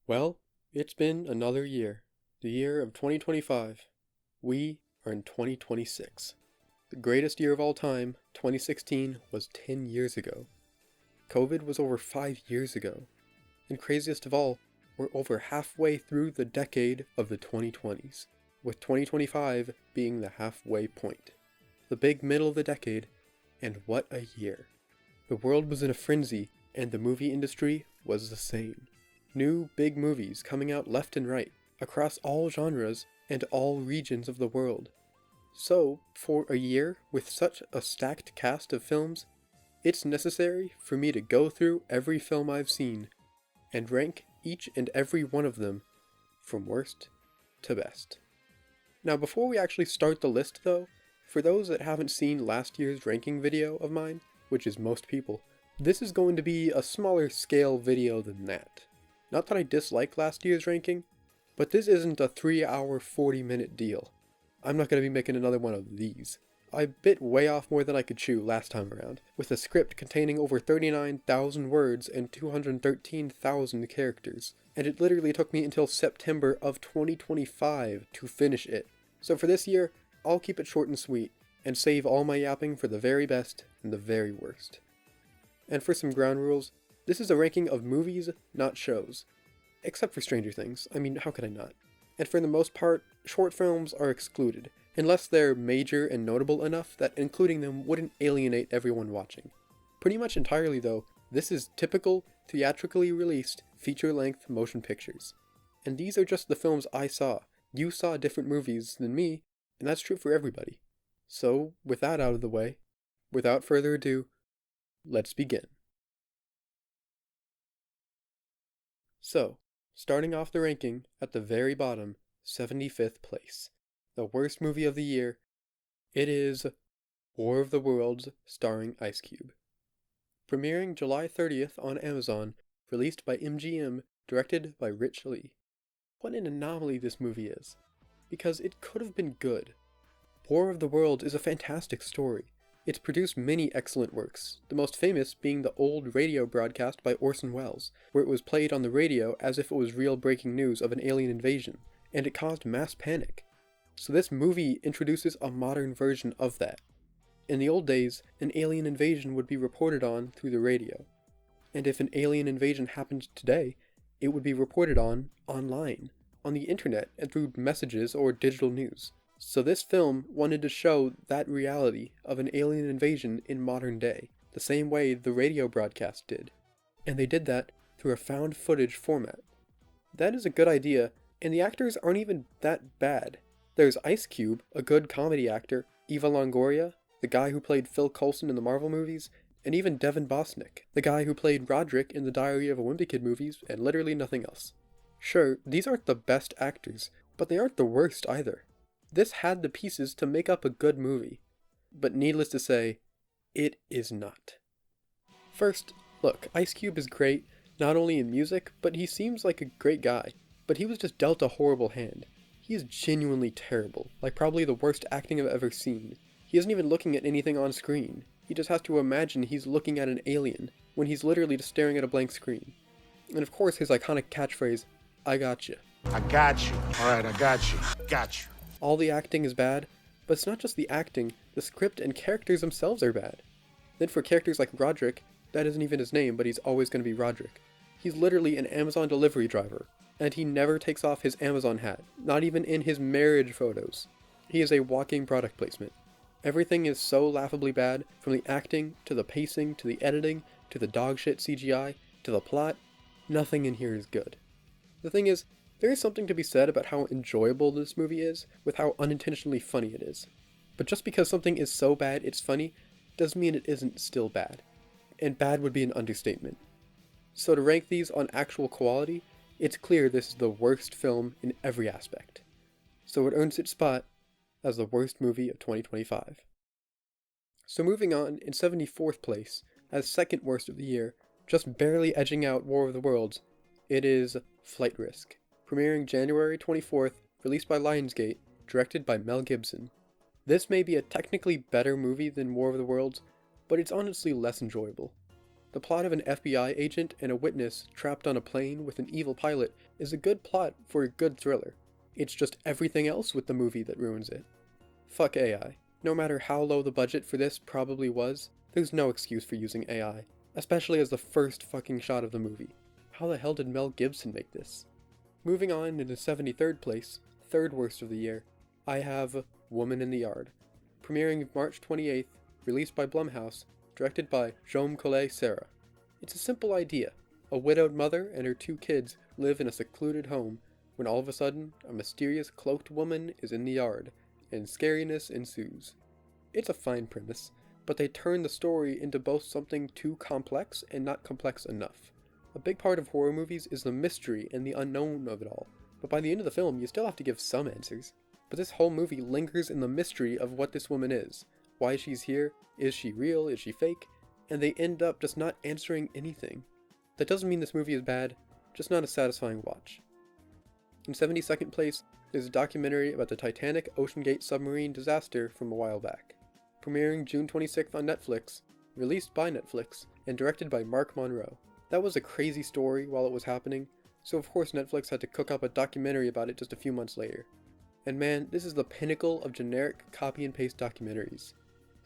Well, it's been another year. The year of 2025. We are in 2026. The greatest year of all time, 2016, was 10 years ago. COVID was over 5 years ago. And craziest of all, we're over halfway through the decade of the 2020s, with 2025 being the halfway point. The big middle of the decade, and what a year. The world was in a frenzy, and the movie industry was the same. New big movies coming out left and right, across all genres and all regions of the world. So, for a year with such a stacked cast of films, it's necessary for me to go through every film I've seen and rank each and every one of them from worst to best. Now before we actually start the list though, for those that haven't seen last year's ranking video of mine, which is most people, this is going to be a smaller scale video than that. Not that I dislike last year's ranking, but this isn't a 3-hour 40-minute deal. I'm not going to be making another one of these. I bit way off more than I could chew last time around, with a script containing over 39,000 words and 213,000 characters, and it literally took me until September of 2025 to finish it. So for this year, I'll keep it short and sweet, and save all my yapping for the very best and the very worst. And for some ground rules, this is a ranking of movies, not shows. Except for Stranger Things, I mean, how could I not? And for the most part, short films are excluded, unless they're major and notable enough that including them wouldn't alienate everyone watching. Pretty much entirely though, this is typical, theatrically released, feature-length motion pictures. And these are just the films I saw. You saw different movies than me, and that's true for everybody. So, with that out of the way, without further ado, let's begin. So, starting off the ranking at the very bottom, 75th place. The worst movie of the year, it is War of the Worlds starring Ice Cube. Premiering July 30th on Amazon, released by MGM, directed by Rich Lee. What an anomaly this movie is, because it could have been good. War of the Worlds is a fantastic story. It's produced many excellent works, the most famous being the old radio broadcast by Orson Welles, where it was played on the radio as if it was real breaking news of an alien invasion, and it caused mass panic. So this movie introduces a modern version of that. In the old days, an alien invasion would be reported on through the radio. And if an alien invasion happened today, it would be reported on online, on the internet, and through messages or digital news. So this film wanted to show that reality of an alien invasion in modern day, the same way the radio broadcast did. And they did that through a found footage format. That is a good idea, and the actors aren't even that bad. There's Ice Cube, a good comedy actor, Eva Longoria, the guy who played Phil Coulson in the Marvel movies, and even Devin Bosnick, the guy who played Roderick in the Diary of a Wimpy Kid movies, and literally nothing else. Sure, these aren't the best actors, but they aren't the worst either. This had the pieces to make up a good movie, but needless to say, it is not. First, look, Ice Cube is great, not only in music, but he seems like a great guy, but he was just dealt a horrible hand. He is genuinely terrible, like probably the worst acting I've ever seen. He isn't even looking at anything on screen. He just has to imagine he's looking at an alien, when he's literally just staring at a blank screen. And of course his iconic catchphrase, "I got you." I got you. Alright, I got you. Got you. All the acting is bad, but it's not just the acting, the script and characters themselves are bad. Then for characters like Roderick, that isn't even his name, but he's always going to be Roderick. He's literally an Amazon delivery driver, and he never takes off his Amazon hat, not even in his marriage photos. He is a walking product placement. Everything is so laughably bad, from the acting, to the pacing, to the editing, to the dogshit CGI, to the plot, nothing in here is good. The thing is, there is something to be said about how enjoyable this movie is, with how unintentionally funny it is. But just because something is so bad it's funny, doesn't mean it isn't still bad. And bad would be an understatement. So to rank these on actual quality, it's clear this is the worst film in every aspect. So it earns its spot as the worst movie of 2025. So moving on, in 74th place, as second worst of the year, just barely edging out War of the Worlds, it is Flight Risk. Premiering January 24th, released by Lionsgate, directed by Mel Gibson. This may be a technically better movie than War of the Worlds, but it's honestly less enjoyable. The plot of an FBI agent and a witness trapped on a plane with an evil pilot is a good plot for a good thriller. It's just everything else with the movie that ruins it. Fuck AI. No matter how low the budget for this probably was, there's no excuse for using AI, especially as the first fucking shot of the movie. How the hell did Mel Gibson make this? Moving on into 73rd place, third worst of the year, I have Woman in the Yard. Premiering March 28th, released by Blumhouse, directed by Jaume Collet-Serra. It's a simple idea. A widowed mother and her 2 kids live in a secluded home when all of a sudden a mysterious cloaked woman is in the yard, and scariness ensues. It's a fine premise, but they turn the story into both something too complex and not complex enough. A big part of horror movies is the mystery and the unknown of it all, but by the end of the film you still have to give some answers. But this whole movie lingers in the mystery of what this woman is, why she's here, is she real, is she fake, and they end up just not answering anything. That doesn't mean this movie is bad, just not a satisfying watch. In 72nd place, there's a documentary about the Titanic Ocean Gate submarine disaster from a while back. Premiering June 26th on Netflix, released by Netflix, and directed by Mark Monroe. That was a crazy story while it was happening, so of course Netflix had to cook up a documentary about it just a few months later. And man, this is the pinnacle of generic copy and paste documentaries.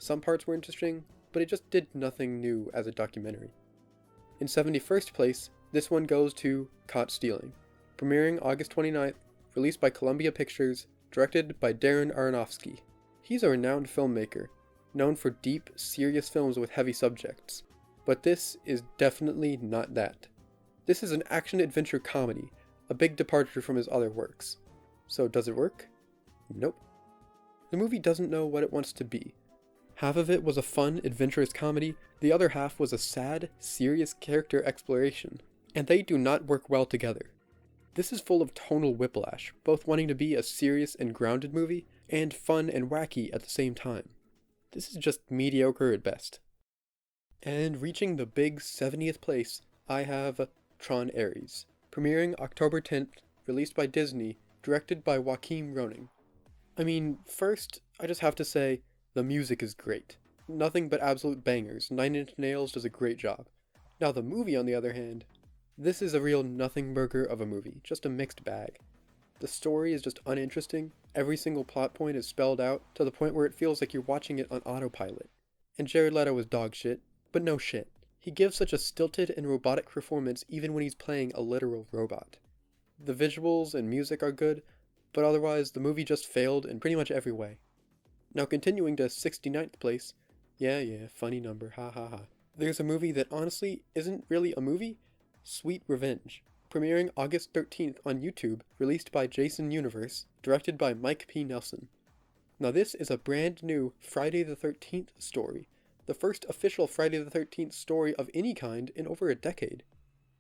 Some parts were interesting, but it just did nothing new as a documentary. In 71st place, this one goes to Caught Stealing. Premiering August 29th, released by Columbia Pictures, directed by Darren Aronofsky. He's a renowned filmmaker, known for deep, serious films with heavy subjects. But this is definitely not that. This is an action-adventure comedy, a big departure from his other works. So does it work? Nope. The movie doesn't know what it wants to be. Half of it was a fun, adventurous comedy, the other half was a sad, serious character exploration, and they do not work well together. This is full of tonal whiplash, both wanting to be a serious and grounded movie, and fun and wacky at the same time. This is just mediocre at best. And reaching the big 70th place, I have Tron Ares. Premiering October 10th, released by Disney, directed by Joaquin Roning. I mean, first, I just have to say, the music is great. Nothing but absolute bangers. 9 Inch Nails does a great job. Now the movie, on the other hand, this is a real nothing burger of a movie, just a mixed bag. The story is just uninteresting, every single plot point is spelled out to the point where it feels like you're watching it on autopilot. And Jared Leto is dog shit, but no shit. He gives such a stilted and robotic performance even when he's playing a literal robot. The visuals and music are good, but otherwise the movie just failed in pretty much every way. Now continuing to 69th place, yeah, funny number, ha ha ha. There's a movie that honestly isn't really a movie, Sweet Revenge. Premiering August 13th on YouTube, released by Jason Universe, directed by Mike P. Nelson. Now this is a brand new Friday the 13th story, the first official Friday the 13th story of any kind in over a decade.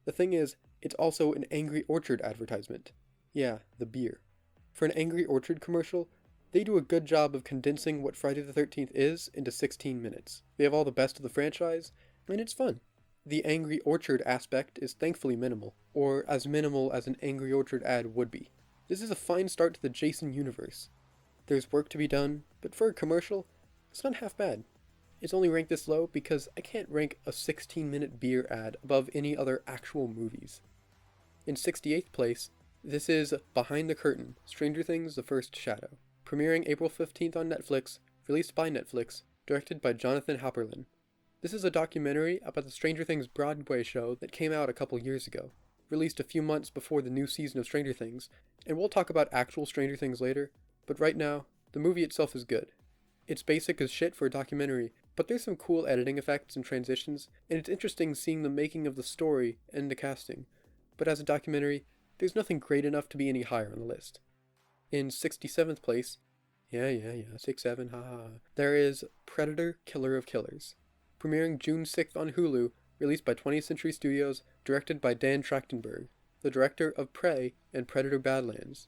The thing is, it's also an Angry Orchard advertisement. Yeah, the beer. For an Angry Orchard commercial, they do a good job of condensing what Friday the 13th is into 16 minutes. They have all the best of the franchise, and it's fun. The Angry Orchard aspect is thankfully minimal, or as minimal as an Angry Orchard ad would be. This is a fine start to the Jason universe. There's work to be done, but for a commercial, it's not half bad. It's only ranked this low because I can't rank a 16-minute beer ad above any other actual movies. In 68th place, this is Behind the Curtain, Stranger Things: The First Shadow. Premiering April 15th on Netflix, released by Netflix, directed by Jonathan Halperlin. This is a documentary about the Stranger Things Broadway show that came out a couple years ago, released a few months before the new season of Stranger Things, and we'll talk about actual Stranger Things later, but right now, the movie itself is good. It's basic as shit for a documentary, but there's some cool editing effects and transitions, and it's interesting seeing the making of the story and the casting, but as a documentary, there's nothing great enough to be any higher on the list. In 67th place, 6-7, haha, there is Predator: Killer of Killers. Premiering June 6th on Hulu, released by 20th Century Studios, directed by Dan Trachtenberg, the director of Prey and Predator: Badlands,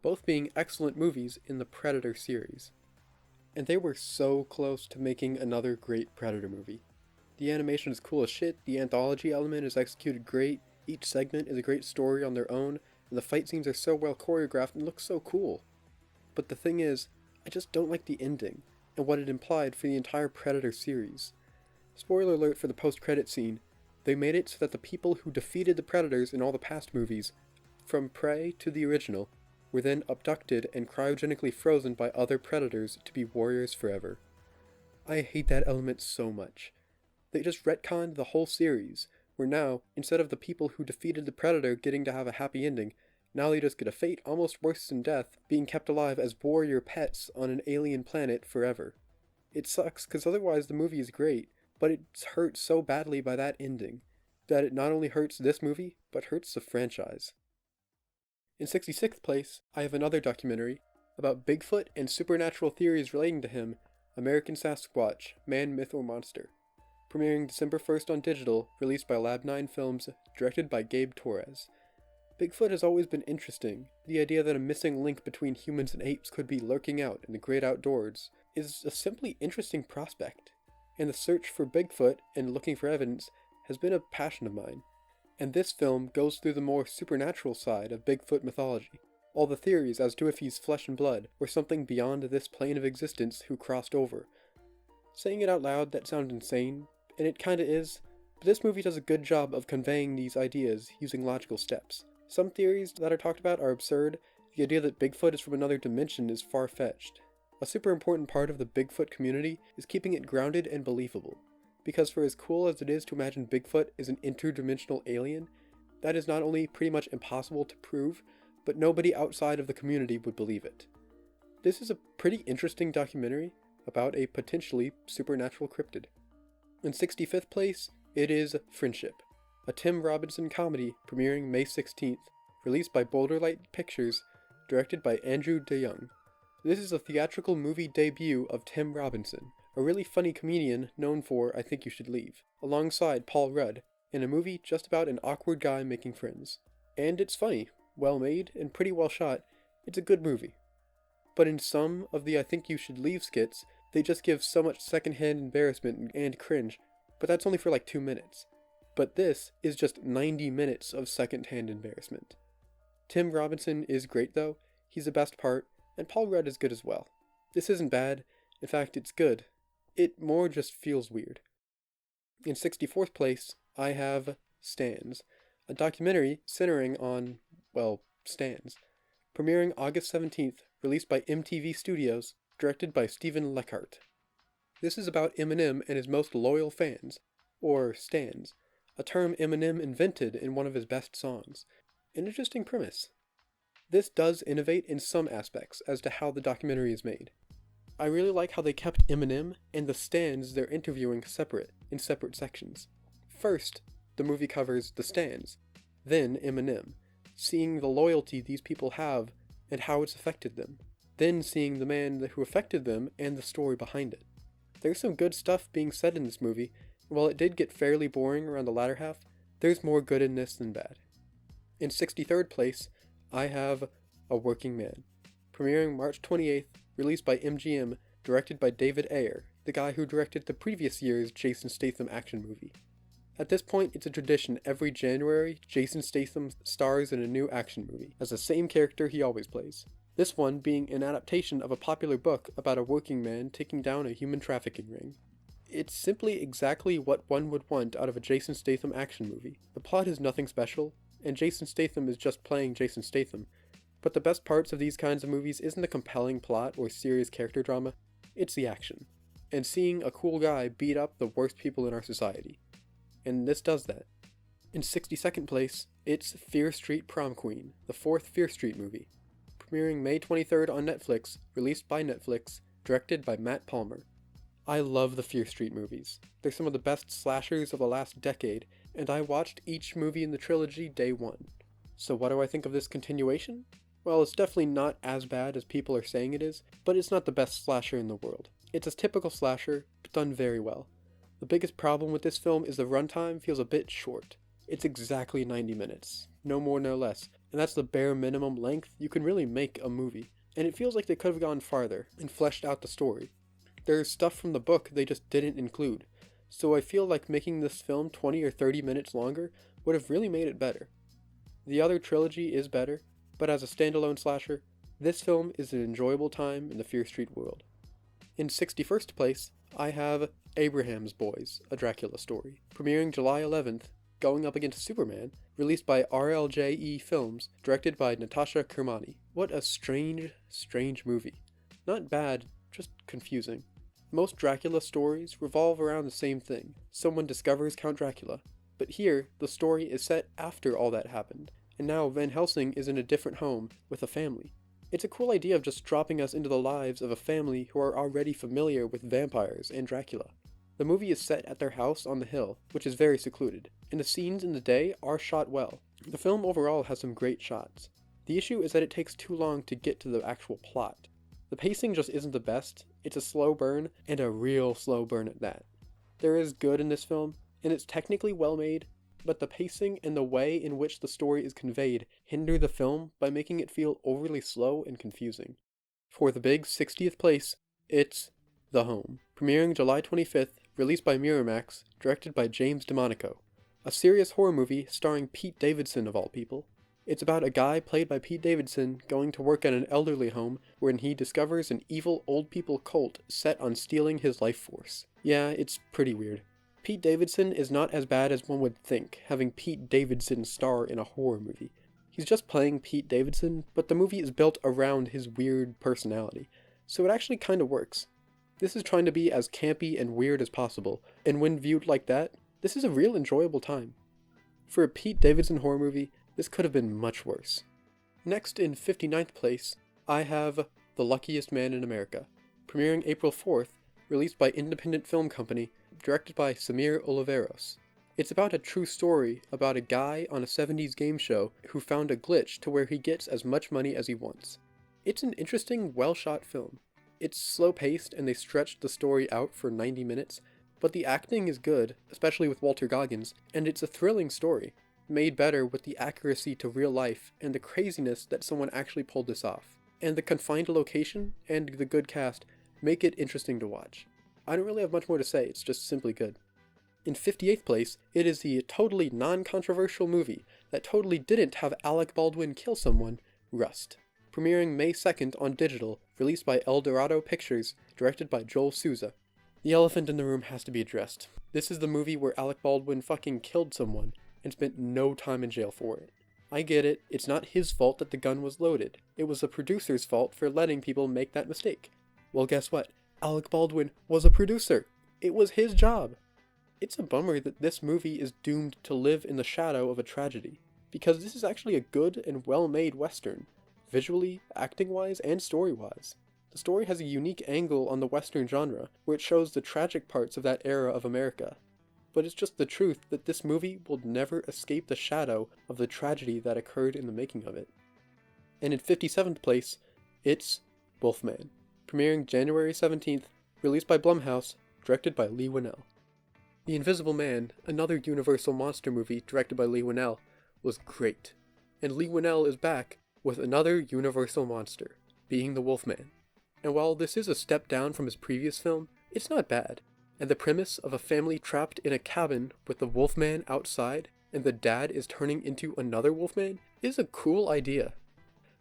both being excellent movies in the Predator series. And they were so close to making another great Predator movie. The animation is cool as shit, the anthology element is executed great, each segment is a great story on their own, and the fight scenes are so well choreographed and look so cool. But the thing is, I just don't like the ending, and what it implied for the entire Predator series. Spoiler alert for the post-credit scene, They made it so that the people who defeated the predators in all the past movies, from Prey to the original, were then abducted and cryogenically frozen by other predators to be warriors forever. I hate that element so much. They just retconned the whole series, where now, instead of the people who defeated the predator getting to have a happy ending, now they just get a fate almost worse than death, being kept alive as warrior pets on an alien planet forever. It sucks, because otherwise the movie is great, but it's hurt so badly by that ending, that it not only hurts this movie, but hurts the franchise. In 66th place, I have another documentary about Bigfoot and supernatural theories relating to him, American Sasquatch, Man, Myth, or Monster. Premiering December 1st on digital, released by Lab 9 Films, directed by Gabe Torres. Bigfoot has always been interesting. The idea that a missing link between humans and apes could be lurking out in the great outdoors is a simply interesting prospect. And the search for Bigfoot and looking for evidence has been a passion of mine. And this film goes through the more supernatural side of Bigfoot mythology, all the theories as to if he's flesh and blood, or something beyond this plane of existence who crossed over. Saying it out loud, that sounds insane, and it kinda is, but this movie does a good job of conveying these ideas using logical steps. Some theories that are talked about are absurd. The idea that Bigfoot is from another dimension is far-fetched. A super important part of the Bigfoot community is keeping it grounded and believable, because for as cool as it is to imagine Bigfoot as an interdimensional alien, that is not only pretty much impossible to prove, but nobody outside of the community would believe it. This is a pretty interesting documentary about a potentially supernatural cryptid. In 65th place, it is Friendship, a Tim Robinson comedy premiering May 16th, released by Boulderlight Pictures, directed by Andrew DeYoung. This is a theatrical movie debut of Tim Robinson, a really funny comedian known for I Think You Should Leave, alongside Paul Rudd, in a movie just about an awkward guy making friends. And it's funny, well made, and pretty well shot. It's a good movie. But in some of the I Think You Should Leave skits, they just give so much secondhand embarrassment and cringe, but that's only for like 2 minutes. But this is just 90 minutes of secondhand embarrassment. Tim Robinson is great though, he's the best part, and Paul Rudd is good as well. This isn't bad, in fact it's good. It more just feels weird. In 64th place, I have Stands, a documentary centering on, well, stands. Premiering August 17th, released by MTV Studios, directed by Stephen Leckart. This is about Eminem and his most loyal fans, or stans, a term Eminem invented in one of his best songs. An interesting premise. This does innovate in some aspects as to how the documentary is made. I really like how they kept Eminem and the stans they're interviewing separate, in separate sections. First, the movie covers the stans, then Eminem, seeing the loyalty these people have and how it's affected them, then seeing the man who affected them and the story behind it. There's some good stuff being said in this movie, and while it did get fairly boring around the latter half, there's more good in this than bad. In 63rd place, I have A Working Man, premiering March 28th, released by MGM, directed by David Ayer, the guy who directed the previous year's Jason Statham action movie. At this point, it's a tradition every January, Jason Statham stars in a new action movie, as the same character he always plays. This one being an adaptation of a popular book about a working man taking down a human trafficking ring. It's simply exactly what one would want out of a Jason Statham action movie. The plot is nothing special, and Jason Statham is just playing Jason Statham. But the best parts of these kinds of movies isn't the compelling plot or serious character drama, it's the action. And seeing a cool guy beat up the worst people in our society. And this does that. In 62nd place, it's Fear Street Prom Queen, the fourth Fear Street movie. Premiering May 23rd on Netflix, released by Netflix, directed by Matt Palmer. I love the Fear Street movies. They're some of the best slashers of the last decade, and I watched each movie in the trilogy day one. So what do I think of this continuation? Well, it's definitely not as bad as people are saying it is, but it's not the best slasher in the world. It's a typical slasher, but done very well. The biggest problem with this film is the runtime feels a bit short. It's exactly 90 minutes, no more no less, and that's the bare minimum length you can really make a movie. And it feels like they could have gone farther and fleshed out the story. There's stuff from the book they just didn't include, so I feel like making this film 20 or 30 minutes longer would have really made it better. The other trilogy is better, but as a standalone slasher, this film is an enjoyable time in the Fear Street world. In 61st place, I have Abraham's Boys, a Dracula story, premiering July 11th, going up against Superman, released by RLJE Films, directed by Natasha Kermani. What a strange, strange movie. Not bad, just confusing. Most Dracula stories revolve around the same thing. Someone discovers Count Dracula. But here, the story is set after all that happened, and now Van Helsing is in a different home with a family. It's a cool idea of just dropping us into the lives of a family who are already familiar with vampires and Dracula. The movie is set at their house on the hill, which is very secluded, and the scenes in the day are shot well. The film overall has some great shots. The issue is that it takes too long to get to the actual plot. The pacing just isn't the best, it's a slow burn, and a real slow burn at that. There is good in this film, and it's technically well made, but the pacing and the way in which the story is conveyed hinder the film by making it feel overly slow and confusing. For the big 60th place, it's The Home, premiering July 25th, released by Miramax, directed by James DeMonico. A serious horror movie starring Pete Davidson of all people. It's about a guy played by Pete Davidson going to work at an elderly home wherein he discovers an evil old people cult set on stealing his life force. Yeah, it's pretty weird. Pete Davidson is not as bad as one would think, having Pete Davidson star in a horror movie. He's just playing Pete Davidson, but the movie is built around his weird personality, so it actually kinda works. This is trying to be as campy and weird as possible, and when viewed like that, this is a real enjoyable time. For a Pete Davidson horror movie, this could have been much worse. Next, in 59th place, I have The Luckiest Man in America, premiering April 4th, released by Independent Film Company, directed by Samir Oliveros. It's about a true story about a guy on a 70s game show who found a glitch to where he gets as much money as he wants. It's an interesting, well-shot film. It's slow-paced and they stretched the story out for 90 minutes, but the acting is good, especially with Walter Goggins, and it's a thrilling story, made better with the accuracy to real life and the craziness that someone actually pulled this off. And the confined location and the good cast make it interesting to watch. I don't really have much more to say, it's just simply good. In 58th place, it is the totally non-controversial movie that totally didn't have Alec Baldwin kill someone, Rust. Premiering May 2nd on digital, released by El Dorado Pictures, directed by Joel Souza. The elephant in the room has to be addressed. This is the movie where Alec Baldwin fucking killed someone and spent no time in jail for it. I get it, it's not his fault that the gun was loaded. It was the producer's fault for letting people make that mistake. Well, guess what? Alec Baldwin was a producer. It was his job. It's a bummer that this movie is doomed to live in the shadow of a tragedy, because this is actually a good and well-made Western, visually, acting-wise, and story-wise. The story has a unique angle on the Western genre, where it shows the tragic parts of that era of America. But it's just the truth that this movie will never escape the shadow of the tragedy that occurred in the making of it. And in 57th place, it's Wolfman, premiering January 17th, released by Blumhouse, directed by Leigh Whannell. The Invisible Man, another Universal monster movie directed by Leigh Whannell, was great. And Leigh Whannell is back with another Universal monster, being the Wolfman. And while this is a step down from his previous film, it's not bad. And the premise of a family trapped in a cabin with the Wolfman outside and the dad is turning into another Wolfman is a cool idea.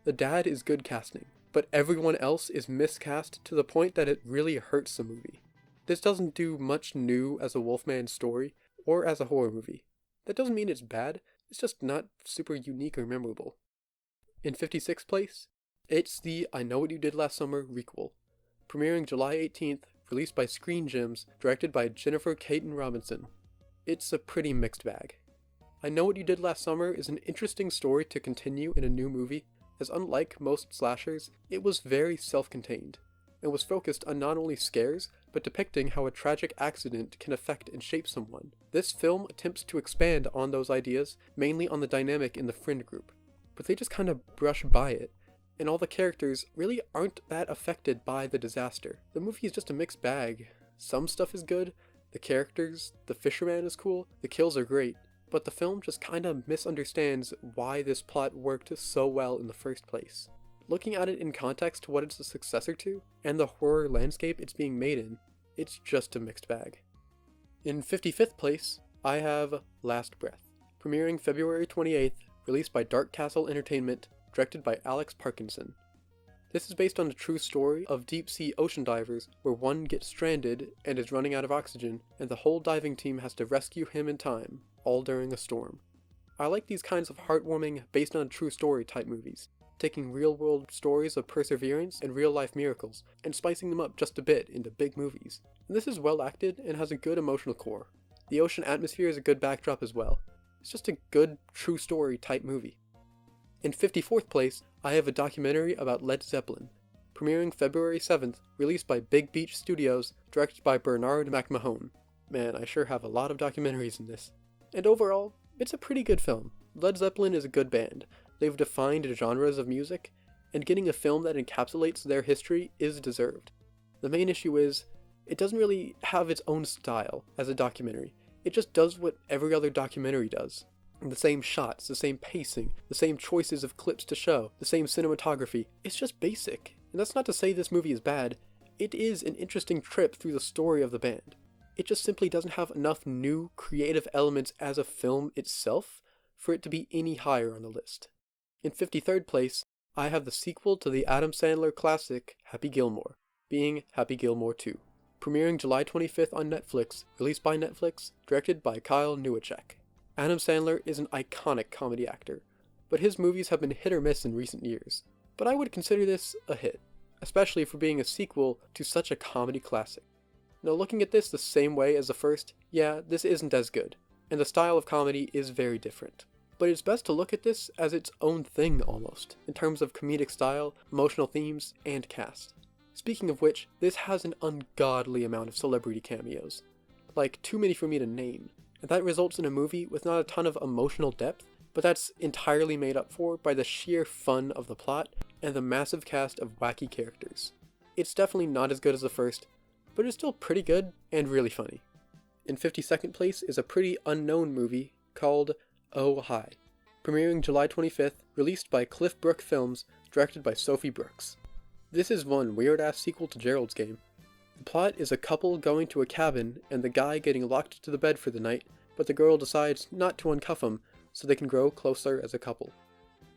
The dad is good casting, but everyone else is miscast to the point that it really hurts the movie. This doesn't do much new as a Wolfman story or as a horror movie. That doesn't mean it's bad, it's just not super unique or memorable. In 56th place, it's the I Know What You Did Last Summer requel, premiering July 18th, released by Screen Gems, directed by Jennifer Caton Robinson. It's a pretty mixed bag. I Know What You Did Last Summer is an interesting story to continue in a new movie, as unlike most slashers, it was very self-contained, and was focused on not only scares, but depicting how a tragic accident can affect and shape someone. This film attempts to expand on those ideas, mainly on the dynamic in the friend group, but they just kind of brush by it, and all the characters really aren't that affected by the disaster. The movie is just a mixed bag. Some stuff is good, the characters, the fisherman is cool, the kills are great, but the film just kinda misunderstands why this plot worked so well in the first place. Looking at it in context to what it's a successor to, and the horror landscape it's being made in, it's just a mixed bag. In 55th place, I have Last Breath, premiering February 28th, released by Dark Castle Entertainment, directed by Alex Parkinson. This is based on a true story of deep-sea ocean divers where one gets stranded and is running out of oxygen, and the whole diving team has to rescue him in time. all during a storm. I like these kinds of heartwarming, based on a true story type movies, taking real-world stories of perseverance and real-life miracles, and spicing them up just a bit into big movies. And this is well acted and has a good emotional core. The ocean atmosphere is a good backdrop as well. It's just a good, true story type movie. In 54th place, I have a documentary about Led Zeppelin, premiering February 7th, released by Big Beach Studios, directed by Bernard McMahon. Man, I sure have a lot of documentaries in this. And overall, it's a pretty good film. Led Zeppelin is a good band. They've defined genres of music, and getting a film that encapsulates their history is deserved. The main issue is, it doesn't really have its own style as a documentary. It just does what every other documentary does. The same shots, the same pacing, the same choices of clips to show, the same cinematography. It's just basic. And that's not to say this movie is bad. It is an interesting trip through the story of the band. It just simply doesn't have enough new, creative elements as a film itself for it to be any higher on the list. In 53rd place, I have the sequel to the Adam Sandler classic Happy Gilmore, being Happy Gilmore 2. Premiering July 25th on Netflix, released by Netflix, directed by Kyle Newacek. Adam Sandler is an iconic comedy actor, but his movies have been hit or miss in recent years. But I would consider this a hit, especially for being a sequel to such a comedy classic. Now looking at this the same way as the first, yeah, this isn't as good, and the style of comedy is very different. But it's best to look at this as its own thing almost, in terms of comedic style, emotional themes, and cast. Speaking of which, this has an ungodly amount of celebrity cameos. Like, too many for me to name. And that results in a movie with not a ton of emotional depth, but that's entirely made up for by the sheer fun of the plot and the massive cast of wacky characters. It's definitely not as good as the first, but it's still pretty good and really funny. In 52nd place is a pretty unknown movie called Oh Hi, premiering July 25th, released by Cliff Brook Films, directed by Sophie Brooks. This is one weird-ass sequel to Gerald's Game. The plot is a couple going to a cabin and the guy getting locked to the bed for the night, but the girl decides not to uncuff him so they can grow closer as a couple.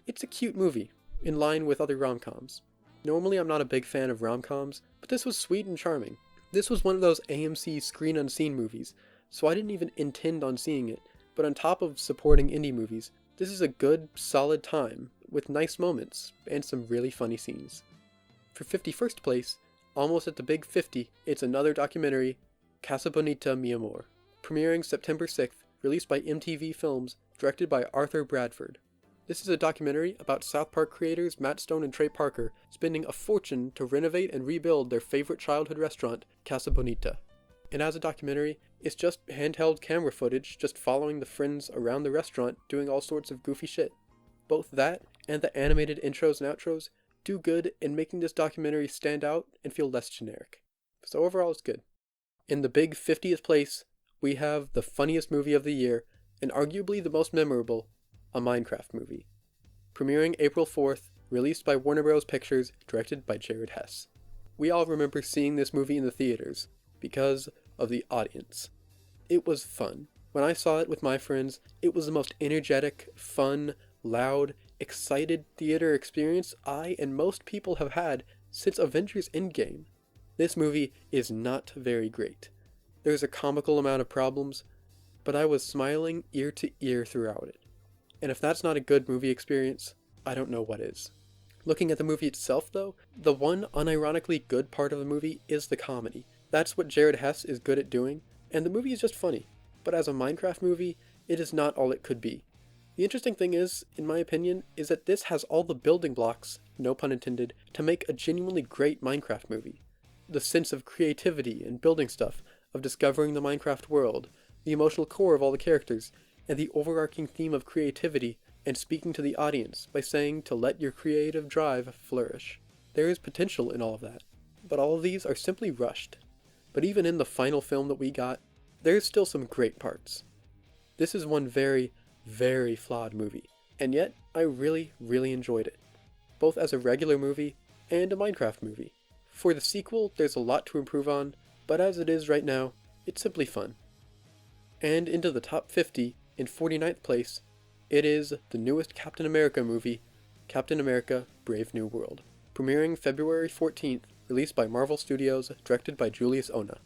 It's a cute movie, in line with other rom-coms. Normally I'm not a big fan of rom-coms, but this was sweet and charming. This was one of those AMC Screen Unseen movies, so I didn't even intend on seeing it, but on top of supporting indie movies, this is a good, solid time, with nice moments, and some really funny scenes. For 51st place, almost at the big 50, it's another documentary, Casa Bonita Mi Amor, premiering September 6th, released by MTV Films, directed by Arthur Bradford. This is a documentary about South Park creators Matt Stone and Trey Parker spending a fortune to renovate and rebuild their favorite childhood restaurant, Casa Bonita. And as a documentary, it's just handheld camera footage just following the friends around the restaurant doing all sorts of goofy shit. Both that and the animated intros and outros do good in making this documentary stand out and feel less generic. So overall it's good. In the big 50th place, we have the funniest movie of the year, and arguably the most memorable, a Minecraft movie. Premiering April 4th, released by Warner Bros. Pictures, directed by Jared Hess. We all remember seeing this movie in the theaters, because of the audience. It was fun. When I saw it with my friends, it was the most energetic, fun, loud, excited theater experience I and most people have had since Avengers Endgame. This movie is not very great. There's a comical amount of problems, but I was smiling ear to ear throughout it. And if that's not a good movie experience, I don't know what is. Looking at the movie itself though, the one unironically good part of the movie is the comedy. That's what Jared Hess is good at doing, and the movie is just funny. But as a Minecraft movie, it is not all it could be. The interesting thing is, in my opinion, is that this has all the building blocks, no pun intended, to make a genuinely great Minecraft movie. The sense of creativity and building stuff, of discovering the Minecraft world, the emotional core of all the characters, and the overarching theme of creativity and speaking to the audience by saying to let your creative drive flourish. There is potential in all of that, but all of these are simply rushed. But even in the final film that we got, there's still some great parts. This is one very, very flawed movie, and yet I really, really enjoyed it, both as a regular movie and a Minecraft movie. For the sequel, there's a lot to improve on, but as it is right now, it's simply fun. And into the top 50, in 49th place, it is the newest Captain America movie, Captain America Brave New World, premiering February 14th, released by Marvel Studios, directed by Julius Ona.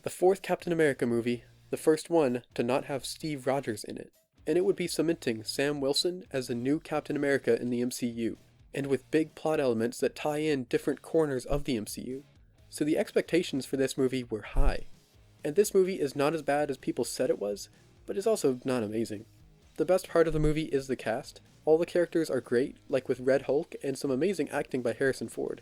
The fourth Captain America movie, the first one to not have Steve Rogers in it, and it would be cementing Sam Wilson as the new Captain America in the MCU, and with big plot elements that tie in different corners of the MCU. So the expectations for this movie were high. And this movie is not as bad as people said it was, but is also not amazing. The best part of the movie is the cast. All the characters are great, like with Red Hulk and some amazing acting by Harrison Ford.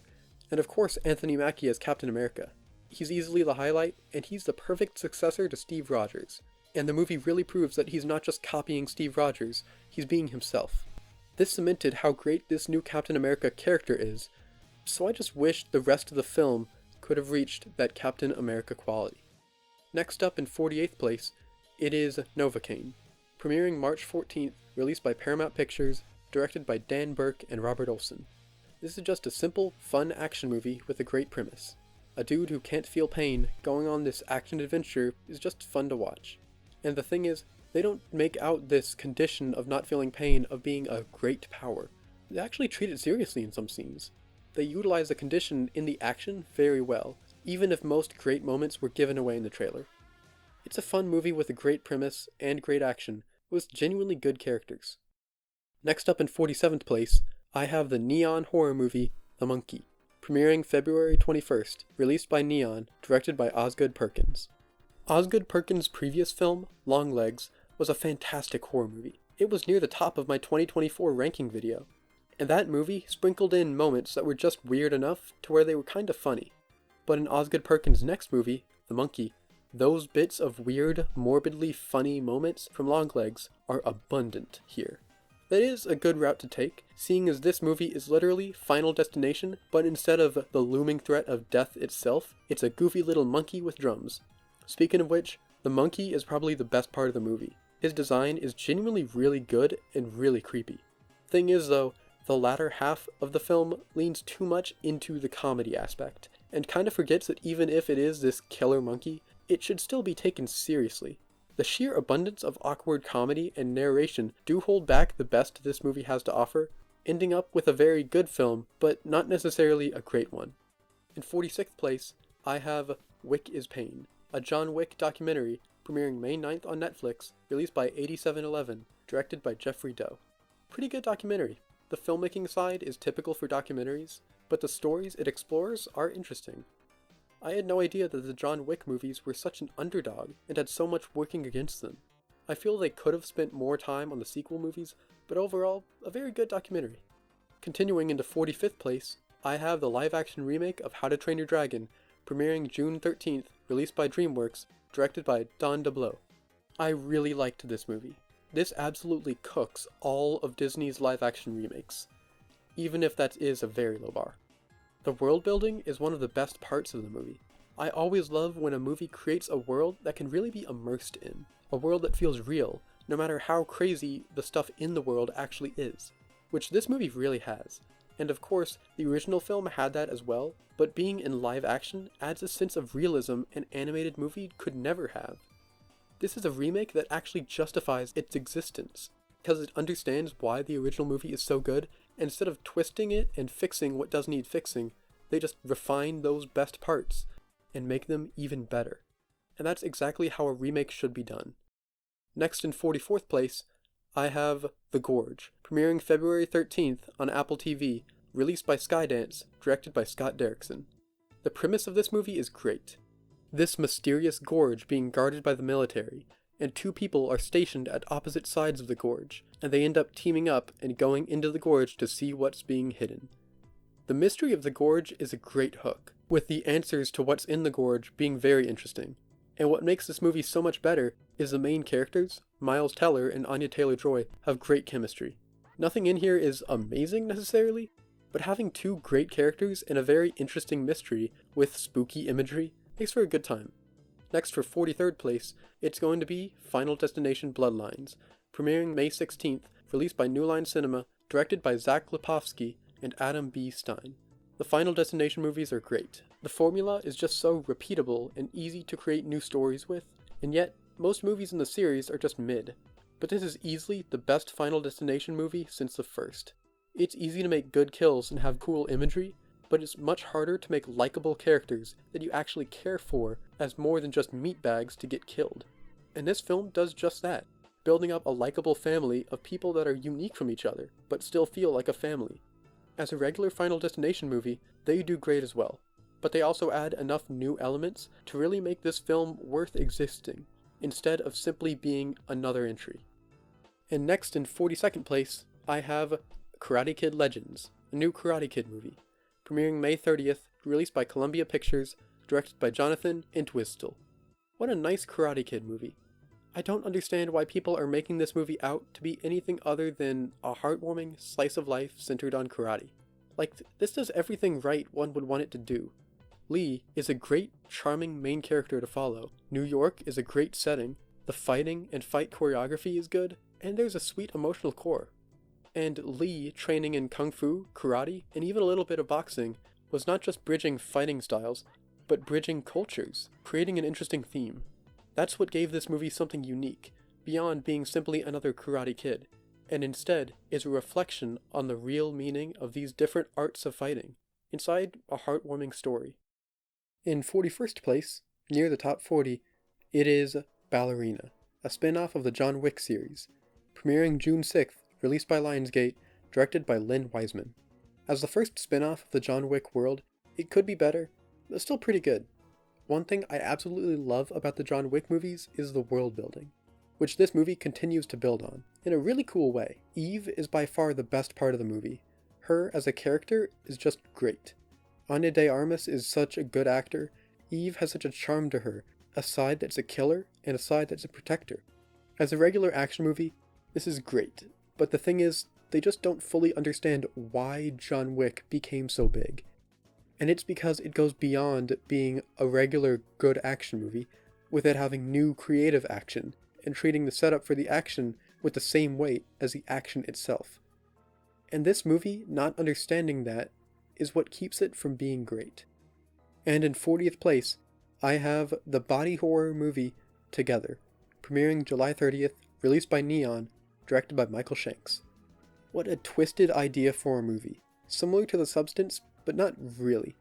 And of course Anthony Mackie as Captain America. He's easily the highlight, and he's the perfect successor to Steve Rogers. And the movie really proves that he's not just copying Steve Rogers, he's being himself. This cemented how great this new Captain America character is, so I just wish the rest of the film could have reached that Captain America quality. Next up in 48th place, it is Novocaine. Premiering March 14th, released by Paramount Pictures, directed by Dan Burke and Robert Olson. This is just a simple, fun action movie with a great premise. A dude who can't feel pain going on this action adventure is just fun to watch. And the thing is, they don't make out this condition of not feeling pain of being a great power. They actually treat it seriously in some scenes. They utilize the condition in the action very well, even if most great moments were given away in the trailer. It's a fun movie with a great premise and great action, with genuinely good characters. Next up in 47th place, I have the neon horror movie, The Monkey. Premiering February 21st, released by Neon, directed by Osgood Perkins. Osgood Perkins' previous film, Longlegs, was a fantastic horror movie. It was near the top of my 2024 ranking video. And that movie sprinkled in moments that were just weird enough to where they were kind of funny. But in Osgood Perkins' next movie, The Monkey, those bits of weird, morbidly funny moments from Longlegs are abundant here. That is a good route to take, seeing as this movie is literally Final Destination, but instead of the looming threat of death itself, it's a goofy little monkey with drums. Speaking of which, the monkey is probably the best part of the movie. His design is genuinely really good and really creepy. Thing is though, the latter half of the film leans too much into the comedy aspect, and kind of forgets that even if it is this killer monkey, it should still be taken seriously. The sheer abundance of awkward comedy and narration do hold back the best this movie has to offer, ending up with a very good film, but not necessarily a great one. In 46th place, I have Wick is Pain, a John Wick documentary premiering May 9th on Netflix, released by 8711, directed by Jeffrey Doe. Pretty good documentary. The filmmaking side is typical for documentaries, but the stories it explores are interesting. I had no idea that the John Wick movies were such an underdog and had so much working against them. I feel they could have spent more time on the sequel movies, but overall, a very good documentary. Continuing into 45th place, I have the live-action remake of How to Train Your Dragon, premiering June 13th, released by DreamWorks, directed by Don DeBlow. I really liked this movie. This absolutely cooks all of Disney's live-action remakes, even if that is a very low bar. The world building is one of the best parts of the movie. I always love when a movie creates a world that can really be immersed in, a world that feels real, no matter how crazy the stuff in the world actually is, which this movie really has. And of course, the original film had that as well, but being in live action adds a sense of realism an animated movie could never have. This is a remake that actually justifies its existence, because it understands why the original movie is so good. Instead of twisting it and fixing what does need fixing, they just refine those best parts and make them even better. And that's exactly how a remake should be done. Next in 44th place, I have The Gorge, premiering February 13th on Apple TV, released by Skydance, directed by Scott Derrickson. The premise of this movie is great. This mysterious gorge being guarded by the military, and two people are stationed at opposite sides of the gorge, and they end up teaming up and going into the gorge to see what's being hidden. The mystery of the gorge is a great hook, with the answers to what's in the gorge being very interesting. And what makes this movie so much better is the main characters, Miles Teller and Anya Taylor-Joy, have great chemistry. Nothing in here is amazing necessarily, but having two great characters and a very interesting mystery with spooky imagery makes for a good time. Next, for 43rd place, it's going to be Final Destination Bloodlines, premiering May 16th, released by New Line Cinema, directed by Zach Lipovsky and Adam B. Stein. The Final Destination movies are great. The formula is just so repeatable and easy to create new stories with, and yet, most movies in the series are just mid. But this is easily the best Final Destination movie since the first. It's easy to make good kills and have cool imagery, but it's much harder to make likable characters that you actually care for as more than just meatbags to get killed. And this film does just that, building up a likable family of people that are unique from each other, but still feel like a family. As a regular Final Destination movie, they do great as well, but they also add enough new elements to really make this film worth existing, instead of simply being another entry. And next, in 42nd place, I have Karate Kid Legends, a new Karate Kid movie, premiering May 30th, released by Columbia Pictures, directed by Jonathan Entwistle. What a nice Karate Kid movie. I don't understand why people are making this movie out to be anything other than a heartwarming slice of life centered on karate. Like, this does everything right one would want it to do. Lee is a great, charming main character to follow. New York is a great setting, the fighting and fight choreography is good, and there's a sweet emotional core. And Lee training in kung fu, karate, and even a little bit of boxing was not just bridging fighting styles, but bridging cultures, creating an interesting theme. That's what gave this movie something unique, beyond being simply another Karate Kid, and instead is a reflection on the real meaning of these different arts of fighting, inside a heartwarming story. In 41st place, near the top 40, it is Ballerina, a spin-off of the John Wick series, premiering June 6th, released by Lionsgate, directed by Lynn Wiseman. As the first spin-off of the John Wick world, it could be better, but still pretty good. One thing I absolutely love about the John Wick movies is the world building, which this movie continues to build on, in a really cool way. Eve is by far the best part of the movie. Her as a character is just great. Ana de Armas is such a good actor. Eve has such a charm to her, a side that's a killer and a side that's a protector. As a regular action movie, this is great, but the thing is, they just don't fully understand why John Wick became so big. And it's because it goes beyond being a regular good action movie, with it having new creative action, and treating the setup for the action with the same weight as the action itself. And this movie, not understanding that, is what keeps it from being great. And in 40th place, I have the body horror movie Together, premiering July 30th, released by Neon, directed by Michael Shanks. What a twisted idea for a movie, similar to The Substance, but not really.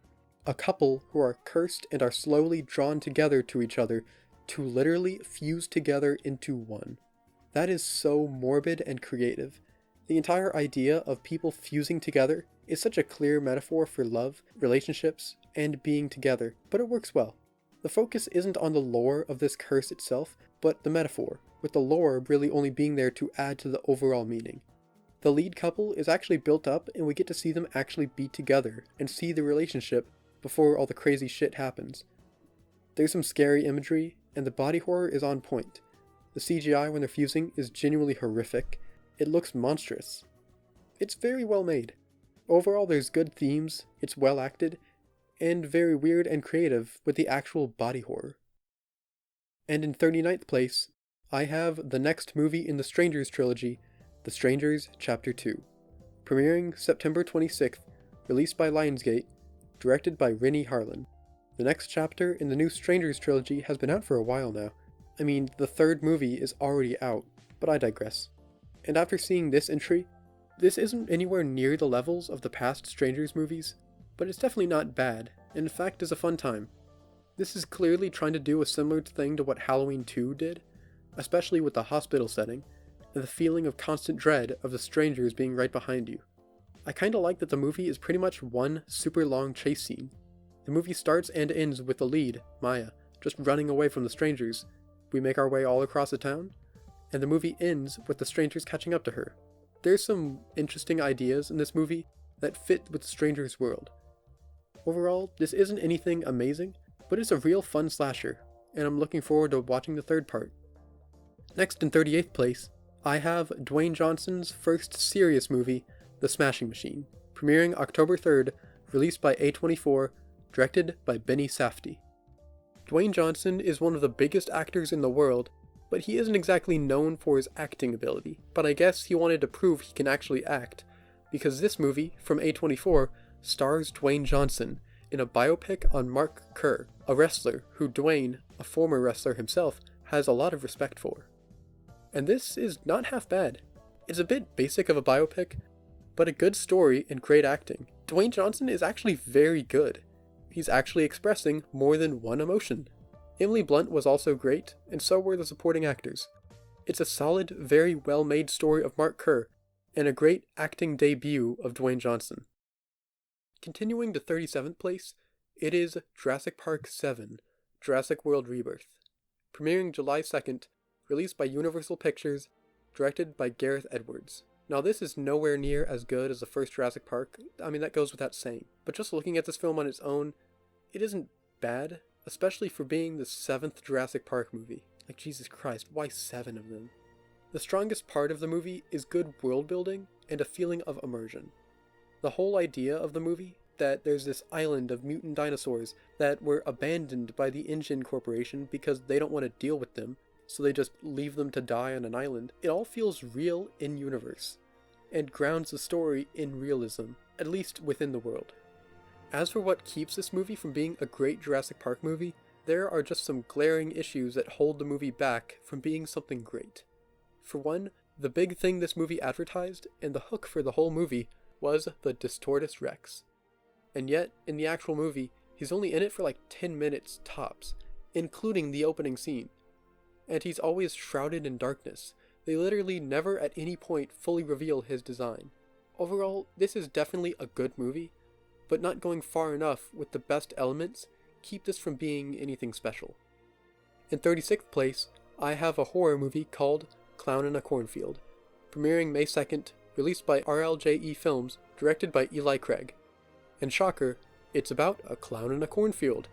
A couple who are cursed and are slowly drawn together to each other to literally fuse together into one. That is so morbid and creative. The entire idea of people fusing together is such a clear metaphor for love, relationships, and being together, but it works well. The focus isn't on the lore of this curse itself, but the metaphor, with the lore really only being there to add to the overall meaning. The lead couple is actually built up and we get to see them actually be together and see the relationship before all the crazy shit happens. There's some scary imagery, and the body horror is on point. The CGI when they're fusing is genuinely horrific. It looks monstrous. It's very well made. Overall, there's good themes, it's well acted, and very weird and creative with the actual body horror. And in 39th place, I have the next movie in the Strangers trilogy, The Strangers Chapter 2, premiering September 26th, released by Lionsgate, directed by Rennie Harlan. The next chapter in the new Strangers trilogy has been out for a while now. I mean, the third movie is already out, but I digress. And after seeing this entry, this isn't anywhere near the levels of the past Strangers movies, but it's definitely not bad, and in fact is a fun time. This is clearly trying to do a similar thing to what Halloween 2 did, especially with the hospital setting, and the feeling of constant dread of the strangers being right behind you. I kinda like that the movie is pretty much one super long chase scene. The movie starts and ends with the lead, Maya, just running away from the strangers. We make our way all across the town, and the movie ends with the strangers catching up to her. There's some interesting ideas in this movie that fit with the strangers' world. Overall, this isn't anything amazing, but it's a real fun slasher, and I'm looking forward to watching the third part. Next in 38th place, I have Dwayne Johnson's first serious movie, The Smashing Machine, premiering October 3rd, released by A24, directed by Benny Safdie. Dwayne Johnson is one of the biggest actors in the world, but he isn't exactly known for his acting ability, but I guess he wanted to prove he can actually act, because this movie, from A24, stars Dwayne Johnson in a biopic on Mark Kerr, a wrestler who Dwayne, a former wrestler himself, has a lot of respect for. And this is not half bad. It's a bit basic of a biopic, but a good story and great acting. Dwayne Johnson is actually very good. He's actually expressing more than one emotion. Emily Blunt was also great, and so were the supporting actors. It's a solid, very well-made story of Mark Kerr, and a great acting debut of Dwayne Johnson. Continuing to 37th place, it is Jurassic Park 7, Jurassic World Rebirth. Premiering July 2nd, released by Universal Pictures, directed by Gareth Edwards. Now this is nowhere near as good as the first Jurassic Park, I mean that goes without saying, but just looking at this film on its own, it isn't bad, especially for being the 7th Jurassic Park movie. Like Jesus Christ, why 7 of them? The strongest part of the movie is good world building and a feeling of immersion. The whole idea of the movie, that there's this island of mutant dinosaurs that were abandoned by the InGen Corporation because they don't want to deal with them, so they just leave them to die on an island, it all feels real in universe, and grounds the story in realism, at least within the world. As for what keeps this movie from being a great Jurassic Park movie, there are just some glaring issues that hold the movie back from being something great. For one, the big thing this movie advertised, and the hook for the whole movie, was the Distortus Rex. And yet, in the actual movie, he's only in it for like 10 minutes tops, including the opening scene. And he's always shrouded in darkness. They literally never at any point fully reveal his design. Overall, this is definitely a good movie, but not going far enough with the best elements keep this from being anything special. In 36th place, I have a horror movie called Clown in a Cornfield, premiering May 2nd, released by RLJE Films, directed by Eli Craig. And shocker, it's about a clown in a cornfield.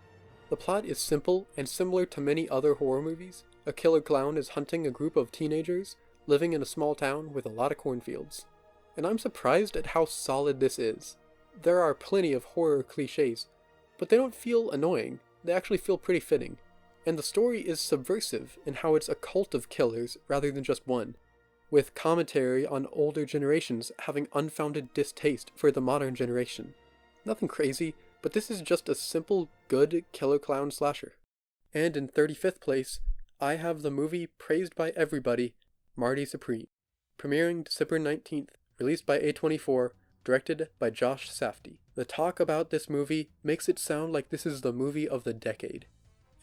The plot is simple and similar to many other horror movies. A killer clown is hunting a group of teenagers living in a small town with a lot of cornfields. And I'm surprised at how solid this is. There are plenty of horror cliches, but they don't feel annoying. They actually feel pretty fitting. And the story is subversive in how it's a cult of killers rather than just one, with commentary on older generations having unfounded distaste for the modern generation. Nothing crazy, but this is just a simple, good killer clown slasher. And in 35th place, I have the movie praised by everybody, Marty Supreme, premiering December 19th, released by A24, directed by Josh Safdie. The talk about this movie makes it sound like this is the movie of the decade.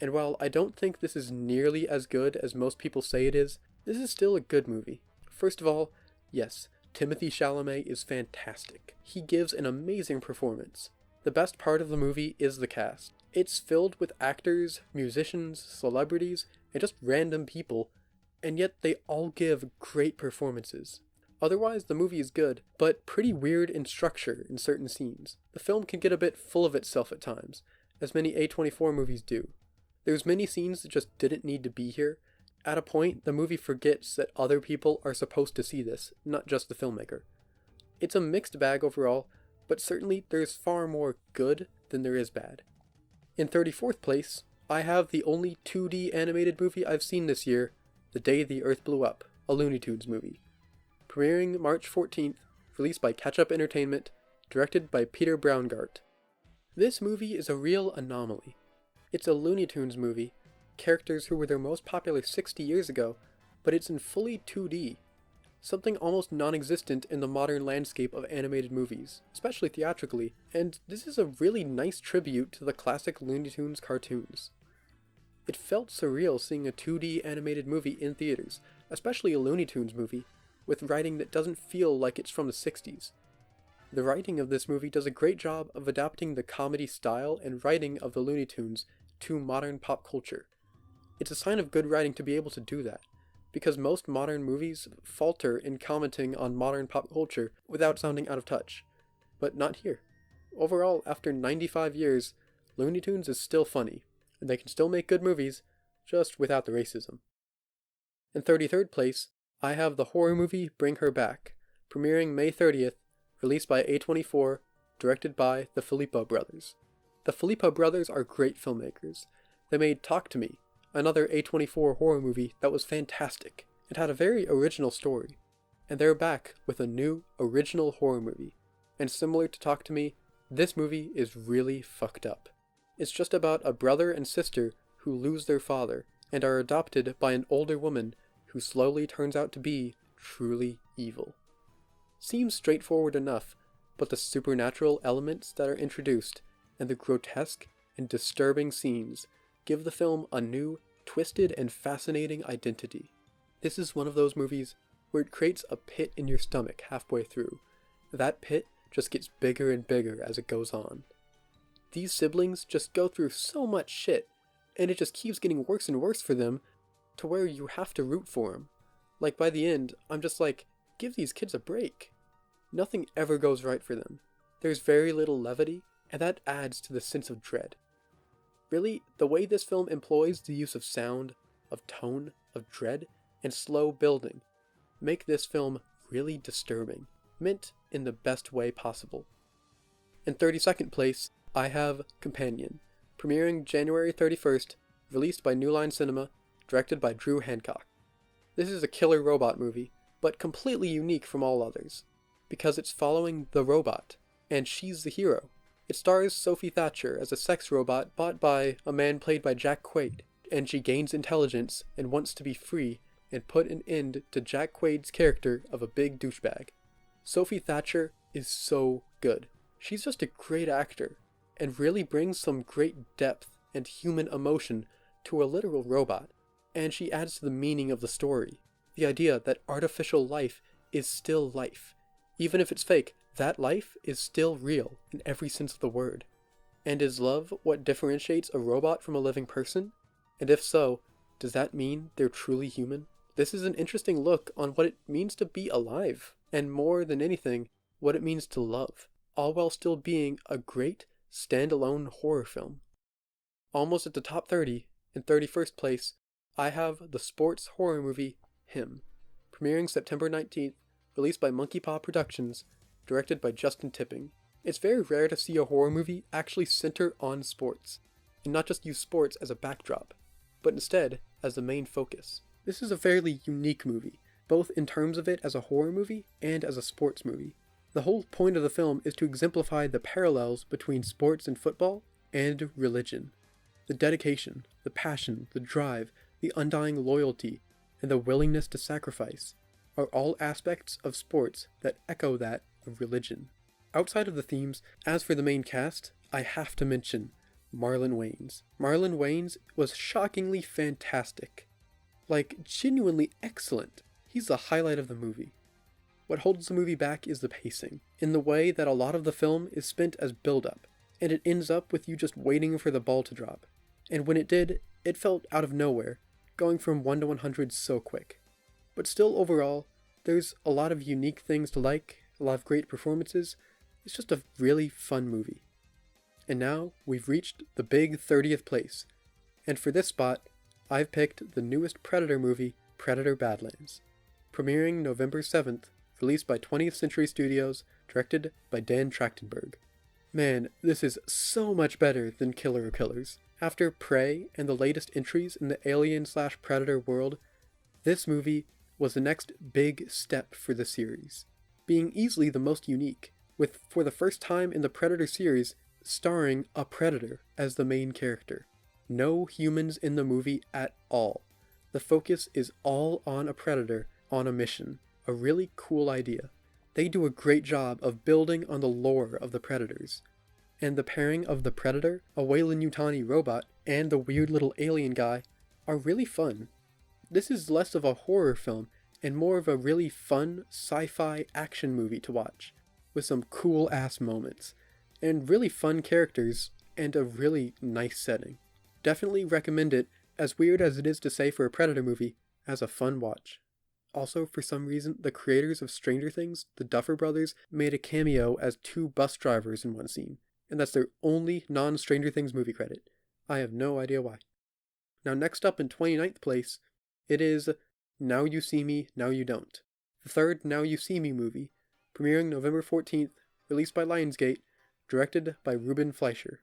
And while I don't think this is nearly as good as most people say it is, this is still a good movie. First of all, yes, Timothée Chalamet is fantastic. He gives an amazing performance. The best part of the movie is the cast. It's filled with actors, musicians, celebrities, and just random people, and yet they all give great performances. Otherwise, the movie is good, but pretty weird in structure in certain scenes. The film can get a bit full of itself at times, as many A24 movies do. There's many scenes that just didn't need to be here. At a point, the movie forgets that other people are supposed to see this, not just the filmmaker. It's a mixed bag overall, but certainly there's far more good than there is bad. In 34th place, I have the only 2D animated movie I've seen this year, The Day the Earth Blew Up, a Looney Tunes movie. Premiering March 14th, released by Catch-Up Entertainment, directed by Peter Braungart. This movie is a real anomaly. It's a Looney Tunes movie, characters who were their most popular 60 years ago, but it's in fully 2D, something almost non-existent in the modern landscape of animated movies, especially theatrically, and this is a really nice tribute to the classic Looney Tunes cartoons. It felt surreal seeing a 2D animated movie in theaters, especially a Looney Tunes movie, with writing that doesn't feel like it's from the 60s. The writing of this movie does a great job of adapting the comedy style and writing of the Looney Tunes to modern pop culture. It's a sign of good writing to be able to do that, because most modern movies falter in commenting on modern pop culture without sounding out of touch. But not here. Overall, after 95 years, Looney Tunes is still funny, and they can still make good movies, just without the racism. In 33rd place, I have the horror movie Bring Her Back, premiering May 30th, released by A24, directed by the Filippo brothers. The Filippo brothers are great filmmakers. They made Talk to Me, another A24 horror movie that was fantastic. It had a very original story, and they're back with a new, original horror movie. And similar to Talk to Me, this movie is really fucked up. It's just about a brother and sister who lose their father and are adopted by an older woman who slowly turns out to be truly evil. Seems straightforward enough, but the supernatural elements that are introduced and the grotesque and disturbing scenes give the film a new, twisted and fascinating identity. This is one of those movies where it creates a pit in your stomach halfway through. That pit just gets bigger and bigger as it goes on. These siblings just go through so much shit, and it just keeps getting worse and worse for them, to where you have to root for them. Like, by the end, I'm just like, give these kids a break. Nothing ever goes right for them. There's very little levity, and that adds to the sense of dread. Really, the way this film employs the use of sound, of tone, of dread, and slow building, make this film really disturbing, meant in the best way possible. In 32nd place, I have Companion, premiering January 31st, released by New Line Cinema, directed by Drew Hancock. This is a killer robot movie, but completely unique from all others, because it's following the robot, and she's the hero. It stars Sophie Thatcher as a sex robot bought by a man played by Jack Quaid, and she gains intelligence and wants to be free and put an end to Jack Quaid's character of a big douchebag. Sophie Thatcher is so good. She's just a great actor, and really brings some great depth and human emotion to a literal robot, and she adds to the meaning of the story. The idea that artificial life is still life. Even if it's fake, that life is still real in every sense of the word. And is love what differentiates a robot from a living person? And if so, does that mean they're truly human? This is an interesting look on what it means to be alive, and more than anything, what it means to love, all while still being a great, standalone horror film. Almost at the top 30, in 31st place, I have the sports horror movie, Him, premiering September 19th, released by Monkey Paw Productions, directed by Justin Tipping. It's very rare to see a horror movie actually center on sports, and not just use sports as a backdrop, but instead as the main focus. This is a fairly unique movie, both in terms of it as a horror movie and as a sports movie. The whole point of the film is to exemplify the parallels between sports and football and religion. The dedication, the passion, the drive, the undying loyalty, and the willingness to sacrifice are all aspects of sports that echo that of religion. Outside of the themes, as for the main cast, I have to mention Marlon Wayans. Marlon Wayans was shockingly fantastic. Like, genuinely excellent. He's the highlight of the movie. What holds the movie back is the pacing, in the way that a lot of the film is spent as build-up, and it ends up with you just waiting for the ball to drop. And when it did, it felt out of nowhere, going from 1 to 100 so quick. But still, overall, there's a lot of unique things to like, a lot of great performances. It's just a really fun movie. And now, we've reached the big 30th place. And for this spot, I've picked the newest Predator movie, Predator Badlands. Premiering November 7th, released by 20th Century Studios, directed by Dan Trachtenberg. Man, this is so much better than Killer of Killers. After Prey and the latest entries in the Alien/Predator world, this movie was the next big step for the series, being easily the most unique, with, for the first time in the Predator series, starring a Predator as the main character. No humans in the movie at all. The focus is all on a Predator on a mission. A really cool idea. They do a great job of building on the lore of the Predators. And the pairing of the Predator, a Weyland-Yutani robot, and the weird little alien guy are really fun. This is less of a horror film and more of a really fun sci-fi action movie to watch, with some cool ass moments, and really fun characters, and a really nice setting. Definitely recommend it, as weird as it is to say for a Predator movie, as a fun watch. Also, for some reason, the creators of Stranger Things, the Duffer Brothers, made a cameo as 2 bus drivers in one scene, and that's their only non-Stranger Things movie credit. I have no idea why. Now next up in 29th place, it is Now You See Me, Now You Don't, the third Now You See Me movie, premiering November 14th, released by Lionsgate, directed by Ruben Fleischer.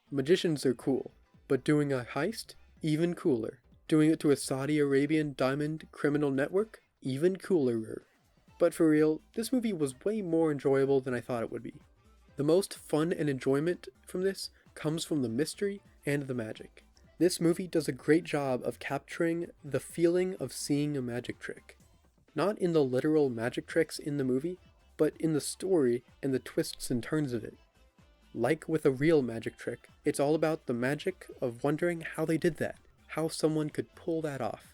Magicians are cool, but doing a heist? Even cooler. Doing it to a Saudi Arabian diamond criminal network? Even cooler. But for real, this movie was way more enjoyable than I thought it would be. The most fun and enjoyment from this comes from the mystery and the magic. This movie does a great job of capturing the feeling of seeing a magic trick. Not in the literal magic tricks in the movie, but in the story and the twists and turns of it. Like with a real magic trick, it's all about the magic of wondering how they did that, how someone could pull that off.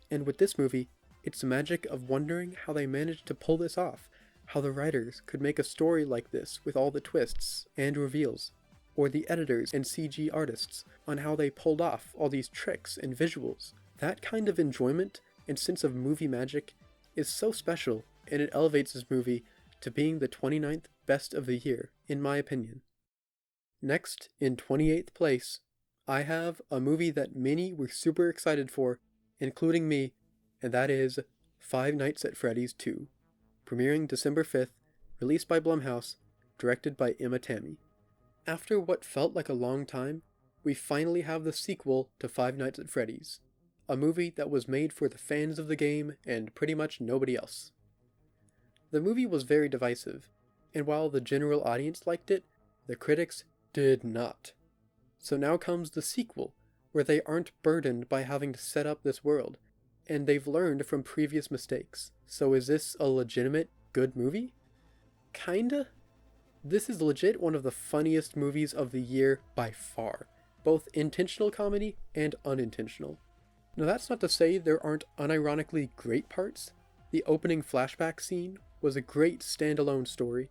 And with this movie, it's the magic of wondering how they managed to pull this off, how the writers could make a story like this with all the twists and reveals, or the editors and CG artists on how they pulled off all these tricks and visuals. That kind of enjoyment and sense of movie magic is so special, and it elevates this movie to being the 29th best of the year, in my opinion. Next, in 28th place, I have a movie that many were super excited for, including me, and that is Five Nights at Freddy's 2, premiering December 5th, released by Blumhouse, directed by Emma Tammy. After what felt like a long time, we finally have the sequel to Five Nights at Freddy's, a movie that was made for the fans of the game and pretty much nobody else. The movie was very divisive, and while the general audience liked it, the critics did not. So now comes the sequel, where they aren't burdened by having to set up this world, and they've learned from previous mistakes. So is this a legitimate good movie? Kinda? This is legit one of the funniest movies of the year by far, both intentional comedy and unintentional. Now that's not to say there aren't unironically great parts. The opening flashback scene was a great standalone story.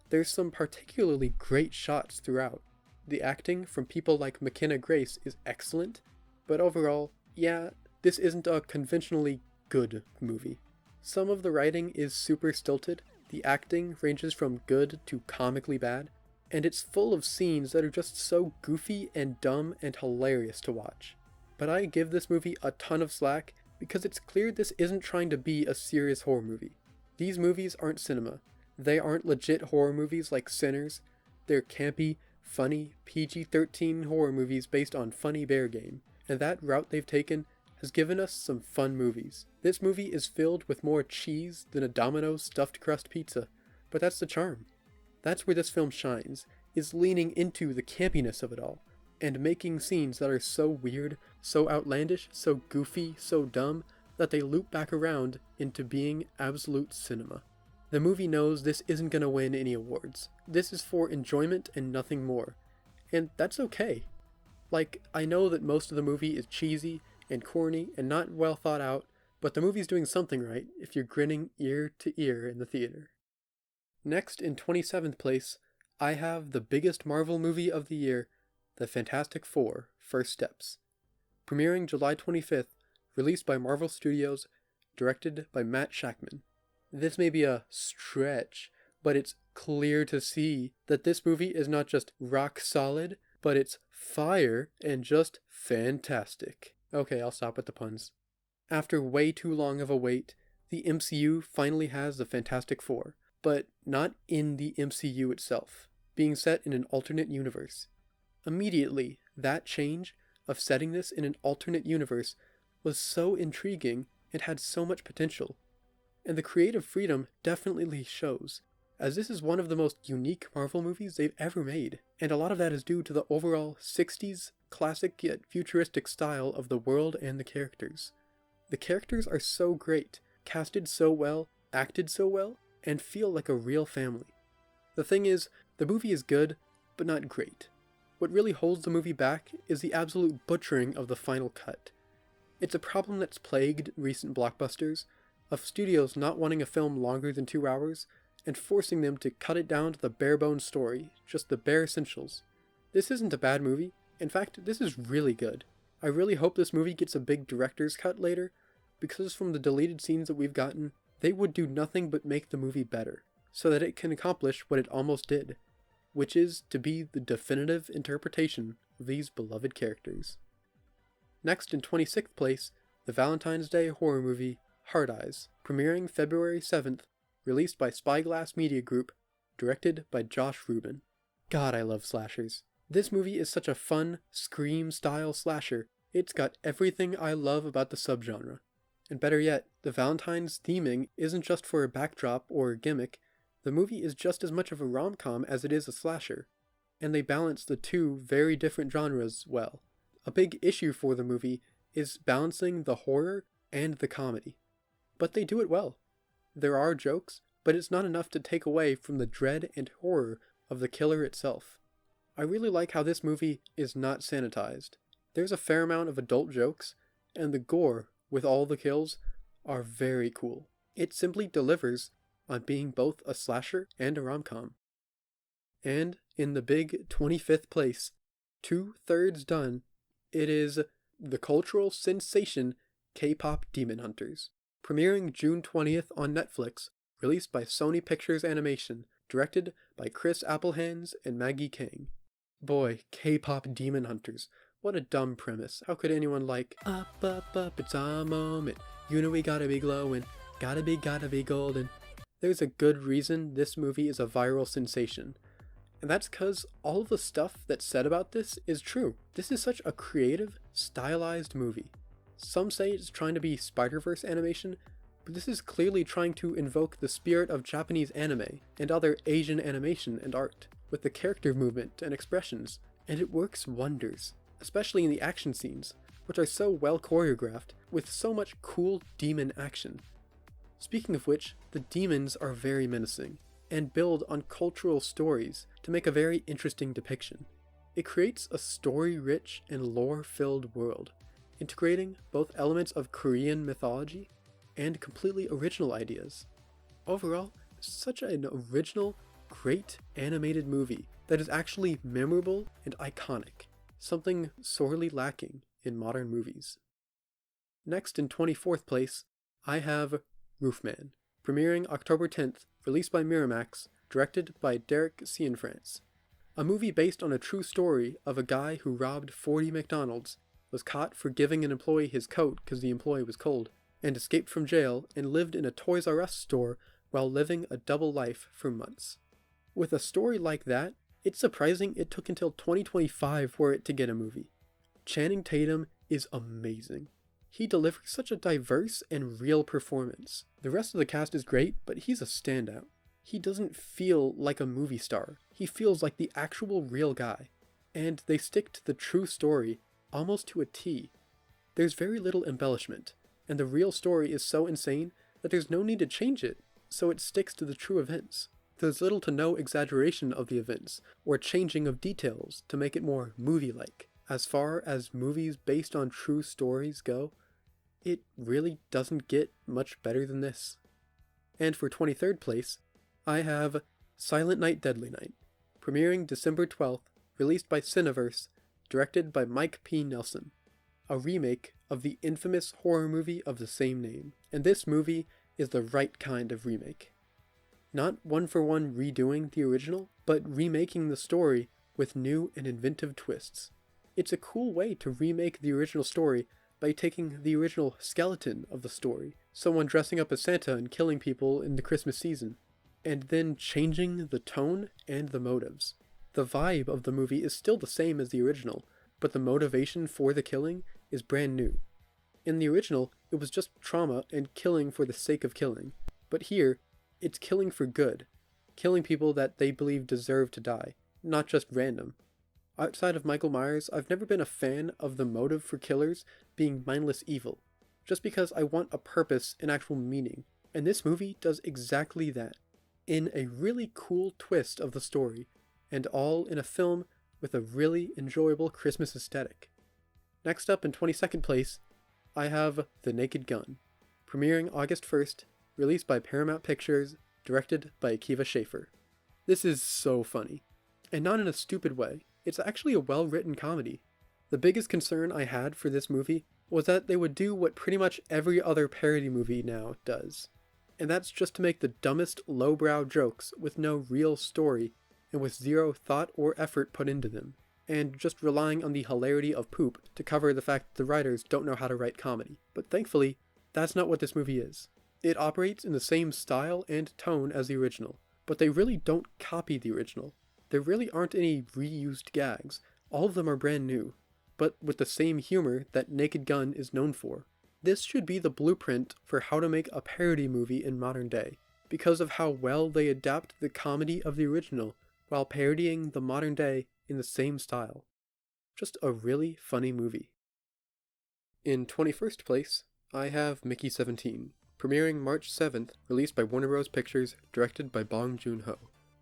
There's some particularly great shots throughout. The acting from people like McKenna Grace is excellent, but overall, yeah, this isn't a conventionally good movie. Some of the writing is super stilted, the acting ranges from good to comically bad, and it's full of scenes that are just so goofy and dumb and hilarious to watch. But I give this movie a ton of slack because it's clear this isn't trying to be a serious horror movie. These movies aren't cinema. They aren't legit horror movies like Sinners. They're campy, funny, PG-13 horror movies based on Funny Bear Game, and that route they've taken has given us some fun movies. This movie is filled with more cheese than a Domino's stuffed crust pizza, but that's the charm. That's where this film shines, is leaning into the campiness of it all, and making scenes that are so weird, so outlandish, so goofy, so dumb, that they loop back around into being absolute cinema. The movie knows this isn't gonna win any awards. This is for enjoyment and nothing more. And that's okay. Like, I know that most of the movie is cheesy and corny and not well thought out, but the movie's doing something right if you're grinning ear to ear in the theater. Next, in 27th place, I have the biggest Marvel movie of the year, The Fantastic Four: First Steps. Premiering July 25th, released by Marvel Studios, directed by Matt Shakman. This may be a stretch, but it's clear to see that this movie is not just rock solid, but it's fire and just fantastic. Okay, I'll stop with the puns. After way too long of a wait, the MCU finally has the Fantastic Four, but not in the MCU itself, being set in an alternate universe. Immediately, that change of setting this in an alternate universe was so intriguing and had so much potential. And the creative freedom definitely shows, as this is one of the most unique Marvel movies they've ever made, and a lot of that is due to the overall 60s classic yet futuristic style of the world and the characters. The characters are so great, casted so well, acted so well, and feel like a real family. The thing is, the movie is good, but not great. What really holds the movie back is the absolute butchering of the final cut. It's a problem that's plagued recent blockbusters, of studios not wanting a film longer than 2 hours, and forcing them to cut it down to the bare-bones story, just the bare essentials. This isn't a bad movie. In fact, this is really good. I really hope this movie gets a big director's cut later, because from the deleted scenes that we've gotten, they would do nothing but make the movie better, so that it can accomplish what it almost did, which is to be the definitive interpretation of these beloved characters. Next, in 26th place, the Valentine's Day horror movie Hard Eyes, premiering February 7th, released by Spyglass Media Group, directed by Josh Rubin. God, I love slashers. This movie is such a fun, Scream-style slasher. It's got everything I love about the subgenre. And better yet, the Valentine's theming isn't just for a backdrop or a gimmick. The movie is just as much of a rom-com as it is a slasher, and they balance the two very different genres well. A big issue for the movie is balancing the horror and the comedy. But they do it well. There are jokes, but it's not enough to take away from the dread and horror of the killer itself. I really like how this movie is not sanitized. There's a fair amount of adult jokes, and the gore, with all the kills, are very cool. It simply delivers on being both a slasher and a rom-com. And in the big 25th place, 2/3 done, it is the cultural sensation K-pop Demon Hunters. Premiering June 20th on Netflix, released by Sony Pictures Animation, directed by Chris Applehands and Maggie Kang. Boy, K-pop Demon Hunters. What a dumb premise. How could anyone like, up, up, up, it's our moment. You know we gotta be glowing. Gotta be golden. There's a good reason this movie is a viral sensation. And that's cause all of the stuff that's said about this is true. This is such a creative, stylized movie. Some say it's trying to be Spider-Verse animation, but this is clearly trying to invoke the spirit of Japanese anime and other Asian animation and art, with the character movement and expressions, and it works wonders, especially in the action scenes, which are so well choreographed, with so much cool demon action. Speaking of which, the demons are very menacing, and build on cultural stories to make a very interesting depiction. It creates a story-rich and lore-filled world, integrating both elements of Korean mythology and completely original ideas. Overall, such an original, great animated movie that is actually memorable and iconic, something sorely lacking in modern movies. Next, in 24th place, I have Roofman, premiering October 10th, released by Miramax, directed by Derek Cianfrance. A movie based on a true story of a guy who robbed 40 McDonald's, was caught for giving an employee his coat because the employee was cold, and escaped from jail and lived in a Toys R Us store while living a double life for months. With a story like that, it's surprising it took until 2025 for it to get a movie. Channing Tatum is amazing. He delivers such a diverse and real performance. The rest of the cast is great, but he's a standout. He doesn't feel like a movie star. He feels like the actual real guy. And they stick to the true story almost to a T. There's very little embellishment, and the real story is so insane that there's no need to change it, so it sticks to the true events. There's little to no exaggeration of the events, or changing of details to make it more movie-like. As far as movies based on true stories go, it really doesn't get much better than this. And for 23rd place, I have Silent Night Deadly Night, premiering December 12th, released by Cineverse, directed by Mike P. Nelson, a remake of the infamous horror movie of the same name, and this movie is the right kind of remake. Not one-for-one redoing the original, but remaking the story with new and inventive twists. It's a cool way to remake the original story by taking the original skeleton of the story, someone dressing up as Santa and killing people in the Christmas season, and then changing the tone and the motives. The vibe of the movie is still the same as the original, but the motivation for the killing is brand new. In the original, it was just trauma and killing for the sake of killing, but here, it's killing for good, killing people that they believe deserve to die, not just random. Outside of Michael Myers, I've never been a fan of the motive for killers being mindless evil, just because I want a purpose and actual meaning, and this movie does exactly that, in a really cool twist of the story, and all in a film with a really enjoyable Christmas aesthetic. Next up in 22nd place, I have The Naked Gun, premiering August 1st, released by Paramount Pictures, directed by Akiva Schaffer. This is so funny, and not in a stupid way. It's actually a well-written comedy. The biggest concern I had for this movie was that they would do what pretty much every other parody movie now does, and that's just to make the dumbest lowbrow jokes with no real story and with zero thought or effort put into them, and just relying on the hilarity of poop to cover the fact that the writers don't know how to write comedy. But thankfully, that's not what this movie is. It operates in the same style and tone as the original, but they really don't copy the original. There really aren't any reused gags, all of them are brand new, but with the same humor that Naked Gun is known for. This should be the blueprint for how to make a parody movie in modern day, because of how well they adapt the comedy of the original while parodying the modern day in the same style. Just a really funny movie. In 21st place, I have Mickey 17, premiering March 7th, released by Warner Bros. Pictures, directed by Bong Joon-ho.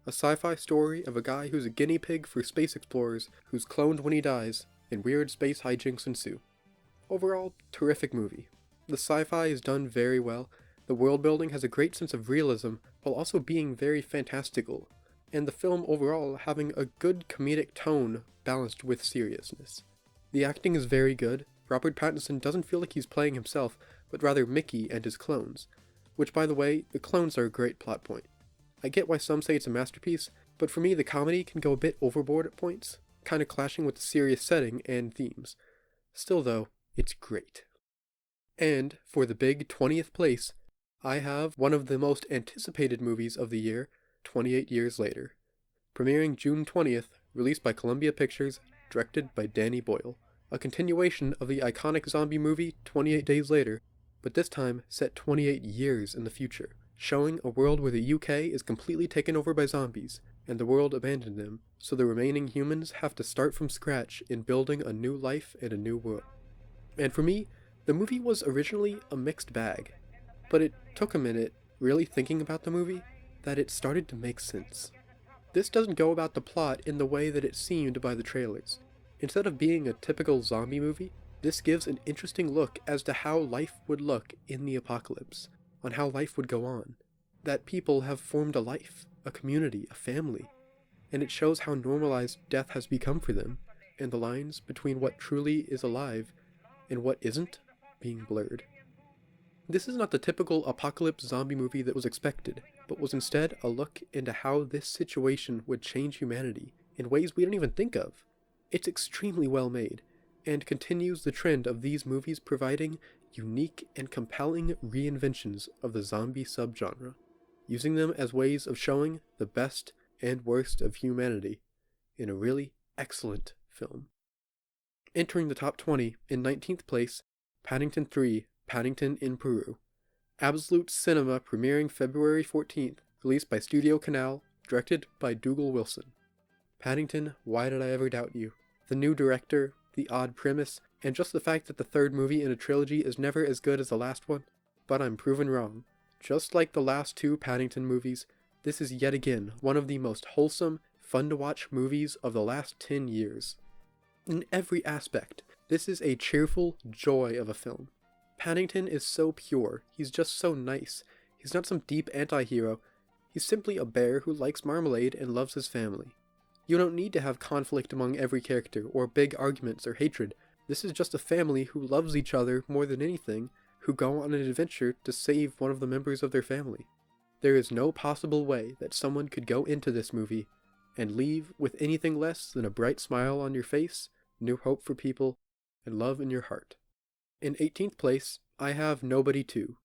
A sci-fi story of a guy who's a guinea pig for space explorers who's cloned when he dies, and weird space hijinks ensue. Overall, terrific movie. The sci-fi is done very well, the world building has a great sense of realism while also being very fantastical, and the film overall having a good comedic tone balanced with seriousness. The acting is very good. Robert Pattinson doesn't feel like he's playing himself, but rather Mickey and his clones. Which, by the way, the clones are a great plot point. I get why some say it's a masterpiece, but for me the comedy can go a bit overboard at points, kinda clashing with the serious setting and themes. Still though, it's great. And, for the big 20th place, I have one of the most anticipated movies of the year, 28 Years Later. Premiering June 20th, released by Columbia Pictures, directed by Danny Boyle. A continuation of the iconic zombie movie 28 Days Later, but this time set 28 years in the future, showing a world where the UK is completely taken over by zombies, and the world abandoned them, so the remaining humans have to start from scratch in building a new life and a new world. And for me, the movie was originally a mixed bag, but it took a minute, really thinking about the movie, that it started to make sense. This doesn't go about the plot in the way that it seemed by the trailers. Instead of being a typical zombie movie, this gives an interesting look as to how life would look in the apocalypse, on how life would go on, that people have formed a life, a community, a family, and it shows how normalized death has become for them, and the lines between what truly is alive and what isn't being blurred. This is not the typical apocalypse zombie movie that was expected, but was instead a look into how this situation would change humanity in ways we don't even think of. It's extremely well made, and continues the trend of these movies providing unique and compelling reinventions of the zombie subgenre, using them as ways of showing the best and worst of humanity in a really excellent film. Entering the top 20 in 19th place, Paddington 3, Paddington in Peru. Absolute Cinema premiering February 14th, released by Studio Canal, directed by Dougal Wilson. Paddington, Why Did I Ever Doubt You? The new director, the odd premise, and just the fact that the third movie in a trilogy is never as good as the last one. But I'm proven wrong. Just like the last two Paddington movies, this is yet again one of the most wholesome, fun-to-watch movies of the last 10 years. In every aspect, this is a cheerful joy of a film. Paddington is so pure, he's just so nice. He's not some deep anti-hero, he's simply a bear who likes marmalade and loves his family. You don't need to have conflict among every character, or big arguments or hatred. This is just a family who loves each other more than anything, who go on an adventure to save one of the members of their family. There is no possible way that someone could go into this movie and leave with anything less than a bright smile on your face, new hope for people, and love in your heart. In 18th place, I have Nobody 2.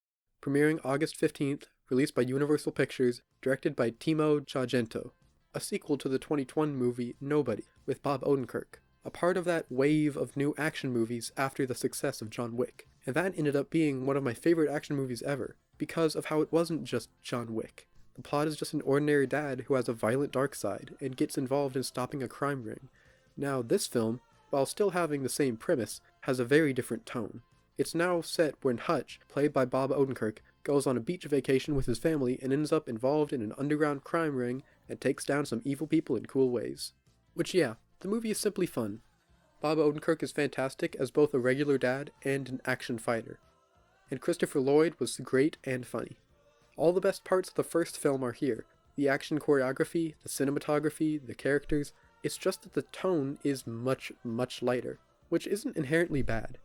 Premiering August 15th, released by Universal Pictures, directed by Timo Tjahjanto. A sequel to the 2020 movie Nobody, with Bob Odenkirk, a part of that wave of new action movies after the success of John Wick. And that ended up being one of my favorite action movies ever, because of how it wasn't just John Wick. The plot is just an ordinary dad who has a violent dark side, and gets involved in stopping a crime ring. Now this film, while still having the same premise, has a very different tone. It's now set when Hutch, played by Bob Odenkirk, goes on a beach vacation with his family and ends up involved in an underground crime ring and takes down some evil people in cool ways. Which yeah, the movie is simply fun. Bob Odenkirk is fantastic as both a regular dad and an action fighter. And Christopher Lloyd was great and funny. All the best parts of the first film are here. The action choreography, the cinematography, the characters. It's just that the tone is much, much lighter, which isn't inherently bad.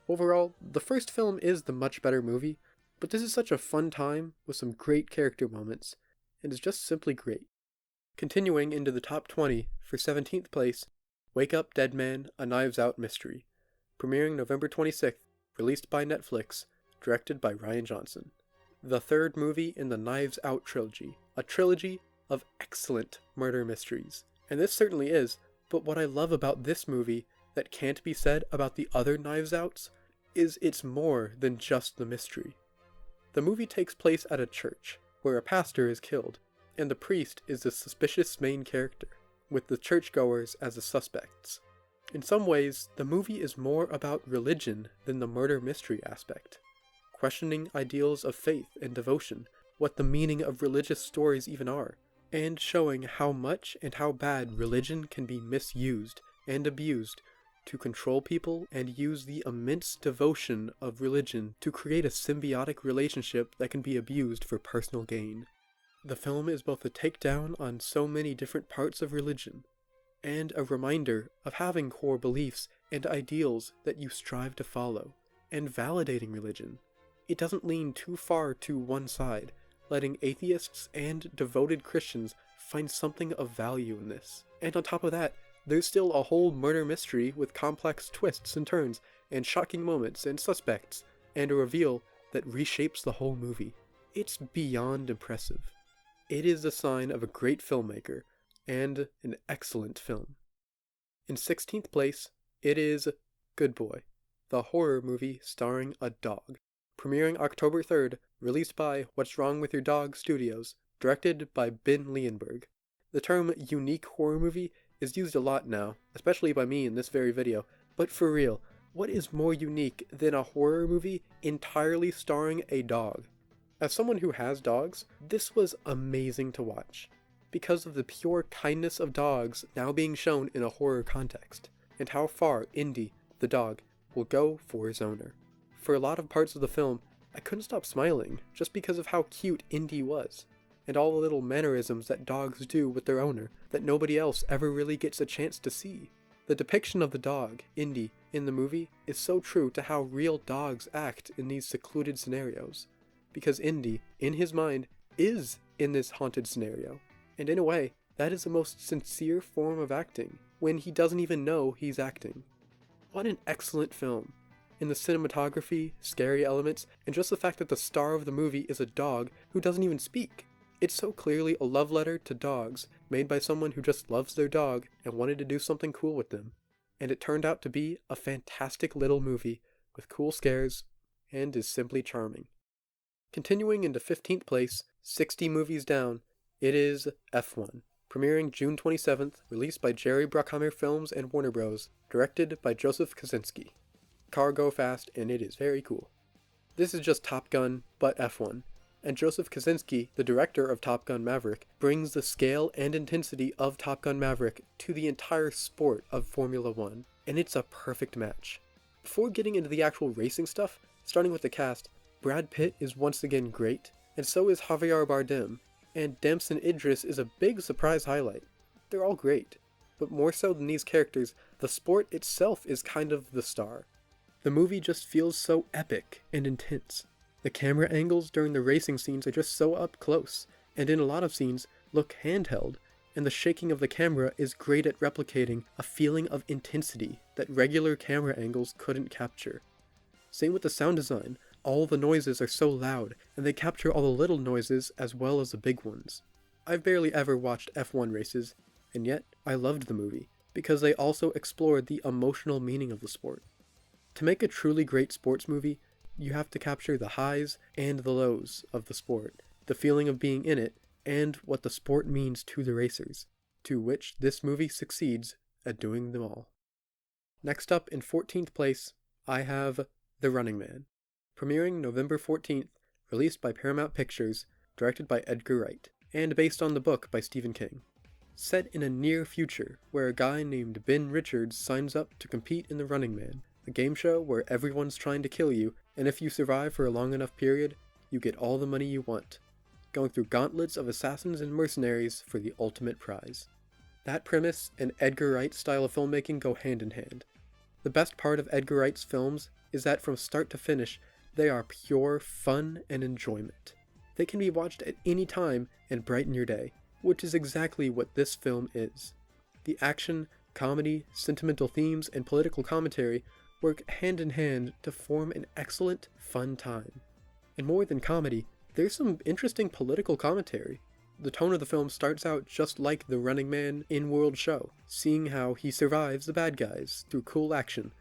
Overall, the first film is the much better movie, but this is such a fun time with some great character moments, and is just simply great. Continuing into the top 20, for 17th place, Wake Up Dead Man, A Knives Out Mystery. Premiering November 26th, released by Netflix, directed by Rian Johnson. The third movie in the Knives Out trilogy, a trilogy of excellent murder mysteries. And this certainly is, but what I love about this movie that can't be said about the other Knives Outs is it's more than just the mystery. The movie takes place at a church, where a pastor is killed, and the priest is the suspicious main character, with the churchgoers as the suspects. In some ways, the movie is more about religion than the murder mystery aspect, questioning ideals of faith and devotion, what the meaning of religious stories even are, and showing how much and how bad religion can be misused and abused to control people and use the immense devotion of religion to create a symbiotic relationship that can be abused for personal gain. The film is both a takedown on so many different parts of religion, and a reminder of having core beliefs and ideals that you strive to follow, and validating religion. It doesn't lean too far to one side, letting atheists and devoted Christians find something of value in this. And on top of that, there's still a whole murder mystery with complex twists and turns, and shocking moments and suspects, and a reveal that reshapes the whole movie. It's beyond impressive. It is a sign of a great filmmaker, and an excellent film. In 16th place, it is Good Boy, the horror movie starring a dog. Premiering October 3rd, released by What's Wrong With Your Dog Studios, directed by Ben Leonberg. The term unique horror movie is used a lot now, especially by me in this very video, but for real, what is more unique than a horror movie entirely starring a dog? As someone who has dogs, this was amazing to watch, because of the pure kindness of dogs now being shown in a horror context, and how far Indy, the dog, will go for his owner. For a lot of parts of the film, I couldn't stop smiling just because of how cute Indy was, and all the little mannerisms that dogs do with their owner that nobody else ever really gets a chance to see. The depiction of the dog, Indy, in the movie is so true to how real dogs act in these secluded scenarios, because Indy, in his mind, is in this haunted scenario, and in a way, that is the most sincere form of acting, when he doesn't even know he's acting. What an excellent film. In the cinematography, scary elements, and just the fact that the star of the movie is a dog who doesn't even speak. It's so clearly a love letter to dogs, made by someone who just loves their dog and wanted to do something cool with them. And it turned out to be a fantastic little movie, with cool scares, and is simply charming. Continuing into 15th place, 60 movies down, it is F1. Premiering June 27th, released by Jerry Bruckheimer Films and Warner Bros., directed by Joseph Kosinski. Car go fast, and it is very cool. This is just Top Gun, but F1. And Joseph Kosinski, the director of Top Gun Maverick, brings the scale and intensity of Top Gun Maverick to the entire sport of Formula One, and it's a perfect match. Before getting into the actual racing stuff, starting with the cast, Brad Pitt is once again great, and so is Javier Bardem, and Damson Idris is a big surprise highlight. They're all great, but more so than these characters, the sport itself is kind of the star. The movie just feels so epic and intense. The camera angles during the racing scenes are just so up close, and in a lot of scenes look handheld, and the shaking of the camera is great at replicating a feeling of intensity that regular camera angles couldn't capture. Same with the sound design, all the noises are so loud, and they capture all the little noises as well as the big ones. I've barely ever watched F1 races, and yet I loved the movie, because they also explored the emotional meaning of the sport. To make a truly great sports movie, you have to capture the highs and the lows of the sport, the feeling of being in it, and what the sport means to the racers, to which this movie succeeds at doing them all. Next up, in 14th place, I have The Running Man. Premiering November 14th, released by Paramount Pictures, directed by Edgar Wright, and based on the book by Stephen King. Set in a near future, where a guy named Ben Richards signs up to compete in The Running Man, a game show where everyone's trying to kill you, and if you survive for a long enough period, you get all the money you want, going through gauntlets of assassins and mercenaries for the ultimate prize. That premise and Edgar Wright's style of filmmaking go hand in hand. The best part of Edgar Wright's films is that from start to finish, they are pure fun and enjoyment. They can be watched at any time and brighten your day, which is exactly what this film is. The action, comedy, sentimental themes, and political commentary work hand in hand to form an excellent, fun time. And more than comedy, there's some interesting political commentary. The tone of the film starts out just like the Running Man in-world show, seeing how he survives the bad guys through cool action,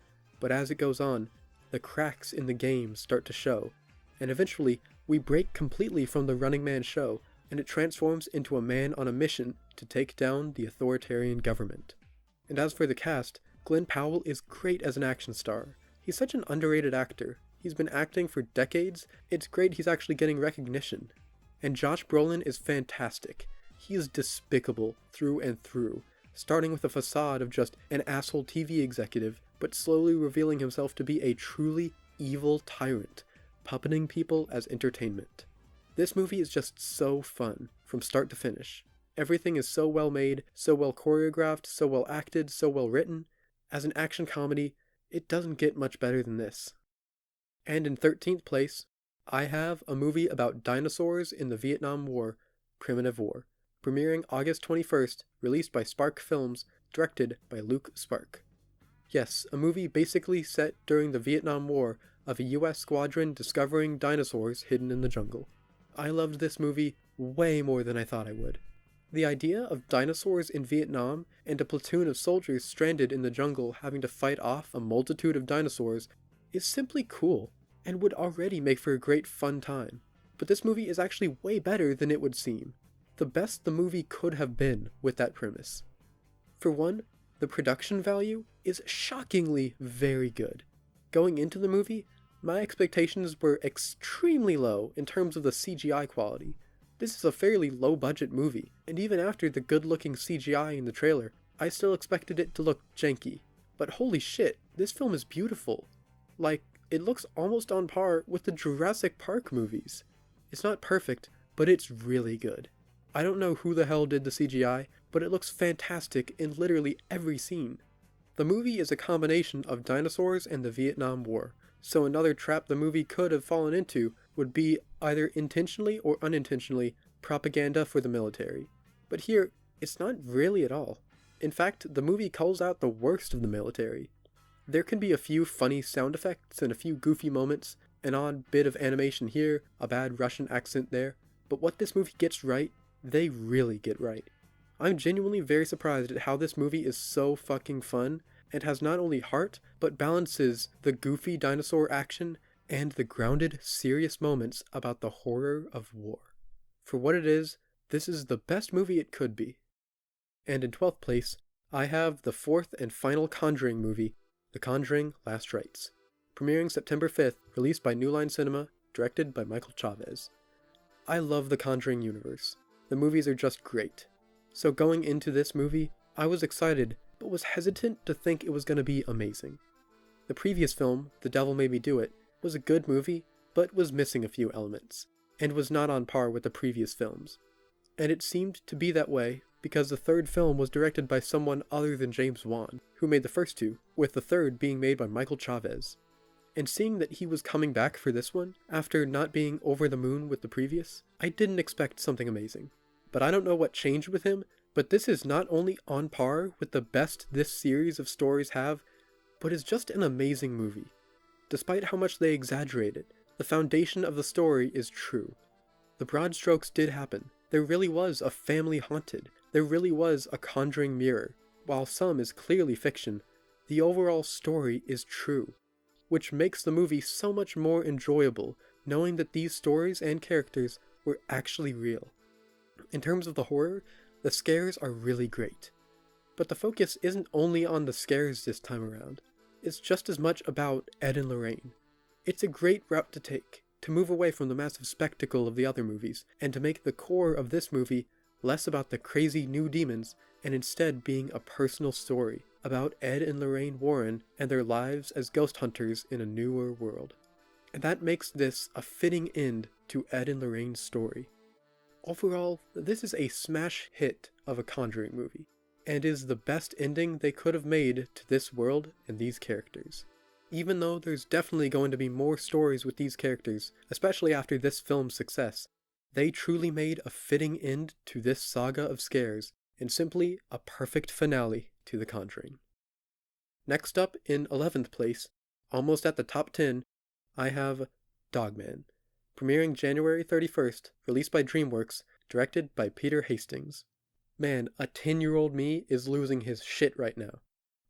but as it goes on, the cracks in the game start to show, and eventually we break completely from the Running Man show, and it transforms into a man on a mission to take down the authoritarian government. And as for the cast, Glenn Powell is great as an action star. He's such an underrated actor. He's been acting for decades. It's great he's actually getting recognition. And Josh Brolin is fantastic. he is despicable through and through, starting with a facade of just an asshole TV executive, but slowly revealing himself to be a truly evil tyrant, puppeting people as entertainment. This movie is just so fun, from start to finish. Everything is so well made, so well choreographed, so well acted, so well written. As an action comedy, it doesn't get much better than this. And in 13th place, I have a movie about dinosaurs in the Vietnam War, Primitive War, premiering August 21st, released by Spark Films, directed by Luke Spark. Yes, a movie basically set during the Vietnam War of a US squadron discovering dinosaurs hidden in the jungle. I loved this movie way more than I thought I would. The idea of dinosaurs in Vietnam and a platoon of soldiers stranded in the jungle having to fight off a multitude of dinosaurs is simply cool, and would already make for a great fun time. But this movie is actually way better than it would seem. The best the movie could have been with that premise. For one, the production value is shockingly very good. Going into the movie, my expectations were extremely low in terms of the CGI quality. This is a fairly low-budget movie, and even after the good-looking CGI in the trailer, I still expected it to look janky. But holy shit, this film is beautiful. Like, it looks almost on par with the Jurassic Park movies. It's not perfect, but it's really good. I don't know who the hell did the CGI, but it looks fantastic in literally every scene. The movie is a combination of dinosaurs and the Vietnam War, so another trap the movie could have fallen into would be either intentionally or unintentionally propaganda for the military. But here, it's not really at all. In fact, the movie calls out the worst of the military. There can be a few funny sound effects and a few goofy moments, an odd bit of animation here, a bad Russian accent there, but what this movie gets right, they really get right. I'm genuinely very surprised at how this movie is so fucking fun, and has not only heart, but balances the goofy dinosaur action and the grounded, serious moments about the horror of war. For what it is, this is the best movie it could be. And in 12th place, I have the fourth and final Conjuring movie, The Conjuring: Last Rites, premiering September 5th, released by New Line Cinema, directed by Michael Chavez. I love the Conjuring universe. The movies are just great. So going into this movie, I was excited, but was hesitant to think it was going to be amazing. The previous film, The Devil Made Me Do It, was a good movie, but was missing a few elements, and was not on par with the previous films. And it seemed to be that way because the third film was directed by someone other than James Wan, who made the first two, with the third being made by Michael Chavez. And seeing that he was coming back for this one, after not being over the moon with the previous, I didn't expect something amazing. But I don't know what changed with him, but this is not only on par with the best this series of stories have, but is just an amazing movie. Despite how much they exaggerate it, the foundation of the story is true. The broad strokes did happen. There really was a family haunted. There really was a conjuring mirror. While some is clearly fiction, the overall story is true, which makes the movie so much more enjoyable, knowing that these stories and characters were actually real. In terms of the horror, the scares are really great. But the focus isn't only on the scares this time around. It's just as much about Ed and Lorraine. It's a great route to take, to move away from the massive spectacle of the other movies, and to make the core of this movie less about the crazy new demons, and instead being a personal story about Ed and Lorraine Warren and their lives as ghost hunters in a newer world. And that makes this a fitting end to Ed and Lorraine's story. Overall, this is a smash hit of a Conjuring movie, and is the best ending they could have made to this world and these characters. Even though there's definitely going to be more stories with these characters, especially after this film's success, they truly made a fitting end to this saga of scares, and simply a perfect finale to The Conjuring. Next up, in 11th place, almost at the top 10, I have Dogman, premiering January 31st, released by DreamWorks, directed by Peter Hastings. Man, a 10-year-old me is losing his shit right now.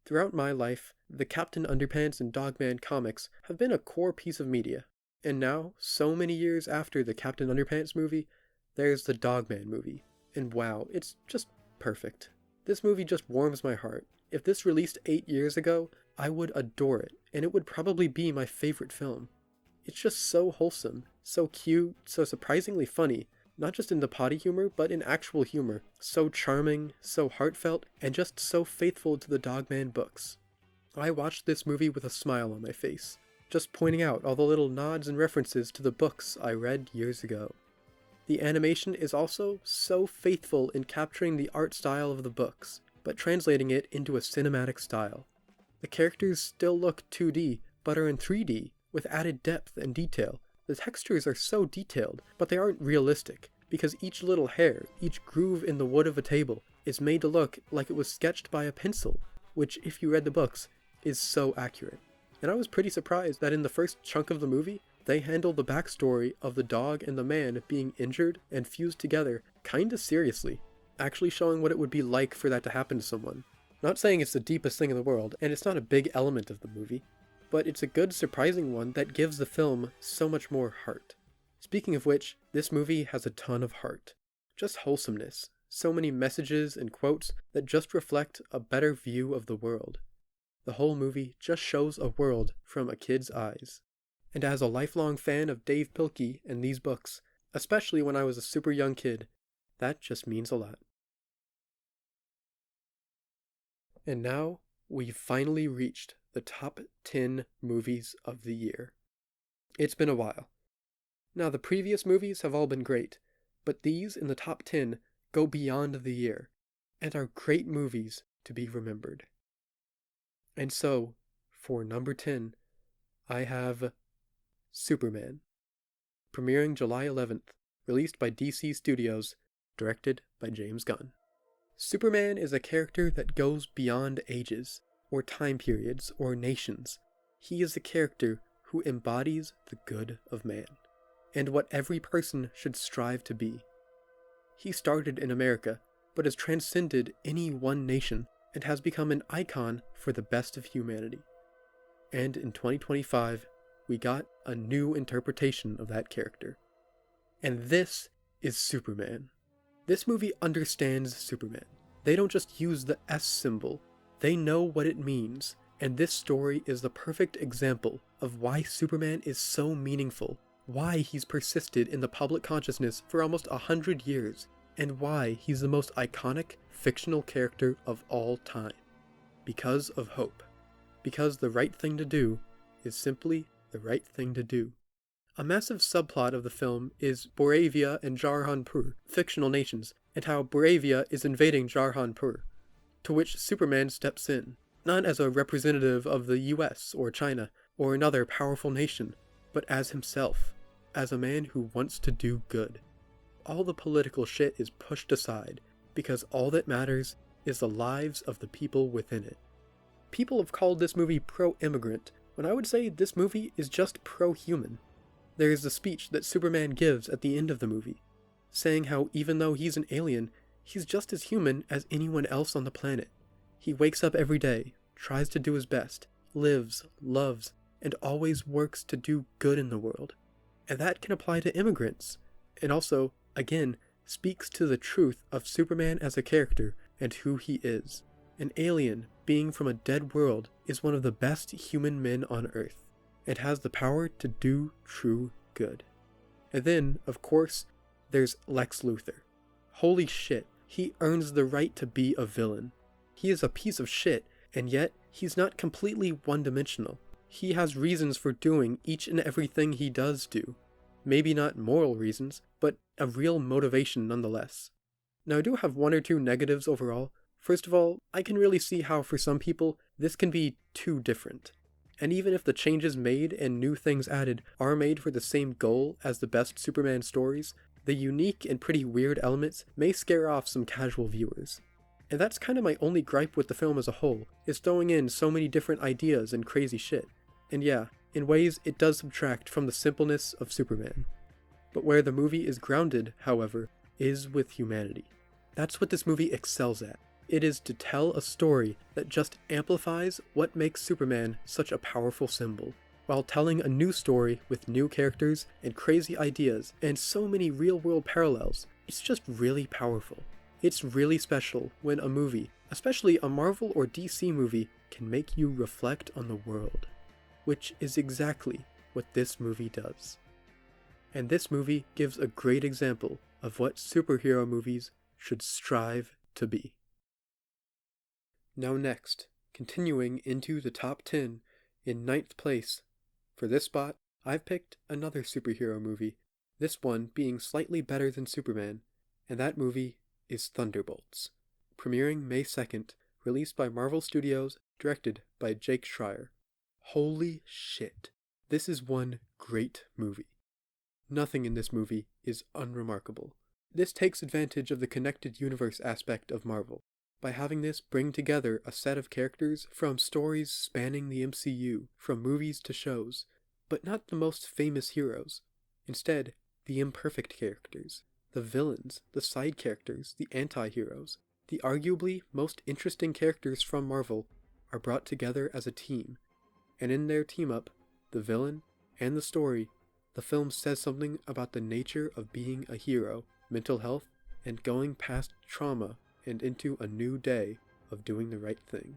Throughout my life, the Captain Underpants and Dogman comics have been a core piece of media. And now, so many years after the Captain Underpants movie, there's the Dogman movie. And wow, it's just perfect. This movie just warms my heart. If this released 8 years ago, I would adore it, and it would probably be my favorite film. It's just so wholesome, so cute, so surprisingly funny, Not just in the potty humor, but in actual humor. So charming, so heartfelt, and just so faithful to the Dogman books. I watched this movie with a smile on my face, just pointing out all the little nods and references to the books I read years ago. The animation is also so faithful in capturing the art style of the books, but translating it into a cinematic style. The characters still look 2D, but are in 3D, with added depth and detail. The textures are so detailed, but they aren't realistic, because each little hair, each groove in the wood of a table, is made to look like it was sketched by a pencil, which, if you read the books, is so accurate. And I was pretty surprised that in the first chunk of the movie, they handle the backstory of the dog and the man being injured and fused together kinda seriously, actually showing what it would be like for that to happen to someone. Not saying it's the deepest thing in the world, and it's not a big element of the movie, but it's a good, surprising one that gives the film so much more heart. Speaking of which, this movie has a ton of heart. Just wholesomeness. So many messages and quotes that just reflect a better view of the world. The whole movie just shows a world from a kid's eyes. And as a lifelong fan of Dave Pilkey and these books, especially when I was a super young kid, that just means a lot. And now, we've finally reached the top 10 movies of the year. It's been a while. Now, the previous movies have all been great, but these in the top 10 go beyond the year, and are great movies to be remembered. And so, for number 10, I have Superman, premiering July 11th, released by DC Studios, directed by James Gunn. Superman is a character that goes beyond ages, or time periods, or nations. He is a character who embodies the good of man, and what every person should strive to be. He started in America, but has transcended any one nation, and has become an icon for the best of humanity. And in 2025, we got a new interpretation of that character. And this is Superman. This movie understands Superman. They don't just use the S symbol, they know what it means, and this story is the perfect example of why Superman is so meaningful, why he's persisted in the public consciousness for almost 100 years, and why he's the most iconic fictional character of all time. Because of hope. Because the right thing to do is simply the right thing to do. A massive subplot of the film is Boravia and Jarhanpur, fictional nations, and how Boravia is invading Jarhanpur, to which Superman steps in, not as a representative of the US or China or another powerful nation, but as himself, as a man who wants to do good. All the political shit is pushed aside, because all that matters is the lives of the people within it. People have called this movie pro-immigrant, when I would say this movie is just pro-human. There is the speech that Superman gives at the end of the movie, saying how even though he's an alien, he's just as human as anyone else on the planet. He wakes up every day, tries to do his best, lives, loves, and always works to do good in the world. And that can apply to immigrants, and also, again, speaks to the truth of Superman as a character and who he is. An alien, being from a dead world, is one of the best human men on Earth. It has the power to do true good. And then, of course, there's Lex Luthor. Holy shit, he earns the right to be a villain. He is a piece of shit, and yet, he's not completely one-dimensional. He has reasons for doing each and everything he does do. Maybe not moral reasons, but a real motivation nonetheless. Now, I do have one or two negatives overall. First of all, I can really see how for some people, this can be too different. And even if the changes made and new things added are made for the same goal as the best Superman stories, the unique and pretty weird elements may scare off some casual viewers. And that's kind of my only gripe with the film as a whole, is throwing in so many different ideas and crazy shit. And yeah, in ways it does subtract from the simpleness of Superman. But where the movie is grounded, however, is with humanity. That's what this movie excels at. It is to tell a story that just amplifies what makes Superman such a powerful symbol, while telling a new story with new characters and crazy ideas and so many real-world parallels. It's just really powerful. It's really special when a movie, especially a Marvel or DC movie, can make you reflect on the world, which is exactly what this movie does. And this movie gives a great example of what superhero movies should strive to be. Now next, continuing into the top 10, in 9th place, for this spot, I've picked another superhero movie, this one being slightly better than Superman, and that movie is Thunderbolts. Premiering May 2nd, released by Marvel Studios, directed by Jake Schreier. Holy shit, this is one great movie. Nothing in this movie is unremarkable. This takes advantage of the connected universe aspect of Marvel, by having this bring together a set of characters from stories spanning the MCU, from movies to shows, but not the most famous heroes. Instead, the imperfect characters, the villains, the side characters, the anti-heroes, the arguably most interesting characters from Marvel are brought together as a team, and in their team-up, the villain and the story, the film says something about the nature of being a hero, mental health, and going past trauma and into a new day of doing the right thing.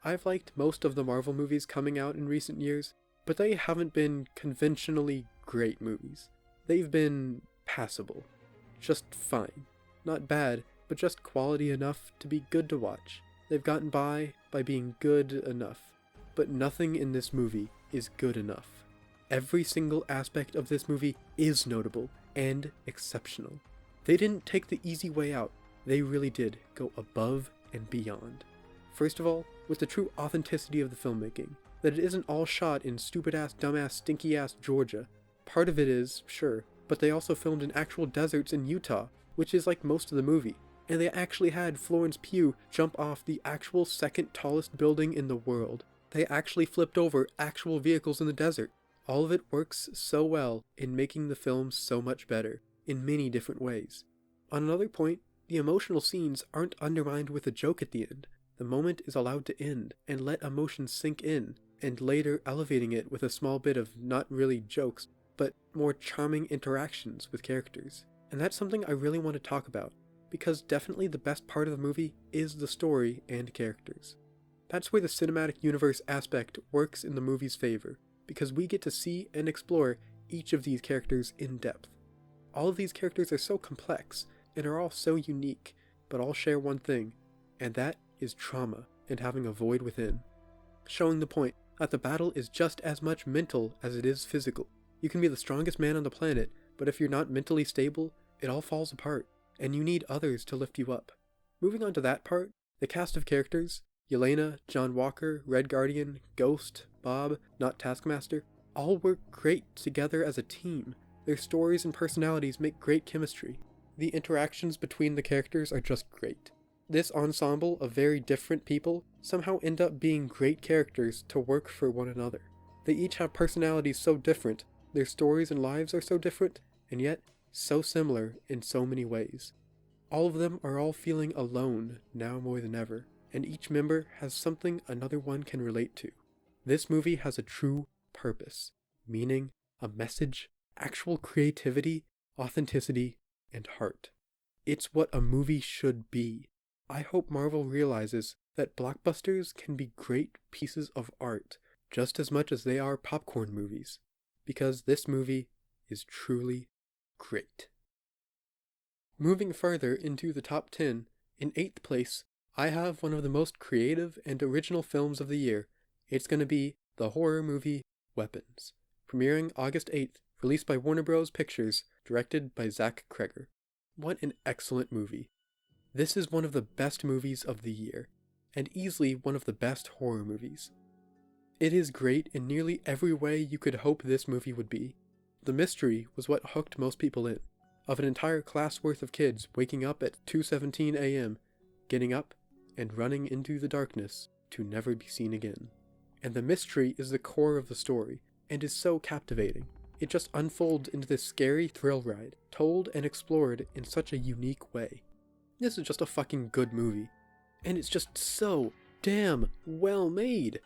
I've liked most of the Marvel movies coming out in recent years, but they haven't been conventionally great movies. They've been passable. Just fine. Not bad, but just quality enough to be good to watch. They've gotten by being good enough. But nothing in this movie is good enough. Every single aspect of this movie is notable and exceptional. They didn't take the easy way out. They really did go above and beyond. First of all, with the true authenticity of the filmmaking, that it isn't all shot in stupid-ass, dumbass, stinky-ass Georgia. Part of it is, sure, but they also filmed in actual deserts in Utah, which is like most of the movie, and they actually had Florence Pugh jump off the actual second tallest building in the world. They actually flipped over actual vehicles in the desert. All of it works so well in making the film so much better, in many different ways. On another point, the emotional scenes aren't undermined with a joke at the end. The moment is allowed to end, and let emotions sink in, and later elevating it with a small bit of not really jokes, but more charming interactions with characters. And that's something I really want to talk about, because definitely the best part of the movie is the story and characters. That's where the cinematic universe aspect works in the movie's favor, because we get to see and explore each of these characters in depth. All of these characters are so complex, and are all so unique, but all share one thing, and that is trauma and having a void within. Showing the point that the battle is just as much mental as it is physical. You can be the strongest man on the planet, but if you're not mentally stable, it all falls apart, and you need others to lift you up. Moving on to that part, the cast of characters, Yelena, John Walker, Red Guardian, Ghost, Bob, not Taskmaster, all work great together as a team. Their stories and personalities make great chemistry. The interactions between the characters are just great. This ensemble of very different people somehow end up being great characters to work for one another. They each have personalities so different, their stories and lives are so different, and yet so similar in so many ways. All of them are all feeling alone now more than ever, and each member has something another one can relate to. This movie has a true purpose, meaning, a message, actual creativity, authenticity, and heart. It's what a movie should be. I hope Marvel realizes that blockbusters can be great pieces of art just as much as they are popcorn movies, because this movie is truly great. Moving further into the top 10, in 8th place, I have one of the most creative and original films of the year. It's going to be the horror movie Weapons, premiering August 8th, released by Warner Bros. Pictures, directed by Zach Cregger. What an excellent movie. This is one of the best movies of the year, and easily one of the best horror movies. It is great in nearly every way you could hope this movie would be. The mystery was what hooked most people in, of an entire class worth of kids waking up at 2:17 a.m., getting up, and running into the darkness to never be seen again. And the mystery is the core of the story, and is so captivating. It just unfolds into this scary thrill ride, told and explored in such a unique way. This is just a fucking good movie. And it's just so damn well made.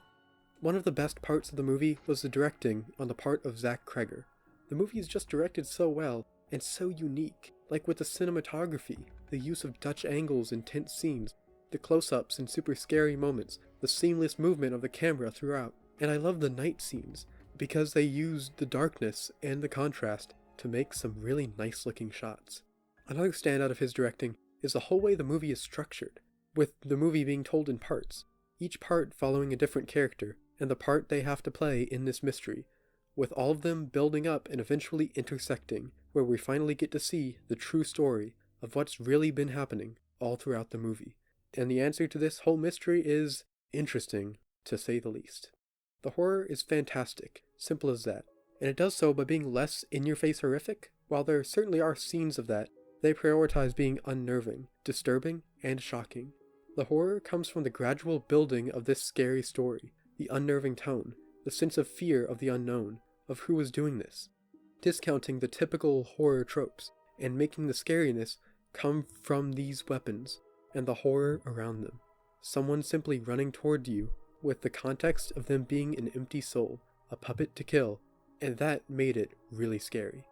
One of the best parts of the movie was the directing on the part of Zach Cregger. The movie is just directed so well, and so unique, like with the cinematography, the use of Dutch angles in tense scenes, the close-ups and super scary moments, the seamless movement of the camera throughout. And I love the night scenes, because they used the darkness and the contrast to make some really nice looking shots. Another standout of his directing is the whole way the movie is structured, with the movie being told in parts, each part following a different character, and the part they have to play in this mystery, with all of them building up and eventually intersecting, where we finally get to see the true story of what's really been happening all throughout the movie. And the answer to this whole mystery is interesting, to say the least. The horror is fantastic, simple as that, and it does so by being less in-your-face horrific. While there certainly are scenes of that, they prioritize being unnerving, disturbing, and shocking. The horror comes from the gradual building of this scary story, the unnerving tone, the sense of fear of the unknown, of who is doing this, discounting the typical horror tropes, and making the scariness come from these weapons, and the horror around them. Someone simply running toward you, with the context of them being an empty soul, a puppet to kill, and that made it really scary.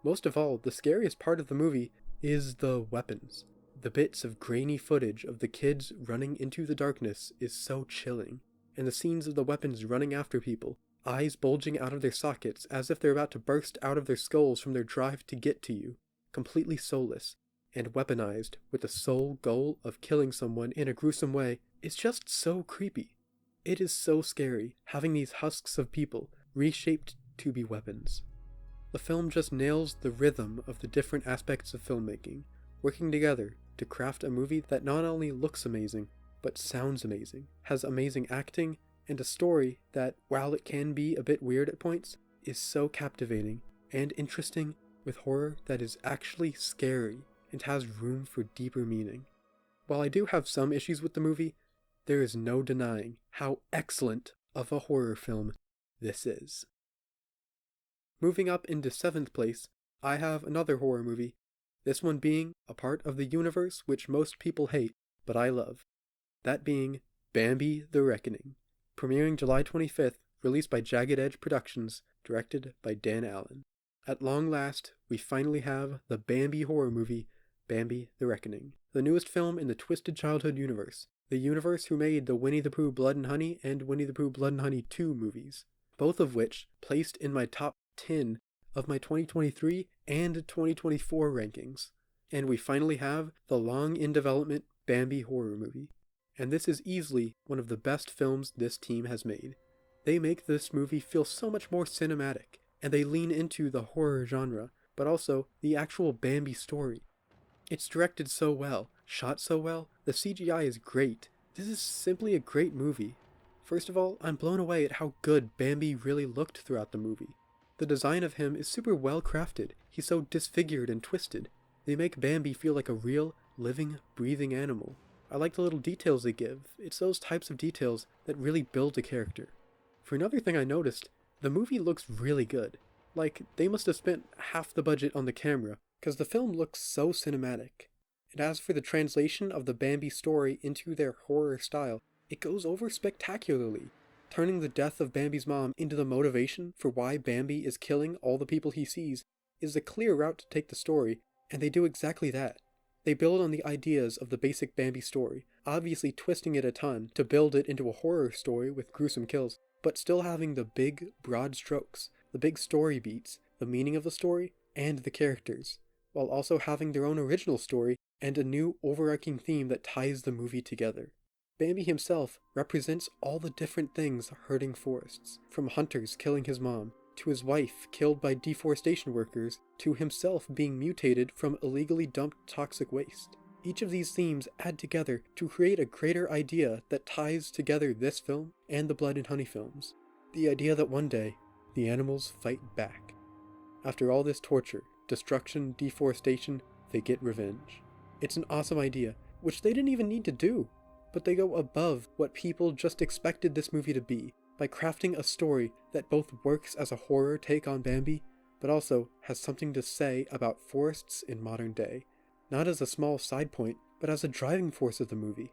Most of all, the scariest part of the movie is the weapons. The bits of grainy footage of the kids running into the darkness is so chilling, and the scenes of the weapons running after people, eyes bulging out of their sockets as if they're about to burst out of their skulls from their drive to get to you, completely soulless, and weaponized with the sole goal of killing someone in a gruesome way, is just so creepy. It is so scary, having these husks of people reshaped to be weapons. The film just nails the rhythm of the different aspects of filmmaking, working together to craft a movie that not only looks amazing, but sounds amazing, has amazing acting, and a story that, while it can be a bit weird at points, is so captivating and interesting, with horror that is actually scary and has room for deeper meaning. While I do have some issues with the movie, there is no denying how excellent of a horror film this is. Moving up into 7th place, I have another horror movie, this one being a part of the universe which most people hate, but I love. That being Bambi: The Reckoning, premiering July 25th, released by Jagged Edge Productions, directed by Dan Allen. At long last, we finally have the Bambi horror movie, Bambi: The Reckoning, the newest film in the Twisted Childhood universe, the universe who made the Winnie the Pooh Blood and Honey and Winnie the Pooh Blood and Honey 2 movies, both of which placed in my top 10 of my 2023 and 2024 rankings. And we finally have the long in development Bambi horror movie. And this is easily one of the best films this team has made. They make this movie feel so much more cinematic, and they lean into the horror genre, but also the actual Bambi story. It's directed so well, shot so well, the CGI is great. This is simply a great movie. First of all, I'm blown away at how good Bambi really looked throughout the movie. The design of him is super well crafted. He's so disfigured and twisted. They make Bambi feel like a real, living, breathing animal. I like the little details they give. It's those types of details that really build a character. For another thing I noticed, the movie looks really good. Like, they must have spent half the budget on the camera, because the film looks so cinematic. And as for the translation of the Bambi story into their horror style, it goes over spectacularly, turning the death of Bambi's mom into the motivation for why Bambi is killing all the people he sees is a clear route to take the story, and they do exactly that. They build on the ideas of the basic Bambi story, obviously twisting it a ton to build it into a horror story with gruesome kills, but still having the big, broad strokes, the big story beats, the meaning of the story, and the characters, while also having their own original story and a new overarching theme that ties the movie together. Bambi himself represents all the different things hurting forests, from hunters killing his mom, to his wife killed by deforestation workers, to himself being mutated from illegally dumped toxic waste. Each of these themes add together to create a greater idea that ties together this film and the Blood and Honey films. The idea that one day, the animals fight back. After all this torture, destruction, deforestation, they get revenge. It's an awesome idea, which they didn't even need to do. But they go above what people just expected this movie to be, by crafting a story that both works as a horror take on Bambi, but also has something to say about forests in modern day. Not as a small side point, but as a driving force of the movie.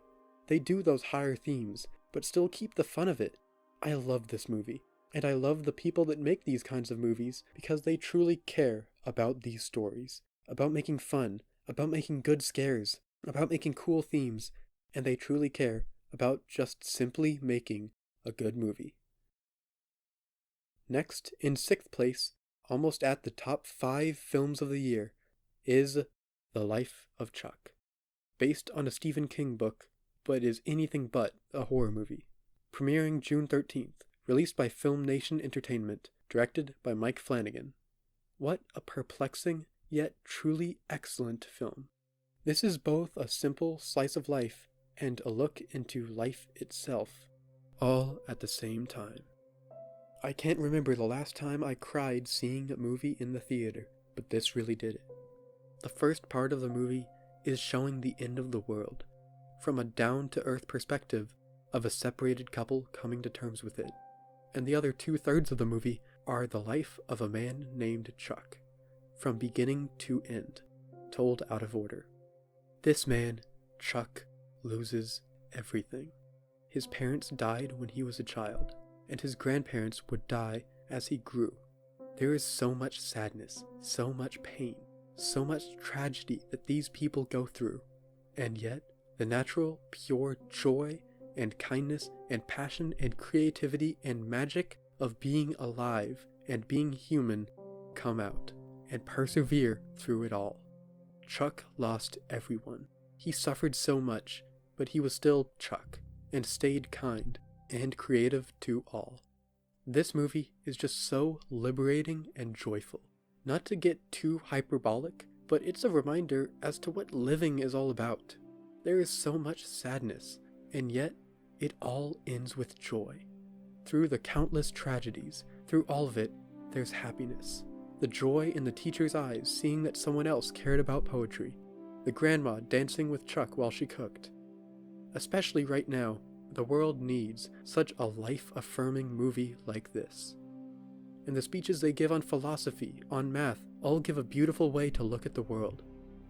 They do those higher themes, but still keep the fun of it. I love this movie, and I love the people that make these kinds of movies because they truly care about these stories, about making fun, about making good scares, about making cool themes, and they truly care about just simply making a good movie. Next, in 6th place, almost at the top 5 films of the year, is The Life of Chuck. Based on a Stephen King book, but is anything but a horror movie. Premiering June 13th, released by Film Nation Entertainment, directed by Mike Flanagan. What a perplexing, yet truly excellent film. This is both a simple slice of life and a look into life itself, all at the same time. I can't remember the last time I cried seeing a movie in the theater, but this really did it. The first part of the movie is showing the end of the world, from a down-to-earth perspective of a separated couple coming to terms with it, and the other 2/3 of the movie are the life of a man named Chuck, from beginning to end, told out of order. This man, Chuck, loses everything. His parents died when he was a child, and his grandparents would die as he grew. There is so much sadness, so much pain, so much tragedy that these people go through, and yet the natural, pure joy and kindness and passion and creativity and magic of being alive and being human come out and persevere through it all. Chuck lost everyone. He suffered so much, but he was still Chuck and stayed kind and creative to all. This movie is just so liberating and joyful. Not to get too hyperbolic, but it's a reminder as to what living is all about. There is so much sadness, and yet it all ends with joy. Through the countless tragedies, through all of it, there's happiness. The joy in the teacher's eyes seeing that someone else cared about poetry. The grandma dancing with Chuck while she cooked. Especially right now, the world needs such a life-affirming movie like this. And the speeches they give on philosophy, on math, all give a beautiful way to look at the world.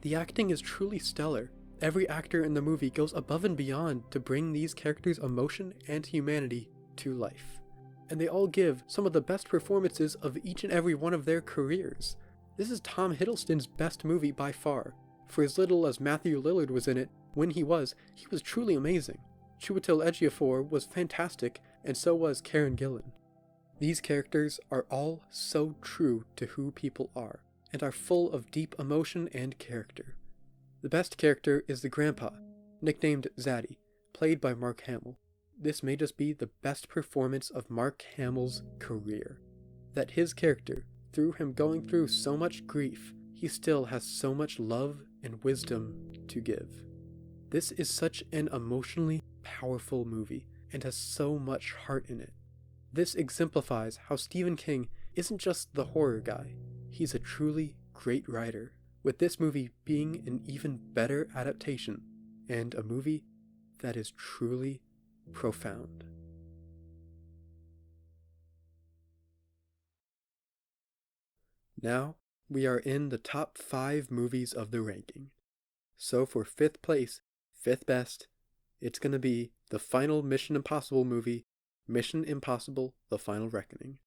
The acting is truly stellar. Every actor in the movie goes above and beyond to bring these characters' emotion and humanity to life. And they all give some of the best performances of each and every one of their careers. This is Tom Hiddleston's best movie by far. For as little as Matthew Lillard was in it, when he was truly amazing. Chiwetel Ejiofor was fantastic, and so was Karen Gillan. These characters are all so true to who people are, and are full of deep emotion and character. The best character is the grandpa, nicknamed Zaddy, played by Mark Hamill. This may just be the best performance of Mark Hamill's career. That his character, through him going through so much grief, he still has so much love and wisdom to give. This is such an emotionally powerful movie, and has so much heart in it. This exemplifies how Stephen King isn't just the horror guy, he's a truly great writer, with this movie being an even better adaptation, and a movie that is truly profound. Now, we are in the top 5 movies of the ranking. So for 5th place, 5th best, it's gonna be the final Mission Impossible movie, Mission Impossible: The Final Reckoning.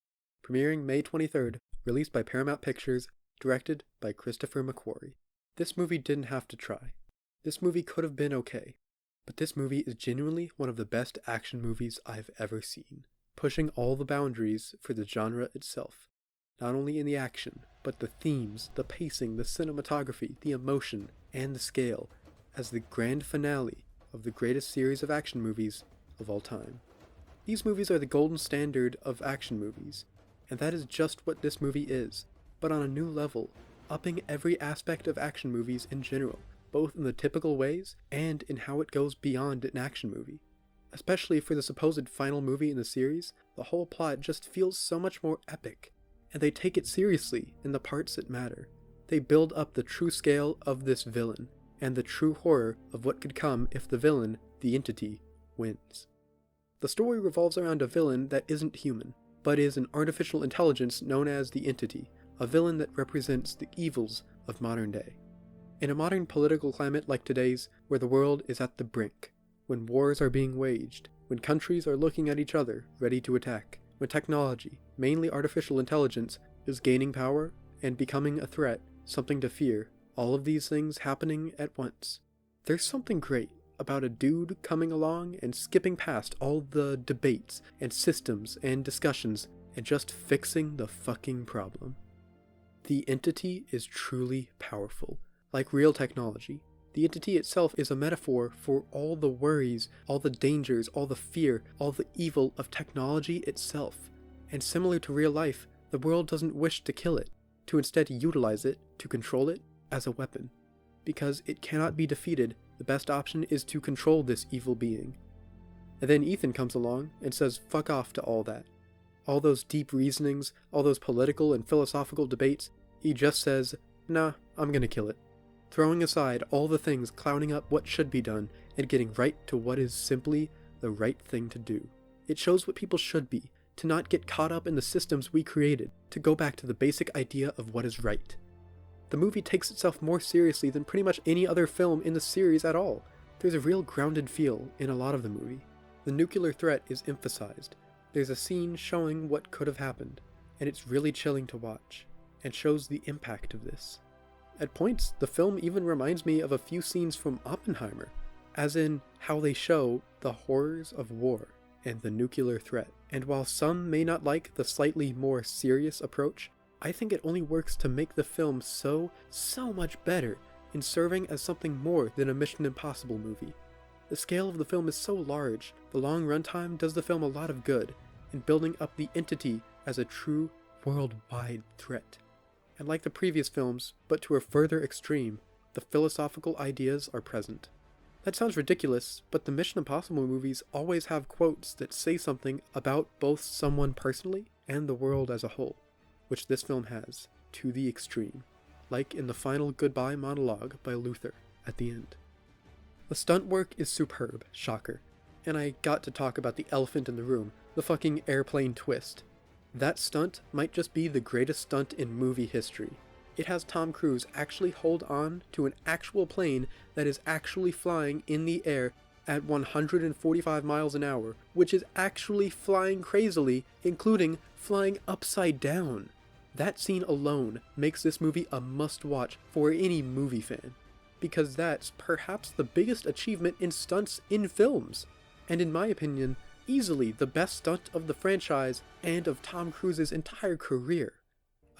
Premiering May 23rd, released by Paramount Pictures, directed by Christopher McQuarrie. This movie didn't have to try. This movie could have been okay. But this movie is genuinely one of the best action movies I've ever seen, pushing all the boundaries for the genre itself. Not only in the action, but the themes, the pacing, the cinematography, the emotion, and the scale, as the grand finale of the greatest series of action movies of all time. These movies are the golden standard of action movies, and that is just what this movie is, but on a new level, upping every aspect of action movies in general, both in the typical ways and in how it goes beyond an action movie. Especially for the supposed final movie in the series, the whole plot just feels so much more epic, and they take it seriously in the parts that matter. They build up the true scale of this villain, and the true horror of what could come if the villain, the entity, wins. The story revolves around a villain that isn't human, but is an artificial intelligence known as the entity, a villain that represents the evils of modern day. In a modern political climate like today's, where the world is at the brink, when wars are being waged, when countries are looking at each other, ready to attack, when technology, mainly artificial intelligence, is gaining power and becoming a threat, something to fear, all of these things happening at once. There's something great about a dude coming along and skipping past all the debates and systems and discussions and just fixing the fucking problem. The entity is truly powerful, like real technology. The entity itself is a metaphor for all the worries, all the dangers, all the fear, all the evil of technology itself. And similar to real life, the world doesn't wish to kill it, to instead utilize it, to control it, as a weapon. Because it cannot be defeated, the best option is to control this evil being. And then Ethan comes along and says fuck off to all that. All those deep reasonings, all those political and philosophical debates, he just says, nah, I'm gonna kill it. Throwing aside all the things clouding up what should be done and getting right to what is simply the right thing to do. It shows what people should be, to not get caught up in the systems we created, to go back to the basic idea of what is right. The movie takes itself more seriously than pretty much any other film in the series at all. There's a real grounded feel in a lot of the movie. The nuclear threat is emphasized. There's a scene showing what could have happened, and it's really chilling to watch, and shows the impact of this. At points, the film even reminds me of a few scenes from Oppenheimer, as in how they show the horrors of war and the nuclear threat. And while some may not like the slightly more serious approach, I think it only works to make the film so much better in serving as something more than a Mission Impossible movie. The scale of the film is so large, the long runtime does the film a lot of good in building up the entity as a true worldwide threat. And like the previous films, but to a further extreme, the philosophical ideas are present. That sounds ridiculous, but the Mission Impossible movies always have quotes that say something about both someone personally and the world as a whole, which this film has, to the extreme, like in the final goodbye monologue by Luther at the end. The stunt work is superb, shocker, and I got to talk about the elephant in the room, the fucking airplane twist. That stunt might just be the greatest stunt in movie history. It has Tom Cruise actually hold on to an actual plane that is actually flying in the air at 145 miles an hour, which is actually flying crazily, including flying upside down. That scene alone makes this movie a must-watch for any movie fan, because that's perhaps the biggest achievement in stunts in films, and in my opinion, easily the best stunt of the franchise and of Tom Cruise's entire career.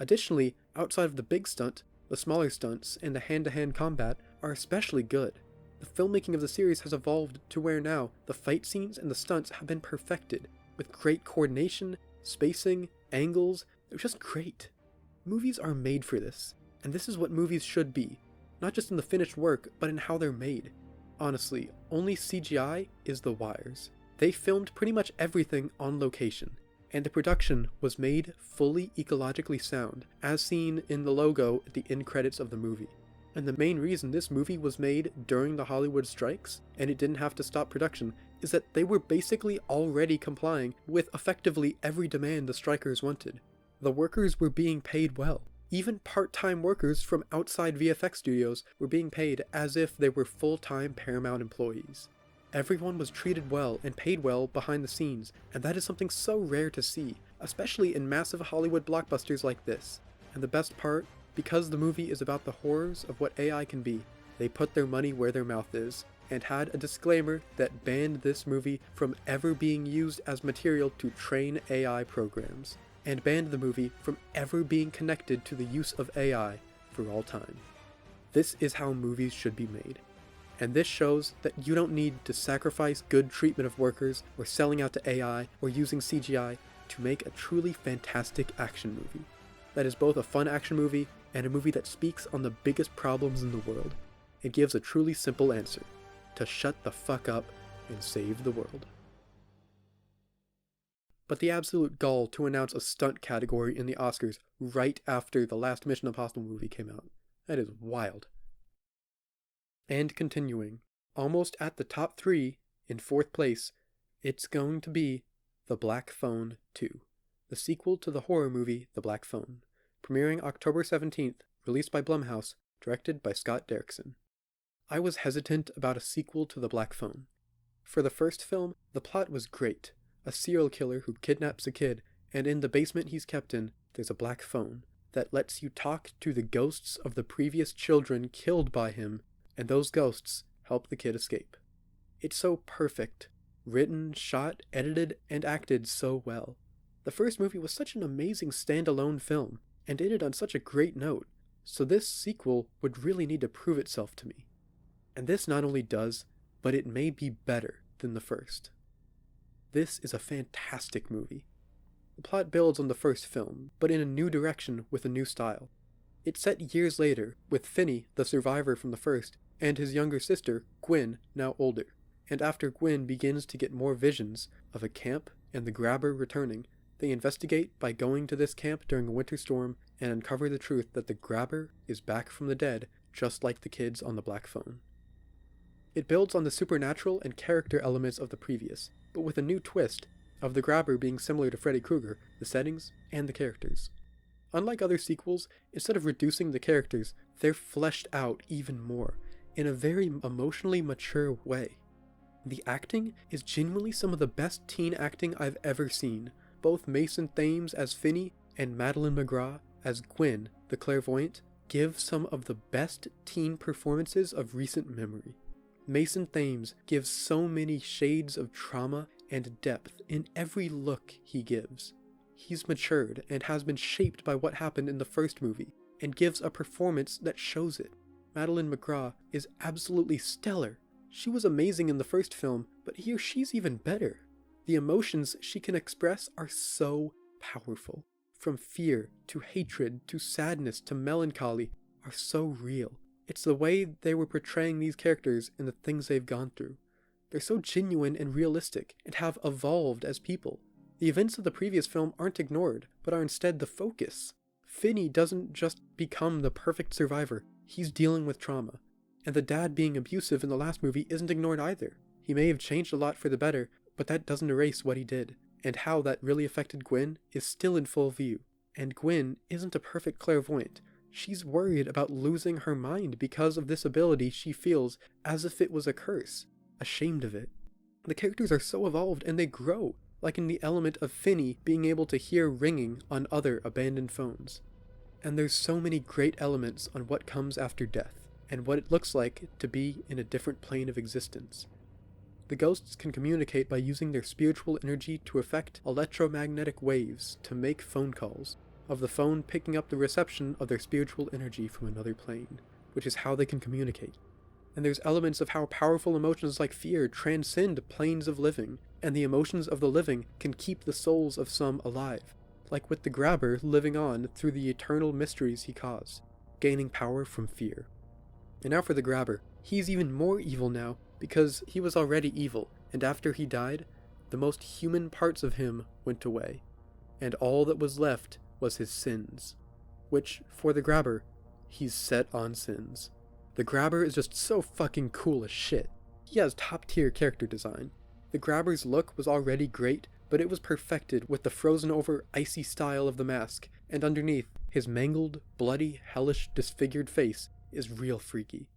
Additionally, outside of the big stunt, the smaller stunts and the hand-to-hand combat are especially good. The filmmaking of the series has evolved to where now the fight scenes and the stunts have been perfected, with great coordination, spacing, angles. They're just great. Movies are made for this, and this is what movies should be, not just in the finished work, but in how they're made. Honestly, only CGI is the wires. They filmed pretty much everything on location, and the production was made fully ecologically sound, as seen in the logo at the end credits of the movie. And the main reason this movie was made during the Hollywood strikes, and it didn't have to stop production, is that they were basically already complying with effectively every demand the strikers wanted. The workers were being paid well. Even part-time workers from outside VFX studios were being paid as if they were full-time Paramount employees. Everyone was treated well and paid well behind the scenes, and that is something so rare to see, especially in massive Hollywood blockbusters like this. And the best part, because the movie is about the horrors of what AI can be, they put their money where their mouth is, and had a disclaimer that banned this movie from ever being used as material to train AI programs, and banned the movie from ever being connected to the use of AI for all time. This is how movies should be made. And this shows that you don't need to sacrifice good treatment of workers, or selling out to AI, or using CGI to make a truly fantastic action movie. That is both a fun action movie and a movie that speaks on the biggest problems in the world. It gives a truly simple answer: to shut the fuck up and save the world. But the absolute gall to announce a stunt category in the Oscars right after the last Mission Impossible movie came out. That is wild. And continuing, almost at the top 3, in 4th place, it's going to be The Black Phone 2, the sequel to the horror movie The Black Phone, premiering October 17th, released by Blumhouse, directed by Scott Derrickson. I was hesitant about a sequel to The Black Phone. For the first film, the plot was great. A serial killer who kidnaps a kid, and in the basement he's kept in, there's a black phone that lets you talk to the ghosts of the previous children killed by him, and those ghosts help the kid escape. It's so perfect. Written, shot, edited, and acted so well. The first movie was such an amazing standalone film, and ended on such a great note. so this sequel would really need to prove itself to me. And this not only does, but it may be better than the first. This is a fantastic movie. The plot builds on the first film, but in a new direction with a new style. It's set years later, with Finney, the survivor from the first, and his younger sister, Gwen, now older. And after Gwen begins to get more visions of a camp and the grabber returning, they investigate by going to this camp during a winter storm and uncover the truth that the grabber is back from the dead, just like the kids on the black phone. It builds on the supernatural and character elements of the previous, but with a new twist of the grabber being similar to Freddy Krueger, the settings, and the characters. Unlike other sequels, instead of reducing the characters, they're fleshed out even more, in a very emotionally mature way. The acting is genuinely some of the best teen acting I've ever seen. Both Mason Thames as Finney and Madeline McGraw as Gwen, the clairvoyant, give some of the best teen performances of recent memory. Mason Thames gives so many shades of trauma and depth in every look he gives. He's matured and has been shaped by what happened in the first movie, and gives a performance that shows it. Madeline McGraw is absolutely stellar. She was amazing in the first film, but here she's even better. The emotions she can express are so powerful. From fear, to hatred, to sadness, to melancholy, are so real. It's the way they were portraying these characters and the things they've gone through. They're so genuine and realistic, and have evolved as people. The events of the previous film aren't ignored, but are instead the focus. Finney doesn't just become the perfect survivor, he's dealing with trauma. And the dad being abusive in the last movie isn't ignored either. He may have changed a lot for the better, but that doesn't erase what he did. And how that really affected Gwen is still in full view. And Gwen isn't a perfect clairvoyant. She's worried about losing her mind because of this ability she feels as if it was a curse. Ashamed of it. The characters are so evolved and they grow, like in the element of Finney being able to hear ringing on other abandoned phones. And there's so many great elements on what comes after death, and what it looks like to be in a different plane of existence. The ghosts can communicate by using their spiritual energy to affect electromagnetic waves to make phone calls, of the phone picking up the reception of their spiritual energy from another plane, which is how they can communicate. And there's elements of how powerful emotions like fear transcend planes of living, and the emotions of the living can keep the souls of some alive, like with the grabber living on through the eternal mysteries he caused, gaining power from fear. And now for the grabber. He's even more evil now, because he was already evil, and after he died, the most human parts of him went away, and all that was left was his sins. Which, for the grabber, he's set on sins. The grabber is just so fucking cool as shit. He has top tier character design. The grabber's look was already great, but it was perfected with the frozen over icy style of the mask, and underneath, his mangled, bloody, hellish, disfigured face is real freaky.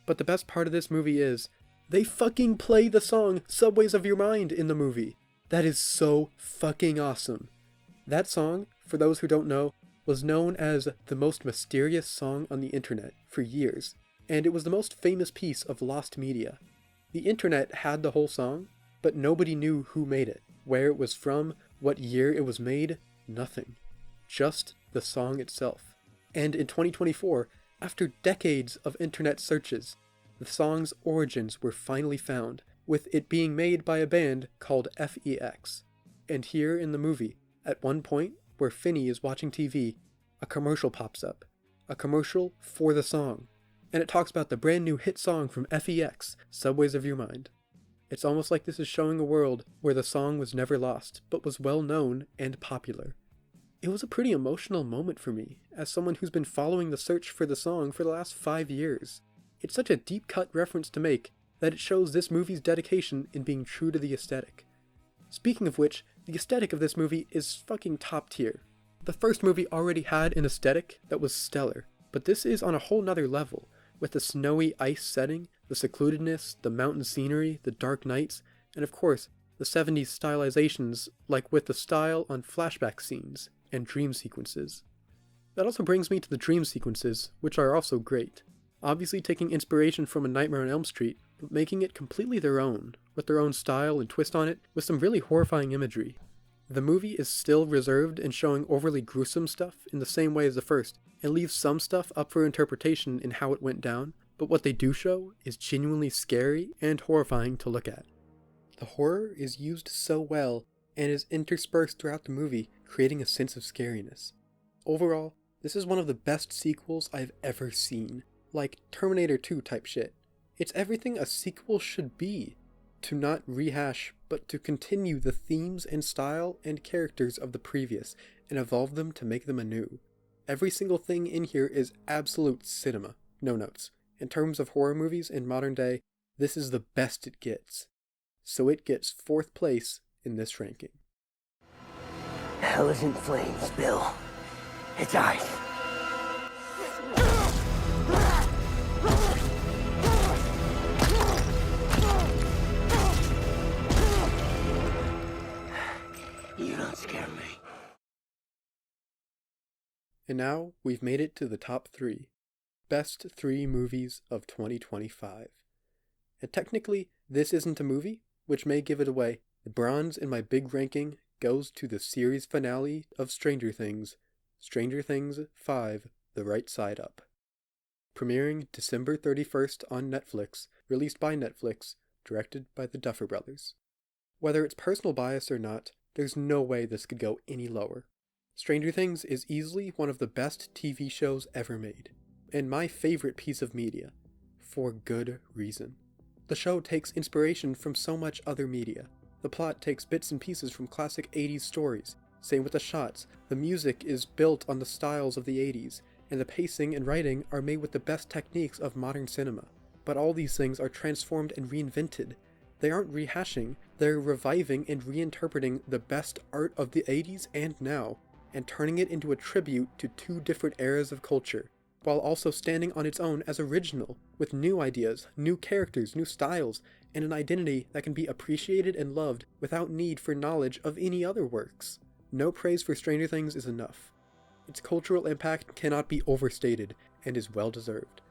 But the best part of this movie is, they fucking play the song Subways of Your Mind in the movie. That is so fucking awesome. That song, for those who don't know, was known as the most mysterious song on the internet for years, and it was the most famous piece of lost media. The internet had the whole song, but nobody knew who made it, where it was from, what year it was made, nothing. Just the song itself. And in 2024, after decades of internet searches, the song's origins were finally found, with it being made by a band called FEX. And here in the movie, at one point where Finney is watching TV, a commercial pops up. A commercial for the song. And it talks about the brand new hit song from FEX, Subways of Your Mind. It's almost like this is showing a world where the song was never lost, but was well known and popular. It was a pretty emotional moment for me, as someone who's been following the search for the song for the last 5 years. It's such a deep-cut reference to make, that it shows this movie's dedication in being true to the aesthetic. Speaking of which, the aesthetic of this movie is fucking top tier. The first movie already had an aesthetic that was stellar, but this is on a whole nother level, with the snowy ice setting, the secludedness, the mountain scenery, the dark nights, and of course, the 70s stylizations, like with the style on flashback scenes and dream sequences. That also brings me to the dream sequences, which are also great. Obviously taking inspiration from A Nightmare on Elm Street, but making it completely their own, with their own style and twist on it, with some really horrifying imagery. The movie is still reserved in showing overly gruesome stuff in the same way as the first, and leaves some stuff up for interpretation in how it went down, but what they do show is genuinely scary and horrifying to look at. The horror is used so well and is interspersed throughout the movie, creating a sense of scariness. Overall, this is one of the best sequels I've ever seen, like Terminator 2 type shit. It's everything a sequel should be, to not rehash, but to continue the themes and style and characters of the previous, and evolve them to make them anew. Every single thing in here is absolute cinema, no notes. In terms of horror movies in modern day, this is the best it gets. So it gets 4th place in this ranking. Hell isn't flames, Bill. It's ice. You don't scare me. And now, we've made it to the top 3. Best 3 movies of 2025. And technically, this isn't a movie, which may give it away. The bronze in my big ranking goes to the series finale of Stranger Things 5, The Right Side Up. Premiering December 31st on Netflix, released by Netflix, directed by the Duffer Brothers. Whether it's personal bias or not, there's no way this could go any lower. Stranger Things is easily one of the best TV shows ever made, and my favorite piece of media, for good reason. The show takes inspiration from so much other media. The plot takes bits and pieces from classic 80s stories. Same with the shots. The music is built on the styles of the 80s, and the pacing and writing are made with the best techniques of modern cinema. But all these things are transformed and reinvented. They aren't rehashing, they're reviving and reinterpreting the best art of the 80s and now, and turning it into a tribute to 2 different eras of culture, while also standing on its own as original, with new ideas, new characters, new styles, and an identity that can be appreciated and loved without need for knowledge of any other works. No praise for Stranger Things is enough. Its cultural impact cannot be overstated, and is well deserved.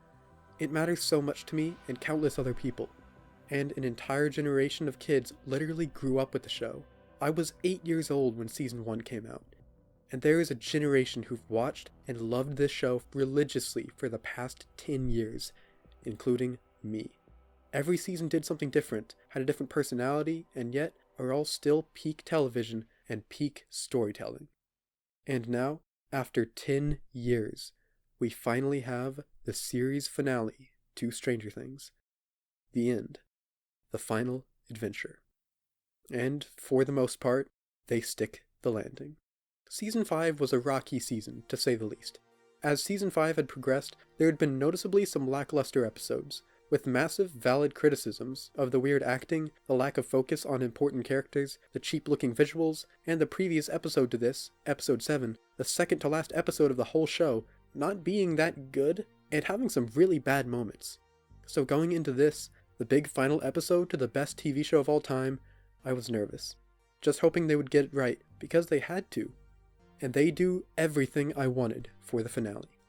It matters so much to me and countless other people, and an entire generation of kids literally grew up with the show. I was 8 years old when season 1 came out, and there is a generation who've watched and loved this show religiously for the past 10 years, including me. Every season did something different, had a different personality, and yet are all still peak television and peak storytelling. And now, after 10 years, we finally have the series finale to Stranger Things. The end. The final adventure. And, for the most part, they stick the landing. Season 5 was a rocky season, to say the least. As Season 5 had progressed, there had been noticeably some lackluster episodes, with massive, valid criticisms of the weird acting, the lack of focus on important characters, the cheap-looking visuals, and the previous episode to this, Episode 7, the second-to-last episode of the whole show, not being that good, and having some really bad moments. So going into this, the big final episode to the best TV show of all time, I was nervous. Just hoping they would get it right, because they had to. And they do everything I wanted for the finale.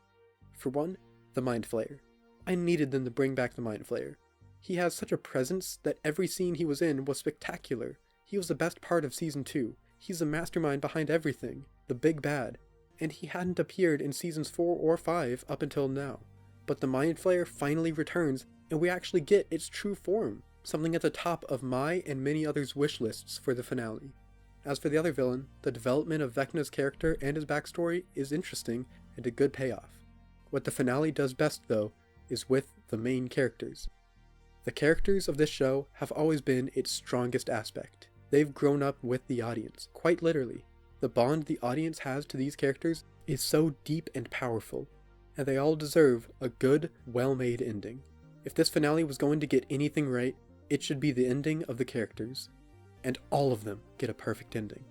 For one, the Mind Flayer. I needed them to bring back the Mind Flayer. He has such a presence that every scene he was in was spectacular. He was the best part of Season 2. He's the mastermind behind everything, the big bad. And he hadn't appeared in Seasons 4 or 5 up until now. But the Mind Flayer finally returns, and we actually get its true form, something at the top of my and many others' wish lists for the finale. As for the other villain, the development of Vecna's character and his backstory is interesting and a good payoff. What the finale does best, though, is with the main characters. The characters of this show have always been its strongest aspect. They've grown up with the audience, quite literally. The bond the audience has to these characters is so deep and powerful, and they all deserve a good, well-made ending. If this finale was going to get anything right, it should be the ending of the characters. And all of them get a perfect ending.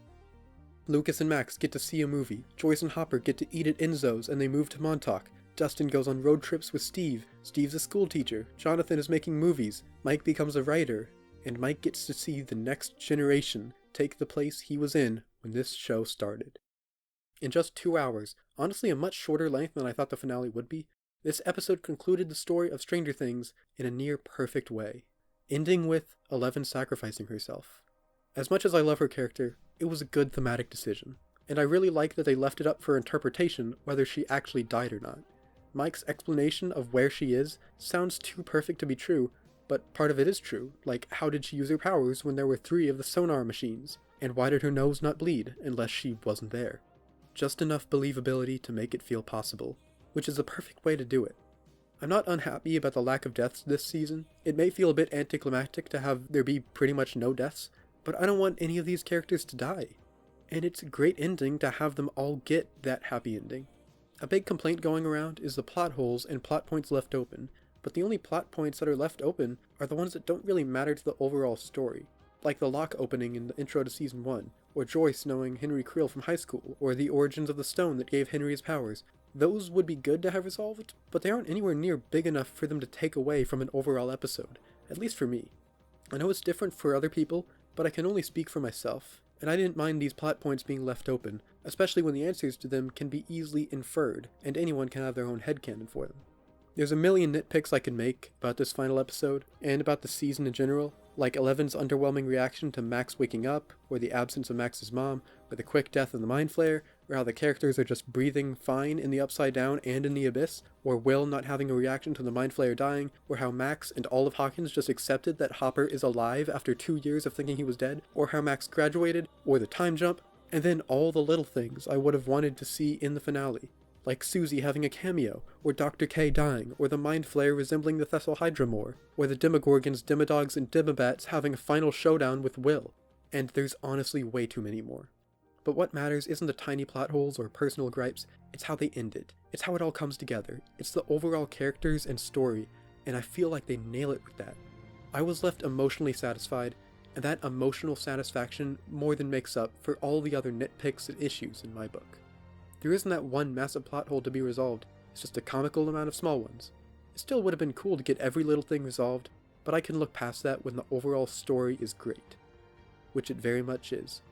Lucas and Max get to see a movie, Joyce and Hopper get to eat at Enzo's and they move to Montauk, Dustin goes on road trips with Steve, Steve's a school teacher, Jonathan is making movies, Mike becomes a writer, and Mike gets to see the next generation take the place he was in when this show started. In just 2 hours, honestly a much shorter length than I thought the finale would be, this episode concluded the story of Stranger Things in a near perfect way, ending with Eleven sacrificing herself. As much as I love her character, it was a good thematic decision, and I really like that they left it up for interpretation whether she actually died or not. Mike's explanation of where she is sounds too perfect to be true, but part of it is true, like how did she use her powers when there were 3 of the sonar machines, and why did her nose not bleed unless she wasn't there? Just enough believability to make it feel possible, which is the perfect way to do it. I'm not unhappy about the lack of deaths this season. It may feel a bit anticlimactic to have there be pretty much no deaths, but I don't want any of these characters to die. And it's a great ending to have them all get that happy ending. A big complaint going around is the plot holes and plot points left open, but the only plot points that are left open are the ones that don't really matter to the overall story, like the lock opening in the intro to Season 1, or Joyce knowing Henry Creel from high school, or the origins of the stone that gave Henry his powers. Those would be good to have resolved, but they aren't anywhere near big enough for them to take away from an overall episode, at least for me. I know it's different for other people, but I can only speak for myself, and I didn't mind these plot points being left open, especially when the answers to them can be easily inferred, and anyone can have their own headcanon for them. There's a million nitpicks I could make about this final episode, and about the season in general, like Eleven's underwhelming reaction to Max waking up, or the absence of Max's mom, or the quick death of the Mind Flayer, or how the characters are just breathing fine in the Upside Down and in the Abyss, or Will not having a reaction to the Mind Flayer dying, or how Max and all of Hawkins just accepted that Hopper is alive after 2 years of thinking he was dead, or how Max graduated, or the time jump, and then all the little things I would have wanted to see in the finale, like Susie having a cameo, or Dr. K dying, or the Mind Flayer resembling the Thessal Hydra more, or the Demogorgons, Demodogs, and Demobats having a final showdown with Will. And there's honestly way too many more. But what matters isn't the tiny plot holes or personal gripes, it's how they end it. It's how it all comes together. It's the overall characters and story, and I feel like they nail it with that. I was left emotionally satisfied, and that emotional satisfaction more than makes up for all the other nitpicks and issues in my book. There isn't that one massive plot hole to be resolved, it's just a comical amount of small ones. It still would have been cool to get every little thing resolved, but I can look past that when the overall story is great. Which it very much is.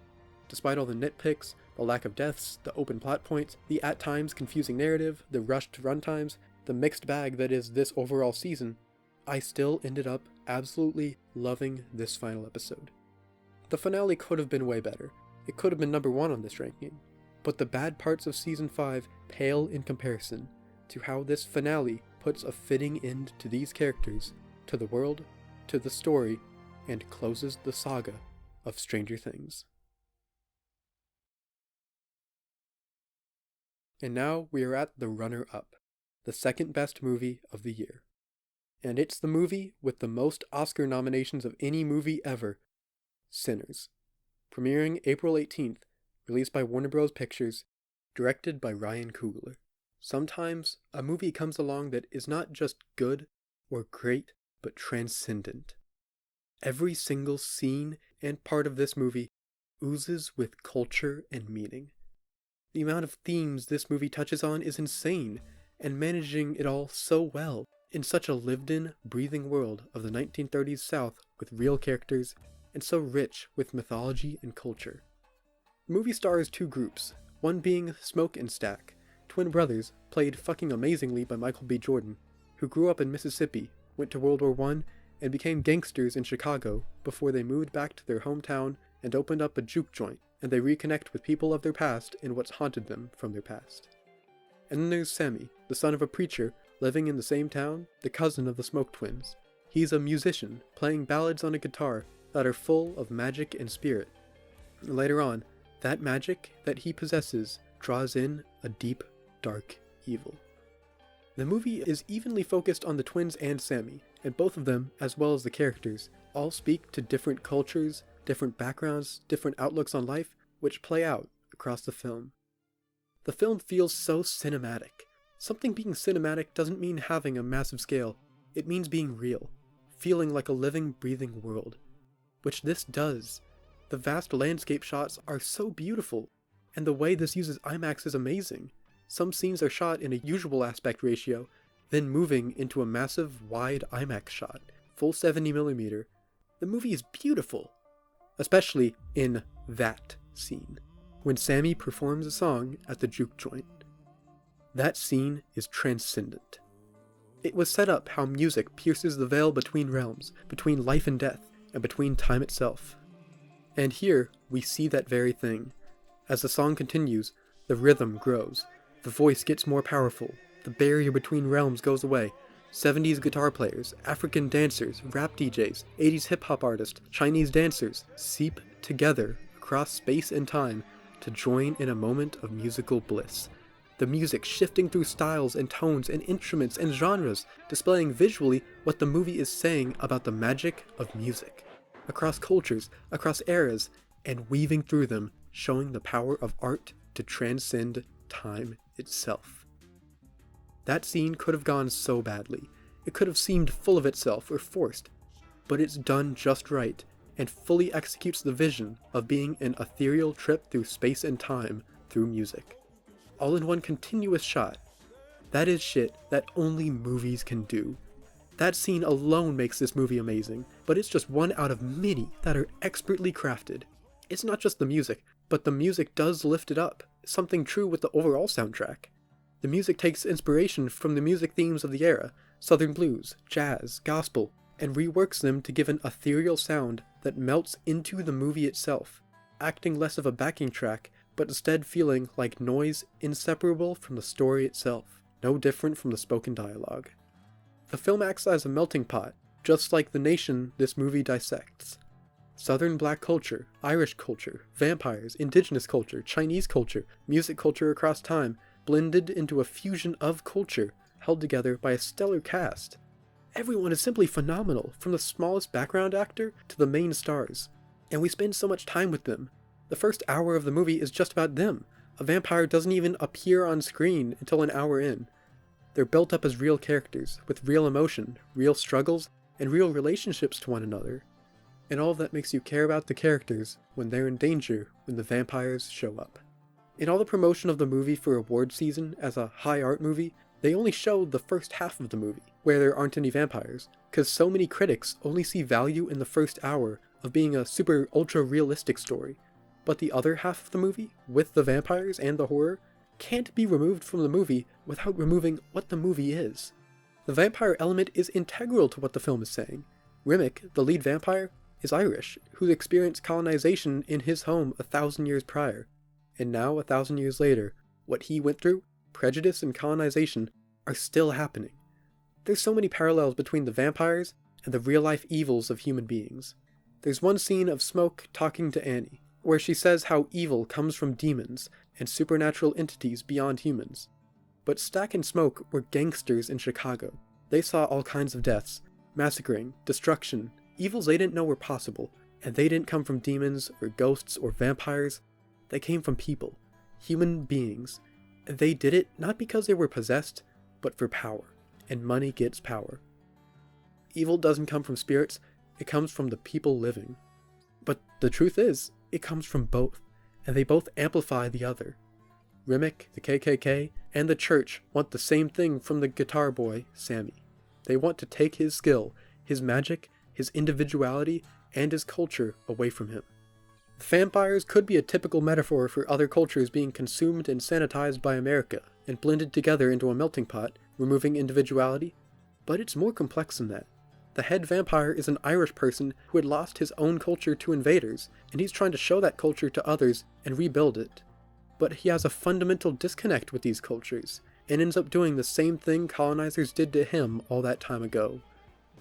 Despite all the nitpicks, the lack of deaths, the open plot points, the at times confusing narrative, the rushed runtimes, the mixed bag that is this overall season, I still ended up absolutely loving this final episode. The finale could have been way better. It could have been number 1 on this ranking. But the bad parts of Season 5 pale in comparison to how this finale puts a fitting end to these characters, to the world, to the story, and closes the saga of Stranger Things. And now we are at the runner-up, the second best movie of the year. And it's the movie with the most Oscar nominations of any movie ever, Sinners. Premiering April 18th, released by Warner Bros. Pictures, directed by Ryan Coogler. Sometimes a movie comes along that is not just good or great, but transcendent. Every single scene and part of this movie oozes with culture and meaning. The amount of themes this movie touches on is insane, and managing it all so well in such a lived-in, breathing world of the 1930s South with real characters, and so rich with mythology and culture. The movie stars 2 groups, one being Smoke and Stack, twin brothers played fucking amazingly by Michael B. Jordan, who grew up in Mississippi, went to World War I, and became gangsters in Chicago before they moved back to their hometown and opened up a juke joint, and they reconnect with people of their past and what's haunted them from their past. And then there's Sammy, the son of a preacher, living in the same town, the cousin of the Smoke twins. He's a musician, playing ballads on a guitar that are full of magic and spirit. Later on, that magic that he possesses draws in a deep, dark evil. The movie is evenly focused on the twins and Sammy, and both of them, as well as the characters, all speak to different cultures, different backgrounds, different outlooks on life, which play out across the film. The film feels so cinematic. Something being cinematic doesn't mean having a massive scale, it means being real, feeling like a living, breathing world. Which this does. The vast landscape shots are so beautiful, and the way this uses IMAX is amazing. Some scenes are shot in a usual aspect ratio, then moving into a massive, wide IMAX shot, full 70mm. The movie is beautiful, especially in that scene, when Sammy performs a song at the juke joint. That scene is transcendent. It was set up how music pierces the veil between realms, between life and death, and between time itself. And here, we see that very thing. As the song continues, the rhythm grows, the voice gets more powerful, the barrier between realms goes away. 70s guitar players, African dancers, rap DJs, 80s hip-hop artists, Chinese dancers seep together across space and time to join in a moment of musical bliss. The music shifting through styles and tones and instruments and genres, displaying visually what the movie is saying about the magic of music. Across cultures, across eras, and weaving through them, showing the power of art to transcend time itself. That scene could have gone so badly. It could have seemed full of itself or forced, but it's done just right and fully executes the vision of being an ethereal trip through space and time through music. All in one continuous shot. That is shit that only movies can do. That scene alone makes this movie amazing, but it's just one out of many that are expertly crafted. It's not just the music, but the music does lift it up, something true with the overall soundtrack. The music takes inspiration from the music themes of the era, Southern blues, jazz, gospel, and reworks them to give an ethereal sound that melts into the movie itself, acting less of a backing track, but instead feeling like noise inseparable from the story itself, no different from the spoken dialogue. The film acts as a melting pot, just like the nation this movie dissects. Southern black culture, Irish culture, vampires, indigenous culture, Chinese culture, music culture across time, blended into a fusion of culture, held together by a stellar cast. Everyone is simply phenomenal, from the smallest background actor to the main stars. And we spend so much time with them. The first hour of the movie is just about them. A vampire doesn't even appear on screen until an hour in. They're built up as real characters, with real emotion, real struggles, and real relationships to one another. And all of that makes you care about the characters when they're in danger when the vampires show up. In all the promotion of the movie for award season as a high art movie, they only showed the first half of the movie, where there aren't any vampires, because so many critics only see value in the first hour of being a super ultra realistic story. But the other half of the movie, with the vampires and the horror, can't be removed from the movie without removing what the movie is. The vampire element is integral to what the film is saying. Rimmick, the lead vampire, is Irish, who experienced colonization in his home 1,000 years prior. And now, 1,000 years later, what he went through, prejudice and colonization, are still happening. There's so many parallels between the vampires and the real-life evils of human beings. There's one scene of Smoke talking to Annie, where she says how evil comes from demons and supernatural entities beyond humans. But Stack and Smoke were gangsters in Chicago. They saw all kinds of deaths, massacring, destruction, evils they didn't know were possible, and they didn't come from demons or ghosts or vampires. They came from people, human beings. They did it not because they were possessed, but for power, and money gets power. Evil doesn't come from spirits, it comes from the people living. But the truth is, it comes from both, and they both amplify the other. Rimmick, the KKK, and the church want the same thing from the guitar boy, Sammy. They want to take his skill, his magic, his individuality, and his culture away from him. The vampires could be a typical metaphor for other cultures being consumed and sanitized by America, and blended together into a melting pot, removing individuality, but it's more complex than that. The head vampire is an Irish person who had lost his own culture to invaders, and he's trying to show that culture to others and rebuild it. But he has a fundamental disconnect with these cultures, and ends up doing the same thing colonizers did to him all that time ago.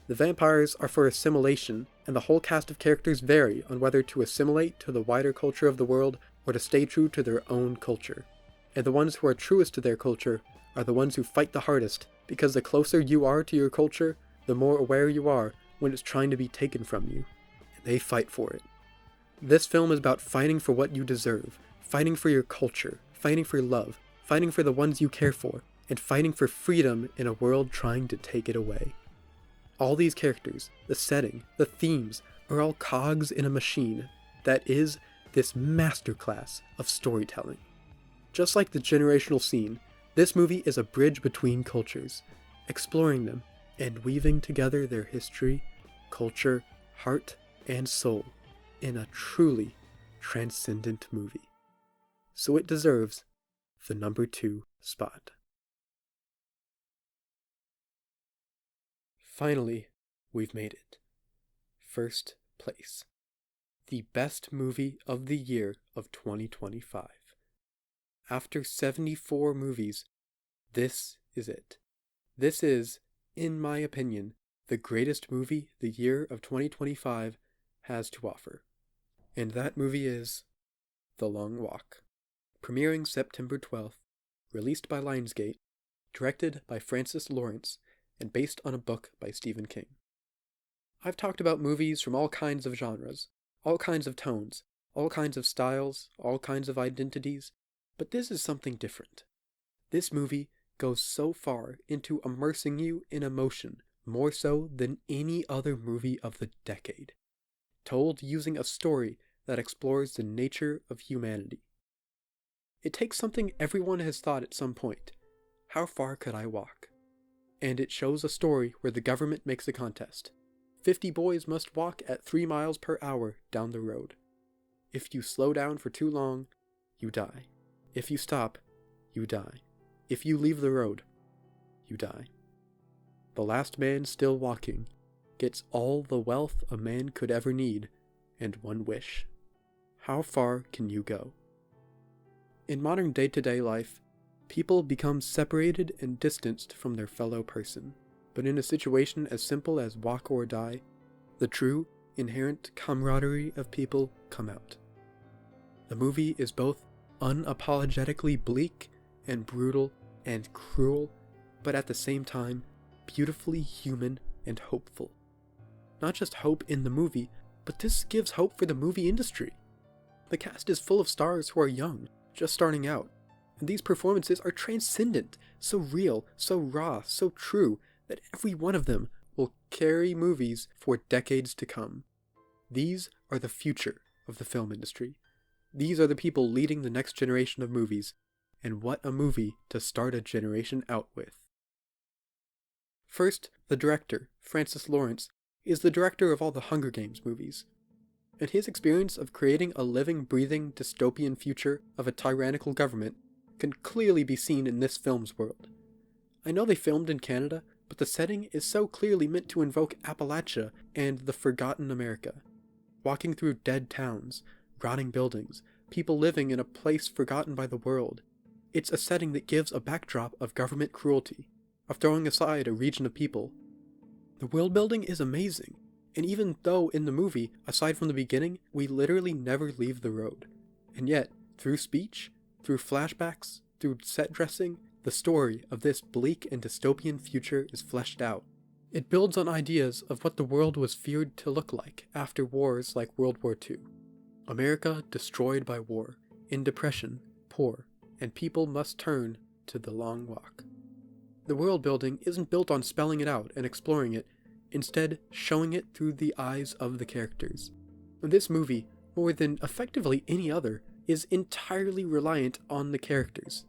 The vampires are for assimilation, and the whole cast of characters vary on whether to assimilate to the wider culture of the world or to stay true to their own culture. And the ones who are truest to their culture are the ones who fight the hardest, because the closer you are to your culture, the more aware you are when it's trying to be taken from you. And they fight for it. This film is about fighting for what you deserve, fighting for your culture, fighting for love, fighting for the ones you care for, and fighting for freedom in a world trying to take it away. All these characters, the setting, the themes, are all cogs in a machine that is this masterclass of storytelling. Just like the generational scene, this movie is a bridge between cultures, exploring them and weaving together their history, culture, heart, and soul in a truly transcendent movie. So it deserves the number 2 spot. Finally, we've made it. First place. the best movie of the year of 2025. After 74 movies, this is it. This is, in my opinion, the greatest movie the year of 2025 has to offer. And that movie is The Long Walk. Premiering September 12th, released by Lionsgate, directed by Francis Lawrence, and based on a book by Stephen King. I've talked about movies from all kinds of genres, all kinds of tones, all kinds of styles, all kinds of identities, but this is something different. This movie goes so far into immersing you in emotion, more so than any other movie of the decade, told using a story that explores the nature of humanity. It takes something everyone has thought at some point: how far could I walk? And it shows a story where the government makes a contest. 50 boys must walk at 3 miles per hour down the road. If you slow down for too long, you die. If you stop, you die. If you leave the road, you die. The last man still walking gets all the wealth a man could ever need and one wish. How far can you go? In modern day-to-day life, people become separated and distanced from their fellow person. But in a situation as simple as walk or die, the true, inherent camaraderie of people come out. The movie is both unapologetically bleak and brutal and cruel, but at the same time, beautifully human and hopeful. Not just hope in the movie, but this gives hope for the movie industry. The cast is full of stars who are young, just starting out, and these performances are transcendent, so real, so raw, so true, that every one of them will carry movies for decades to come. These are the future of the film industry. These are the people leading the next generation of movies, and what a movie to start a generation out with. First, the director, Francis Lawrence, is the director of all the Hunger Games movies, and his experience of creating a living, breathing, dystopian future of a tyrannical government can clearly be seen in this film's world. I know they filmed in Canada, but the setting is so clearly meant to invoke Appalachia and the forgotten America. Walking through dead towns, rotting buildings, people living in a place forgotten by the world. It's a setting that gives a backdrop of government cruelty, of throwing aside a region of people. The world building is amazing, and even though in the movie, aside from the beginning, we literally never leave the road. And yet, through speech, through flashbacks, through set dressing, the story of this bleak and dystopian future is fleshed out. It builds on ideas of what the world was feared to look like after wars like World War II. America destroyed by war, in depression, poor, and people must turn to the long walk. The world building isn't built on spelling it out and exploring it, instead showing it through the eyes of the characters. This movie, more than effectively any other, is entirely reliant on the characters.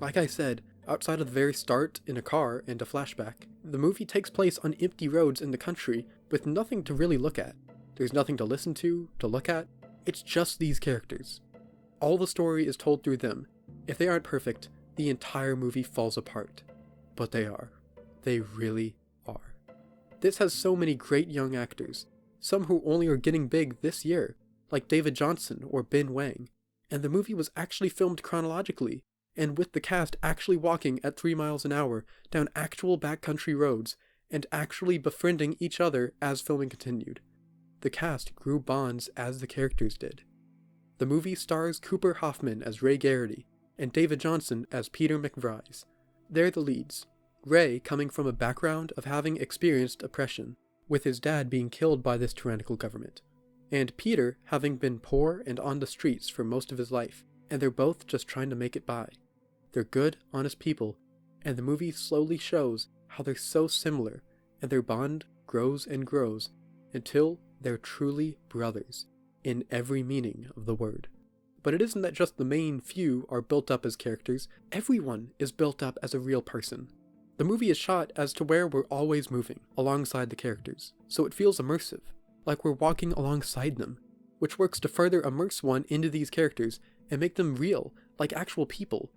Like I said, outside of the very start in a car and a flashback, the movie takes place on empty roads in the country with nothing to really look at. There's nothing to listen to look at. It's just these characters. All the story is told through them. If they aren't perfect, the entire movie falls apart. But they are. They really are. This has so many great young actors, some who only are getting big this year, like David Johnson or Ben Wang. And the movie was actually filmed chronologically, and with the cast actually walking at 3 miles an hour down actual backcountry roads, and actually befriending each other as filming continued. The cast grew bonds as the characters did. The movie stars Cooper Hoffman as Ray Garrity, and David Johnson as Peter McVrise. They're the leads. Ray coming from a background of having experienced oppression, with his dad being killed by this tyrannical government, and Peter having been poor and on the streets for most of his life, and they're both just trying to make it by. They're good, honest people, and the movie slowly shows how they're so similar, and their bond grows and grows until they're truly brothers, in every meaning of the word. But it isn't that just the main few are built up as characters, everyone is built up as a real person. The movie is shot as to where we're always moving, alongside the characters, so it feels immersive, like we're walking alongside them, which works to further immerse one into these characters and make them real, like actual people,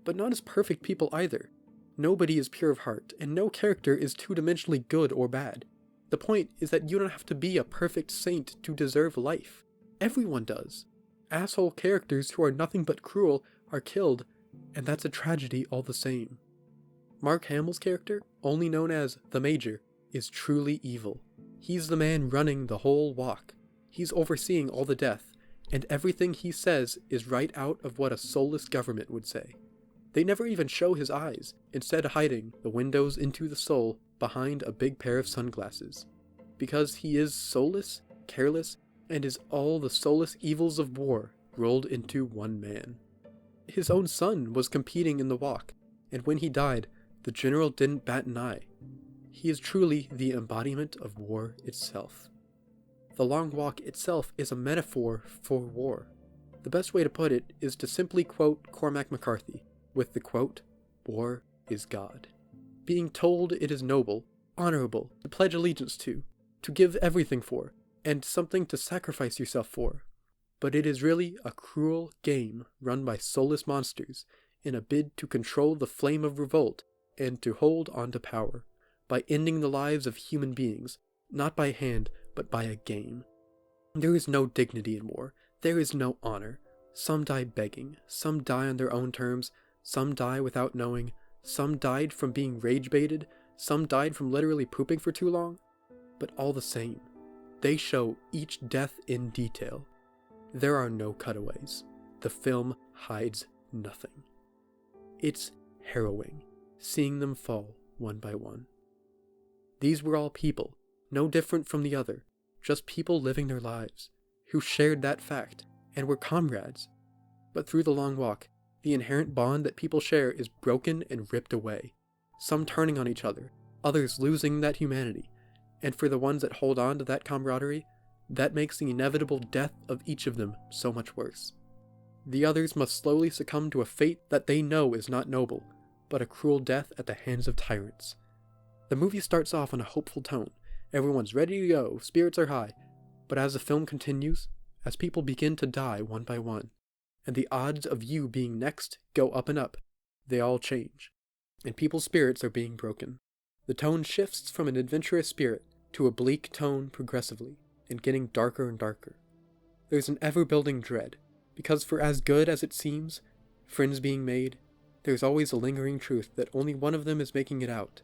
but not as perfect people either. Nobody is pure of heart, and no character is two-dimensionally good or bad. The point is that you don't have to be a perfect saint to deserve life. Everyone does. Asshole characters who are nothing but cruel are killed, and that's a tragedy all the same. Mark Hamill's character, only known as the Major, is truly evil. He's the man running the whole walk. He's overseeing all the death, and everything he says is right out of what a soulless government would say. They never even show his eyes, instead hiding the windows into the soul behind a big pair of sunglasses. Because he is soulless, careless, and is all the soulless evils of war rolled into one man. His own son was competing in the walk, and when he died, the general didn't bat an eye. He is truly the embodiment of war itself. The long walk itself is a metaphor for war. The best way to put it is to simply quote Cormac McCarthy with the quote, "War is God." Being told it is noble, honorable, to pledge allegiance to give everything for, and something to sacrifice yourself for. But it is really a cruel game run by soulless monsters in a bid to control the flame of revolt and to hold on to power, by ending the lives of human beings, not by hand, but by a game. There is no dignity in war. There is no honor. Some die begging. Some die on their own terms. Some die without knowing. Some died from being rage-baited. Some died from literally pooping for too long. But all the same, they show each death in detail. There are no cutaways. The film hides nothing. It's harrowing, seeing them fall one by one. These were all people, no different from the other, just people living their lives, who shared that fact and were comrades. But through the long walk, the inherent bond that people share is broken and ripped away, some turning on each other, others losing that humanity, and for the ones that hold on to that camaraderie, that makes the inevitable death of each of them so much worse. The others must slowly succumb to a fate that they know is not noble, but a cruel death at the hands of tyrants. The movie starts off on a hopeful tone. Everyone's ready to go, spirits are high. But as the film continues, as people begin to die one by one, and the odds of you being next go up and up, they all change, and people's spirits are being broken. The tone shifts from an adventurous spirit to a bleak tone progressively, and getting darker and darker. There's an ever-building dread, because for as good as it seems, friends being made, there's always a lingering truth that only one of them is making it out,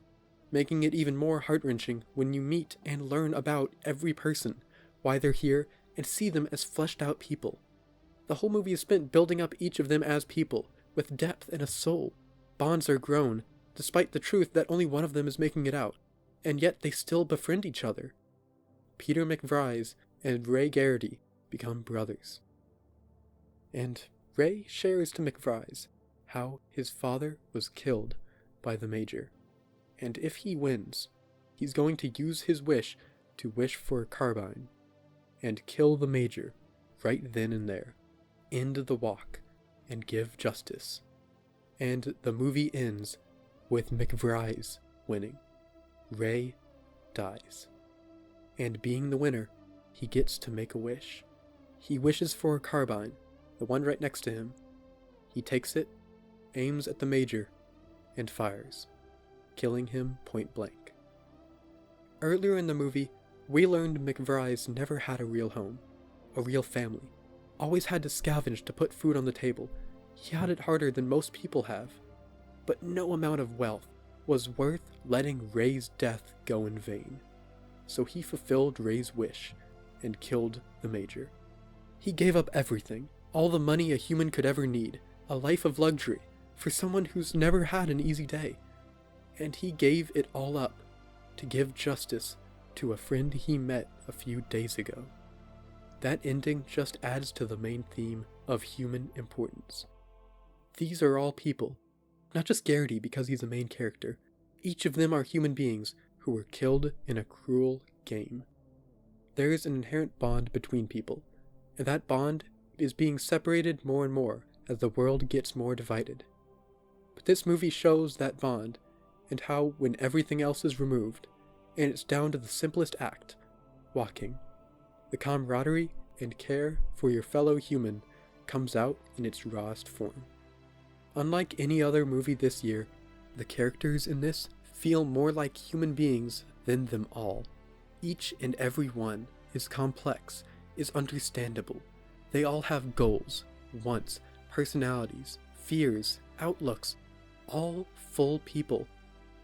making it even more heart-wrenching when you meet and learn about every person, why they're here, and see them as fleshed-out people. The whole movie is spent building up each of them as people, with depth and a soul. Bonds are grown, despite the truth that only one of them is making it out, and yet they still befriend each other. Peter McVrise and Ray Garrity become brothers. And Ray shares to McVrise how his father was killed by the Major, and if he wins, he's going to use his wish to wish for a carbine, and kill the Major right then and there, end the walk, and give justice. And the movie ends with McVrise winning. Ray dies. And being the winner, he gets to make a wish. He wishes for a carbine, the one right next to him. He takes it, aims at the Major, and fires, killing him point blank. Earlier in the movie, we learned McVrise never had a real home, a real family, always had to scavenge to put food on the table. He had it harder than most people have, but no amount of wealth was worth letting Ray's death go in vain. So he fulfilled Ray's wish and killed the Major. He gave up everything, all the money a human could ever need, a life of luxury, for someone who's never had an easy day. And he gave it all up to give justice to a friend he met a few days ago. That ending just adds to the main theme of human importance. These are all people, not just Garrity because he's the main character. Each of them are human beings who were killed in a cruel game. There is an inherent bond between people, and that bond is being separated more and more as the world gets more divided. But this movie shows that bond, and how when everything else is removed, and it's down to the simplest act, walking, the camaraderie and care for your fellow human comes out in its rawest form. Unlike any other movie this year, the characters in this feel more like human beings than them all. Each and every one is complex is understandable. They all have goals, wants, personalities, fears, outlooks, all full people,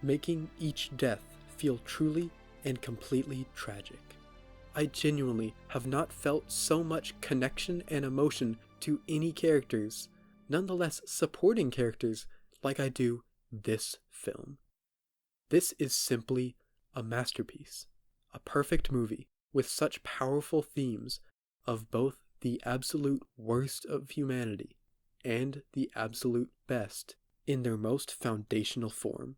making each death feel truly and completely tragic. I genuinely have not felt so much connection and emotion to any characters, nonetheless supporting characters, like I do this film. This is simply a masterpiece, a perfect movie with such powerful themes of both the absolute worst of humanity and the absolute best in their most foundational form.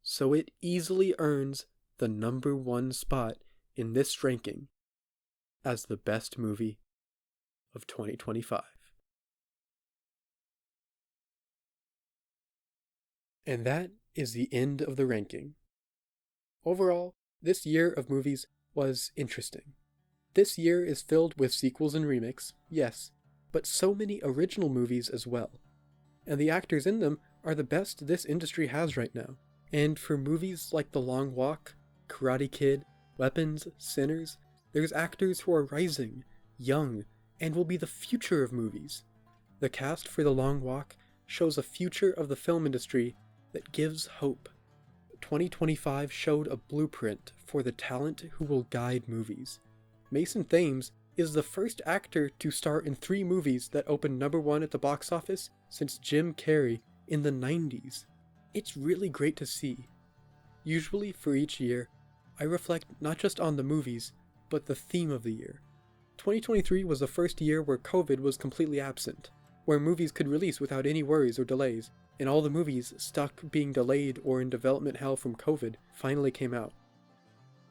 So it easily earns the number 1 spot in this ranking as the best movie of 2025. And that is the end of the ranking. Overall, this year of movies was interesting. This year is filled with sequels and remakes, yes, but so many original movies as well. And the actors in them are the best this industry has right now. And for movies like The Long Walk, Karate Kid, Weapons, Sinners, there's actors who are rising, young, and will be the future of movies. The cast for The Long Walk shows a future of the film industry that gives hope. 2025 showed a blueprint for the talent who will guide movies. Mason Thames is the first actor to star in 3 movies that opened number 1 at the box office since Jim Carrey in the 90s. It's really great to see. Usually for each year, I reflect not just on the movies, but the theme of the year. 2023 was the first year where COVID was completely absent, where movies could release without any worries or delays, and all the movies stuck being delayed or in development hell from COVID finally came out.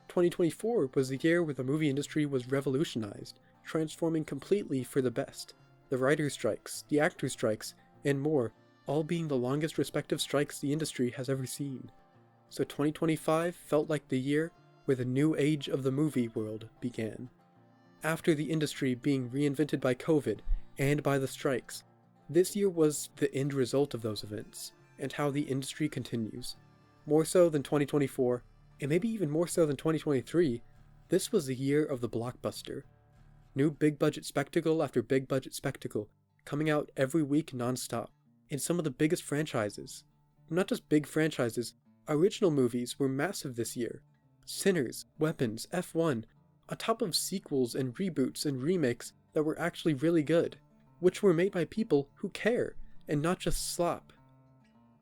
2024 was the year where the movie industry was revolutionized, transforming completely for the best. The writers' strikes, the actors' strikes, and more, all being the longest respective strikes the industry has ever seen. So 2025 felt like the year where the new age of the movie world began. After the industry being reinvented by COVID and by the strikes, this year was the end result of those events, and how the industry continues. More so than 2024, and maybe even more so than 2023, this was the year of the blockbuster. New big budget spectacle after big budget spectacle, coming out every week non-stop, in some of the biggest franchises. Not just big franchises, original movies were massive this year. Sinners, Weapons, F1, on top of sequels and reboots and remakes that were actually really good, which were made by people who care, and not just slop.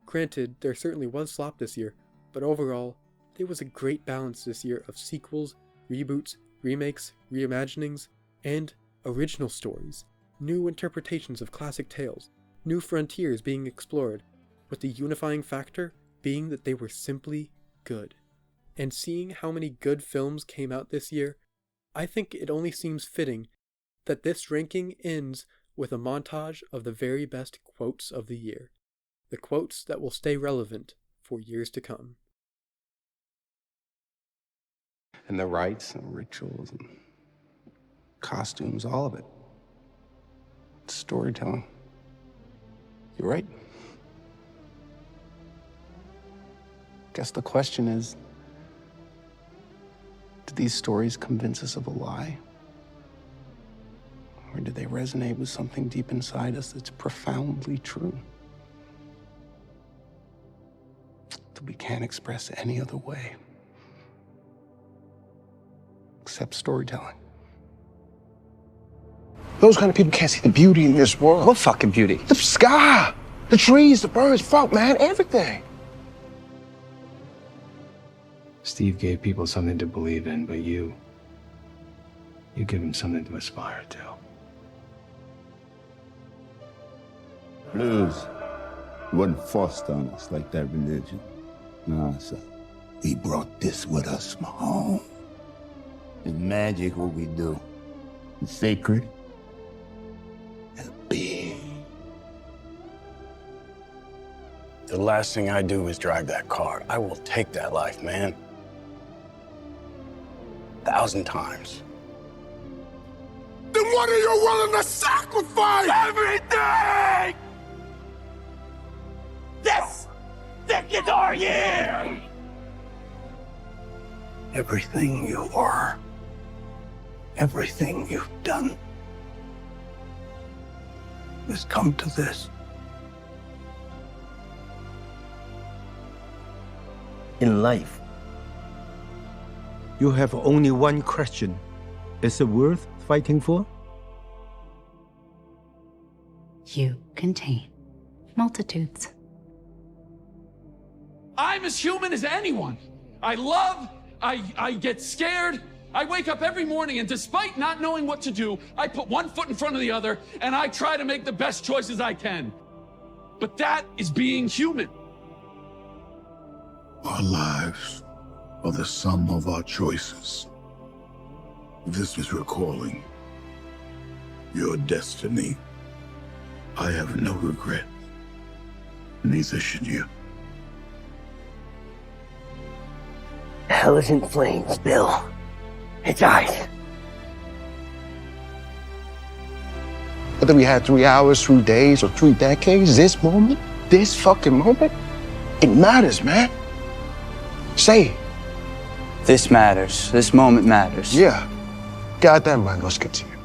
Granted, there certainly was slop this year, but overall, there was a great balance this year of sequels, reboots, remakes, reimaginings, and original stories, new interpretations of classic tales, new frontiers being explored, with the unifying factor being that they were simply good. And seeing how many good films came out this year, I think it only seems fitting that this ranking ends with a montage of the very best quotes of the year, the quotes that will stay relevant for years to come. And the rites and rituals and costumes, all of it. It's storytelling. You're right. Guess the question is, do these stories convince us of a lie? Or do they resonate with something deep inside us that's profoundly true? That we can't express any other way except storytelling. Those kind of people can't see the beauty in this world. What fucking beauty? The sky, the trees, the birds, fuck, man, everything. Steve gave people something to believe in, but you give them something to aspire to. Blues wasn't forced on us like that religion. Nah, son. We brought this with us from home. It's magic what we do. It's sacred. And big. The last thing I do is drive that car. I will take that life, man. 1,000 times. Then what are you willing to sacrifice? Everything! This is our year! Everything you are everything you've done has come to this. In life, you have only one question. Is it worth fighting for? You contain multitudes. I'm as human as anyone. I love, I get scared. I wake up every morning and despite not knowing what to do, I put one foot in front of the other and I try to make the best choices I can. But that is being human. Our lives are the sum of our choices. This is your calling, your destiny. I have no regret. Neither should you. Hell is in flames, Bill. It's ice. Whether we had 3 hours, 3 days, or 3 decades, this moment, this fucking moment, it matters, man. Say it. This matters. This moment matters. Yeah. Goddamn right, let's continue.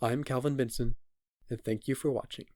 I'm Calvin Benson, and thank you for watching.